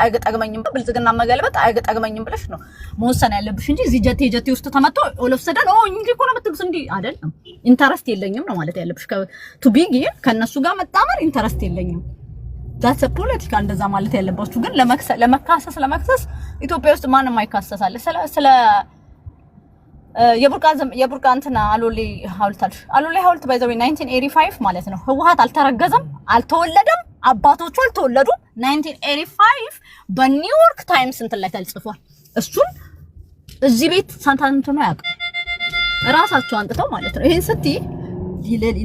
Speaker 11: አይጠቅመኝም ብለሽ ነው መወሰን ያለብሽ እንጂ እዚህ ጀቴ ውስጥ ተመጣ ኦሎፍሰደን እንጂ እኮ ነው የምትብስ እንዲ አይደለም። ኢንተረስት የለኝም ነው ማለት ያለብሽ። ቱ ቢግ ከነሱ ጋር መጣመር ኢንተረስት የለኝም። ዳትስ ፖለቲካ እንደዛ ማለት ያለባችሁ። ግን ለመካሰስ ኢትዮጵያ ውስጥ ማንም አይካሰሳል። ስለ የቡርቃ እንትና አሎሌ ሐውልት ባይዘው 1985 ማለት ነው። ህወሓት አልተረገዘም፣ አልተወለደም፣ አባቶቹ አልተወለዱም። 1985 በኒውዮርክ ታይምስ እንትን ላይ ተጽፏል። እሱን እዚህ ቤት ሳንታንቱ ነው ያውቃል ራሳቸው አንጥተው ማለት ነው። ይሄን ስትይ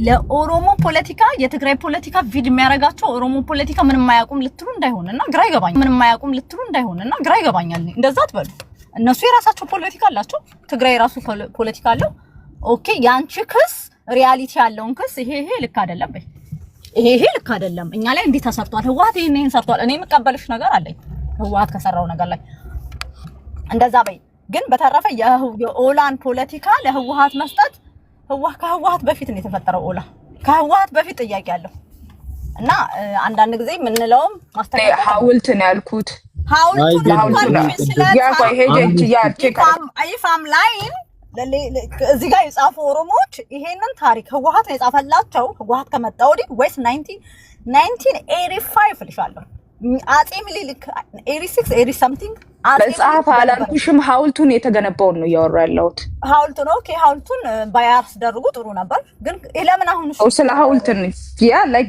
Speaker 11: ለኦሮሞ ፖለቲካ የትግራይ ፖለቲካ ቪድ የሚያረጋቸው ኦሮሞ ፖለቲካ ምንም ማያውቁም ልትሉ እንዳይሆንና ግራ ይገባኛል። እንደዛ አትበሉ። እነሱ የራሳቸው ፖለቲካ አላቸው። ትግራይ የራሱ ፖለቲካ አለው። ኦኬ ያንቺ ክስ ሪያሊቲ ያለውን ክስ ይሄ ልክ አይደለም በይ። ይሄ ልክ አይደለም፣ እኛ ላይ እንዲህ ተሰርቷል፣ ህወሓት ይሄን ሰርቷል። እኔ የምቀበልሽ ነገር አለኝ ህወሓት ከሰራው ነገር ላይ እንደዛ በይ። ግን በተረፈ የኦላን ፖለቲካ ለህወሓት መስጠት ከህወሓት በፊት ነው የተፈጠረው። ኦላ ከህወሓት በፊት ጥያቄ አለው እና አንዳንድ ጊዜ የምንለውም ማስተካከል
Speaker 8: ሐውልት ነው ያልኩት
Speaker 11: አይፋም ላይን እዚህ ጋር የጻፉ ኦሮሞዎች ይሄንን ታሪክ ህወሓት ነው የጻፈላቸው። ህወሓት ከመጣ ወዲህ ወይስ 1985 ልሻለሁ አጼ ምኒልክ 86 80 something
Speaker 8: በጻፍ አላልኩሽም። ሐውልቱን የተገነባውን ነው እያወራ ያለሁት።
Speaker 11: ሐውልቱን ኦኬ፣ ሐውልቱን ባያርስ ደርጉ ጥሩ ነበር። ግን ለምን አሁን
Speaker 8: ስለ ሐውልቱን ያ ላይክ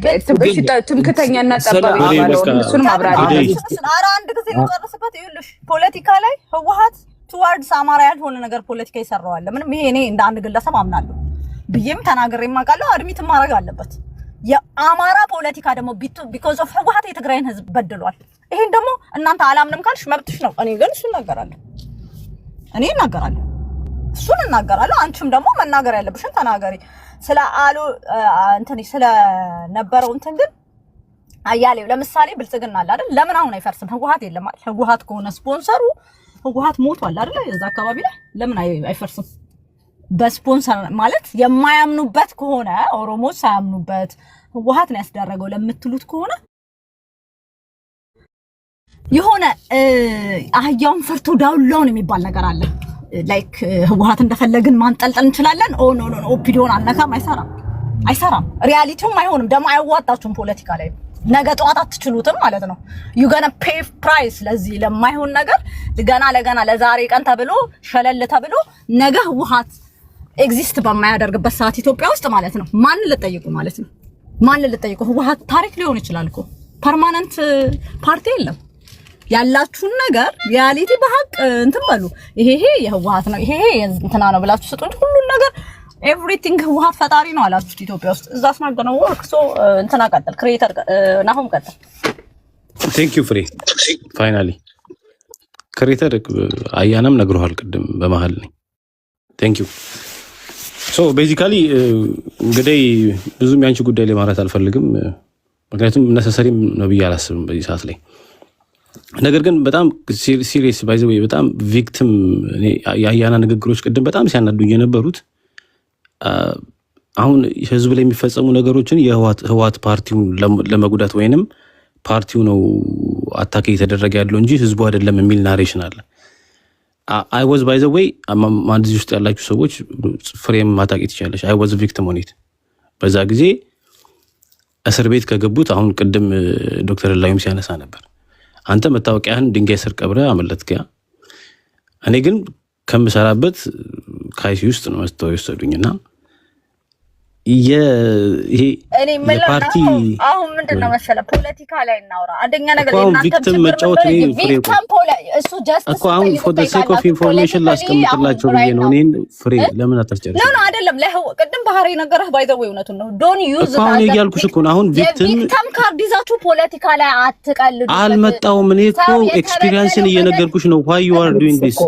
Speaker 8: ትምክተኛና ጠባብ ይባላል። እሱን ማብራሪያ
Speaker 11: ኧረ አንድ ጊዜ ልጨርስበት። ይኸውልሽ ፖለቲካ ላይ ህወሓት ቱዋርድስ አማራ ያልሆነ ነገር ፖለቲካ ይሰራዋል። ምንም ይሄ እኔ እንደ አንድ ግለሰብ አምናለሁ ብዬም ተናግሬም አውቃለሁ። አድሚት ማድረግ አለበት። የአማራ ፖለቲካ ደግሞ ቢኮዝ ኦፍ ህወሓት የትግራይን ህዝብ በድሏል። ይሄን ደግሞ እናንተ አላምንም ካልሽ መብትሽ ነው። እኔ ግን እሱን እናገራለሁ። እሱን እናገራለሁ። አንቺም ደግሞ መናገር ያለብሽን ተናገሪ። ስለ አሉ ስለ ነበረው ግን አያሌው ለምሳሌ ብልጽግና አለ አይደል? ለምን አሁን አይፈርስም? ህወሓት የለም አይደል? ህወሓት ከሆነ ስፖንሰሩ ህወሓት ሞቷል አይደል? እዛ አካባቢ ላይ ለምን አይፈርስም? በስፖንሰር ማለት የማያምኑበት ከሆነ ኦሮሞዎች ሳያምኑበት ህወሓት ነው ያስደረገው ለምትሉት ከሆነ የሆነ አህያውን ፈርቶ ዳውላውን የሚባል ነገር አለ። ላይክ ህወሓት እንደፈለግን ማንጠልጠል እንችላለን። ኦ ኖ ኦፒዲዮን አልነካም። አይሰራም። ሪያሊቲውም አይሆንም። ደግሞ አይዋጣችሁም። ፖለቲካ ላይ ነገ ጠዋት አትችሉትም ማለት ነው። ዩ ገና ፔይ ፕራይስ ለዚህ ለማይሆን ነገር ለገና ለዛሬ ቀን ተብሎ ሸለል ተብሎ ነገ ህወሓት ኤግዚስት በማያደርግበት ሰዓት ኢትዮጵያ ውስጥ ማለት ነው ማን ልጠይቁ ማለት ነው? ማን ልጠይቁ? ህወሓት ታሪክ ሊሆን ይችላል እኮ ፐርማነንት ፓርቲ የለም። ያላችሁን ነገር ሪያሊቲ በሐቅ በሉ። ይሄ የህወሓት ነው ይሄ እንትና ነው ብላችሁ ስጡ እንጂ ሁሉን ነገር ኤቭሪቲንግ ህወሓት ፈጣሪ ነው አላችሁት ኢትዮጵያ ውስጥ። እዛስ ማገነው ወርክ ሶ ቀጥል ክሬተር ናሆም ቀጥል።
Speaker 13: ቴንክ ዩ ፍሬ ፋይናሊ ክሬተር አያናም ነግሮሃል ቅድም በመሃል ነኝ። ቴንክ ዩ ሶ ቤዚካሊ እንግዲህ ብዙም ያንቺ ጉዳይ ላይ ማለት አልፈልግም፣ ምክንያቱም ነሰሰሪም ነው ብዬ አላስብም በዚህ ሰዓት ላይ። ነገር ግን በጣም ሲሪየስ ባይ ዘ ወይ በጣም ቪክቲም የአያና ንግግሮች ቅድም በጣም ሲያናዱኝ የነበሩት አሁን ህዝብ ላይ የሚፈጸሙ ነገሮችን የህወሓት ፓርቲውን ለመጉዳት ወይንም ፓርቲው ነው አታክ እየተደረገ ያለው እንጂ ህዝቡ አይደለም የሚል ናሬሽን አለ። አይ ዋዝ ባይ ዘ ወይ ማንዚ ውስጥ ያላችሁ ሰዎች ፍሬም ማታቂ ትችላለሽ። አይ ዋዝ ቪክቲም ኦን ኢት። በዛ ጊዜ እስር ቤት ከገቡት አሁን ቅድም ዶክተር ላዩም ሲያነሳ ነበር። አንተ መታወቂያህን ድንጋይ ስር ቀብረህ አመለጥክ። እኔ ግን ከምሰራበት ካይሲ ውስጥ ነው መስተው የወሰዱኝና ይሄ ፓርቲ
Speaker 11: አሁን ምንድነው መሰለህ ፖለቲካ ላይ እናውራ። አንደኛ ነገር
Speaker 13: ቪክቲም መጫወት ነው
Speaker 11: እሱ ጀስት
Speaker 13: እኮ አሁን ፎር ዘ ሴክ ኦፍ ኢንፎርሜሽን ላስቀምጥላችሁ ብዬ ነው። እኔን ፍሬ ለምን አታስጨርሽ?
Speaker 11: ኖ አይደለም ቅድም ባህሪ ነገርህ ባይዘው እውነቱን ነው። ዶንት ዩዝ
Speaker 13: እኮ አሁን እያልኩሽ እኮ ነው። አሁን ቪክቲም
Speaker 11: ካርድ ይዛችሁ ፖለቲካ ላይ አትቀልዱ።
Speaker 13: አልመጣሁም። እኔ እኮ ኤክስፒሪየንስን እየነገርኩሽ ነው። why you are doing this?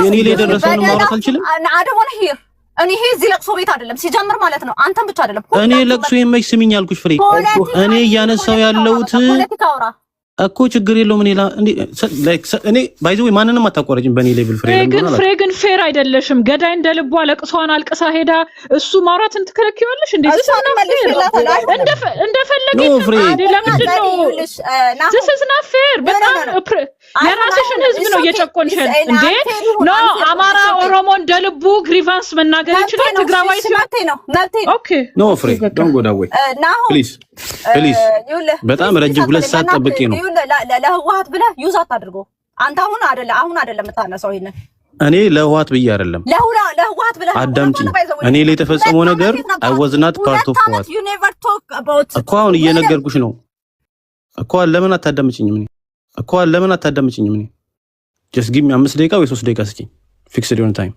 Speaker 13: እኔ ላይ ደረሰውን ማውራት አልችልም።
Speaker 11: I don't want to hear እኔ ይሄ እዚህ ለቅሶ ቤት አይደለም ሲጀምር ማለት ነው። አንተም ብቻ አይደለም
Speaker 13: እኔ ለቅሶ የማይሽ ስሚኝ አልኩሽ ፍሬ። እኔ እያነሳው ያለሁት እኮ ችግር የለውም። እኔ ባይ ዘ ወይ ማንንም አታቋረጭም በእኔ ሌቭል ፍሬ።
Speaker 15: ፍሬ ግን ፌር አይደለሽም። ገዳይ እንደልቧ ለቅሷን አልቅሳ ሄዳ እሱ ማውራትን ትከለኪዋለሽ እንዴ? እንደፈለገች ለምንድን ነው this is not fair? በጣም የራስሽን ህዝብ ነው እየጨቆንሽ እንዴ? ኖ አማራ ኦሮሞ እንደልቡ ግሪቫንስ መናገር ይችላል። ትግራዋይ
Speaker 11: ነው መብቴ ነው።
Speaker 15: ኦኬ
Speaker 13: ኖ ፍሬ ዶንት ጎ ዳት ዌይ ፕሊዝ ፕሊዝ። በጣም ረጅም 2 ሰዓት ጠብቄ ነው
Speaker 11: ለህወሓት ብለህ ዩዝ አታድርጎ። አንተ አሁን አይደለም የምታነሳው ይሄንን።
Speaker 13: እኔ ለህወሓት ብዬ አይደለም
Speaker 11: ለህወሓት ብለህ
Speaker 13: አዳምጪኝ። እኔ ላይ የተፈጸመው ነገር I was not part of what እኮ አሁን እየነገርኩሽ ነው እኮ። ለምን አታዳምጪኝም? ለምን አታዳምጪኝም? just give me 5 ደቂቃ ወይ 3 ደቂቃ ስጪኝ። ፊክስድ የሆነ ታይም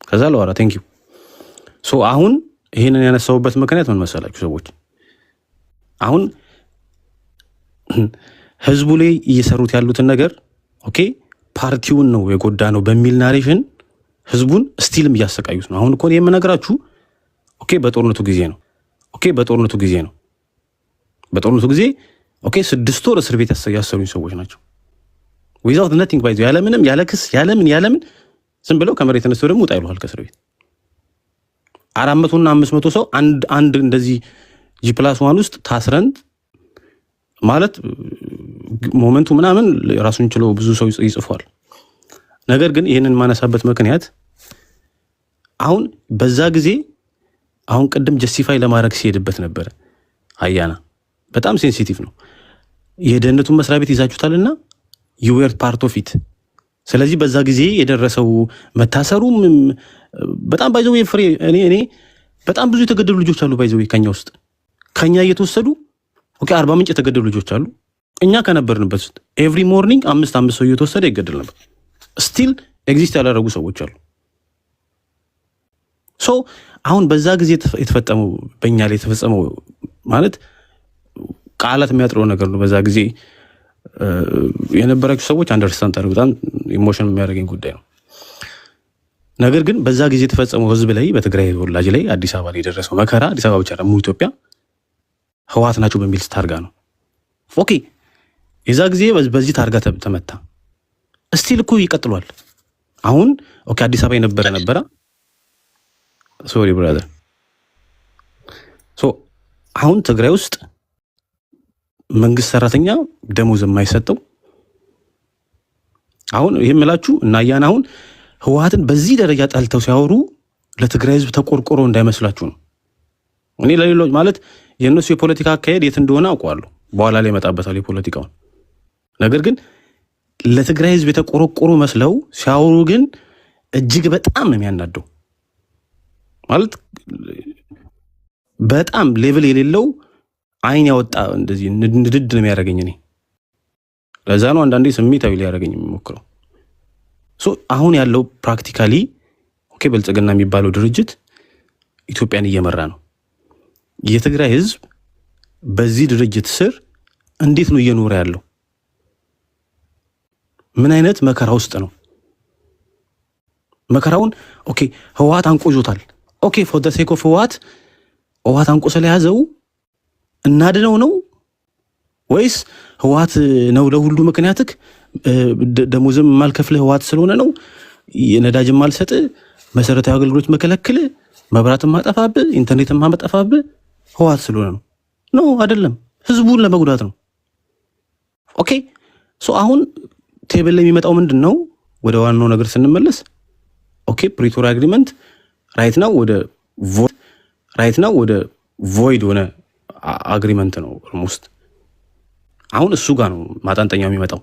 Speaker 13: ከዛ ለዋራ ቴንክ ዩ። ሶ አሁን ይሄንን ያነሳውበት ምክንያት ምን መሰላችሁ ሰዎች? አሁን ህዝቡ ላይ እየሰሩት ያሉትን ነገር ኦኬ ፓርቲውን ነው የጎዳ ነው በሚል ናሬሽን ህዝቡን ስቲልም እያሰቃዩት ነው። አሁን እኮ የምነግራችሁ ኦኬ በጦርነቱ ጊዜ ነው። በጦርነቱ ጊዜ 6 ወር እስር ቤት ያሰሩኝ ሰዎች ናቸው። ዊዛውት ነቲንግ ባይዞ ያለምንም ያለ ክስ ያለምን ዝም ብለው ከመሬት ተነስተው ደግሞ ውጣ ይሉሃል ከእስር ቤት። 400 እና 500 ሰው አንድ እንደዚህ G+1 ውስጥ ታስረን ማለት ሞመንቱ ምናምን ራሱን ችሎ ብዙ ሰው ይጽፏል። ነገር ግን ይሄንን ማነሳበት ምክንያት አሁን በዛ ጊዜ አሁን ቅድም ጀስቲፋይ ለማድረግ ሲሄድበት ነበር አያና በጣም ሴንሲቲቭ ነው። የደህንነቱን መስሪያ ቤት ይዛችሁታልና you were part of it። ስለዚህ በዛ ጊዜ የደረሰው መታሰሩም በጣም ባይዘው ፍሬ እኔ በጣም ብዙ የተገደሉ ልጆች አሉ ባይዘው ከኛ እየተወሰዱ ኦኬ 40 ምንጭ የተገደሉ ልጆች አሉ። እኛ ከነበርንበት ኤቭሪ ሞርኒንግ 5 ሰው እየተወሰደ ይገደል ነበር። ስቲል ኤግዚስት ያላደረጉ ሰዎች አሉ። ሶ አሁን በዛ ጊዜ የተፈጸመው በእኛ ላይ የተፈጸመው ማለት ቃላት የሚያጥረው ነገር ነው። በዛ ጊዜ የነበራችሁ ሰዎች አንደርስታንድ አድርጉ። በጣም ኢሞሽን የሚያደርገኝ ጉዳይ ነው። ነገር ግን በዛ ጊዜ የተፈጸመው ህዝብ ላይ በትግራይ ተወላጅ ላይ አዲስ አበባ ላይ የደረሰው መከራ አዲስ አበባ ብቻ ደግሞ ኢትዮጵያ ህወሓት ናቸው በሚል ታርጋ ነው። ኦኬ የዛ ጊዜ በዚህ ታርጋ ተመታ። እስቲል እኮ ይቀጥሏል። አሁን ኦኬ አዲስ አበባ የነበረ ሶሪ ብራዘር አሁን ትግራይ ውስጥ መንግስት ሰራተኛ ደሞዝ የማይሰጠው አሁን ይሄን መላችሁ እና ያን አሁን ህወሓትን በዚህ ደረጃ ጣልተው ሲያወሩ ለትግራይ ህዝብ ተቆርቆሮ እንዳይመስላችሁ ነው። እኔ ለሌሎች ማለት የነሱ የፖለቲካ አካሄድ የት እንደሆነ አውቀዋለሁ። በኋላ ላይ መጣበታል የፖለቲካውን ነገር ግን ለትግራይ ህዝብ የተቆረቆሩ መስለው ሲያወሩ ግን እጅግ በጣም ነው የሚያናደው። ማለት በጣም ሌቭል የሌለው አይን ያወጣ እንደዚህ ንድድ ነው የሚያደርገኝ። እኔ ለዛ ነው አንዳንዴ ስሜታዊ ሊያደርገኝ የሚሞክረው። አሁን ያለው ፕራክቲካሊ ኦኬ ብልጽግና የሚባለው ድርጅት ኢትዮጵያን እየመራ ነው። የትግራይ ህዝብ በዚህ ድርጅት ስር እንዴት ነው እየኖረ ያለው? ምን አይነት መከራ ውስጥ ነው? መከራውን ኦኬ ህወሓት አንቆጆታል። ኦኬ ፎር ዘ ሴክ ኦፍ ህወሓት አንቆ ስለያዘው እናድነው ነው ወይስ ህወሓት ነው ለሁሉ ምክንያትክ ደሞዝም ማልከፍል ህወሓት ስለሆነ ነው የነዳጅም ማልሰጥ መሰረታዊ አገልግሎት መከለክል መብራትም ማጠፋብ ኢንተርኔትም ማጠፋብ ህወሓት ስለሆነ ነው? ነው አይደለም፣ ህዝቡን ለመጉዳት ነው። ኦኬ አሁን ቴብል ላይ የሚመጣው ምንድነው? ወደ ዋናው ነገር ስንመለስ ኦኬ ፕሪቶሪያ አግሪመንት ራይት ናው ወደ ቮይድ ሆነ አግሪመንት ነው ኦልሞስት። አሁን እሱ ጋር ነው ማጣንጠኛው የሚመጣው።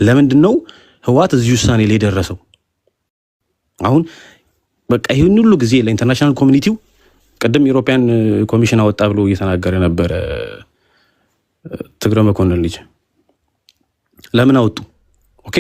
Speaker 13: ለምንድነው ህወሓት እዚህ ውሳኔ ላይ ደረሰው? አሁን በቃ ይሄን ሁሉ ጊዜ ለኢንተርናሽናል ኮሚኒቲው ቀደም ዩሮፒያን ኮሚሽን አወጣ ብሎ እየተናገረ ነበር ትግረ መኮንን ልጅ። ለምን አወጡ? ኦኬ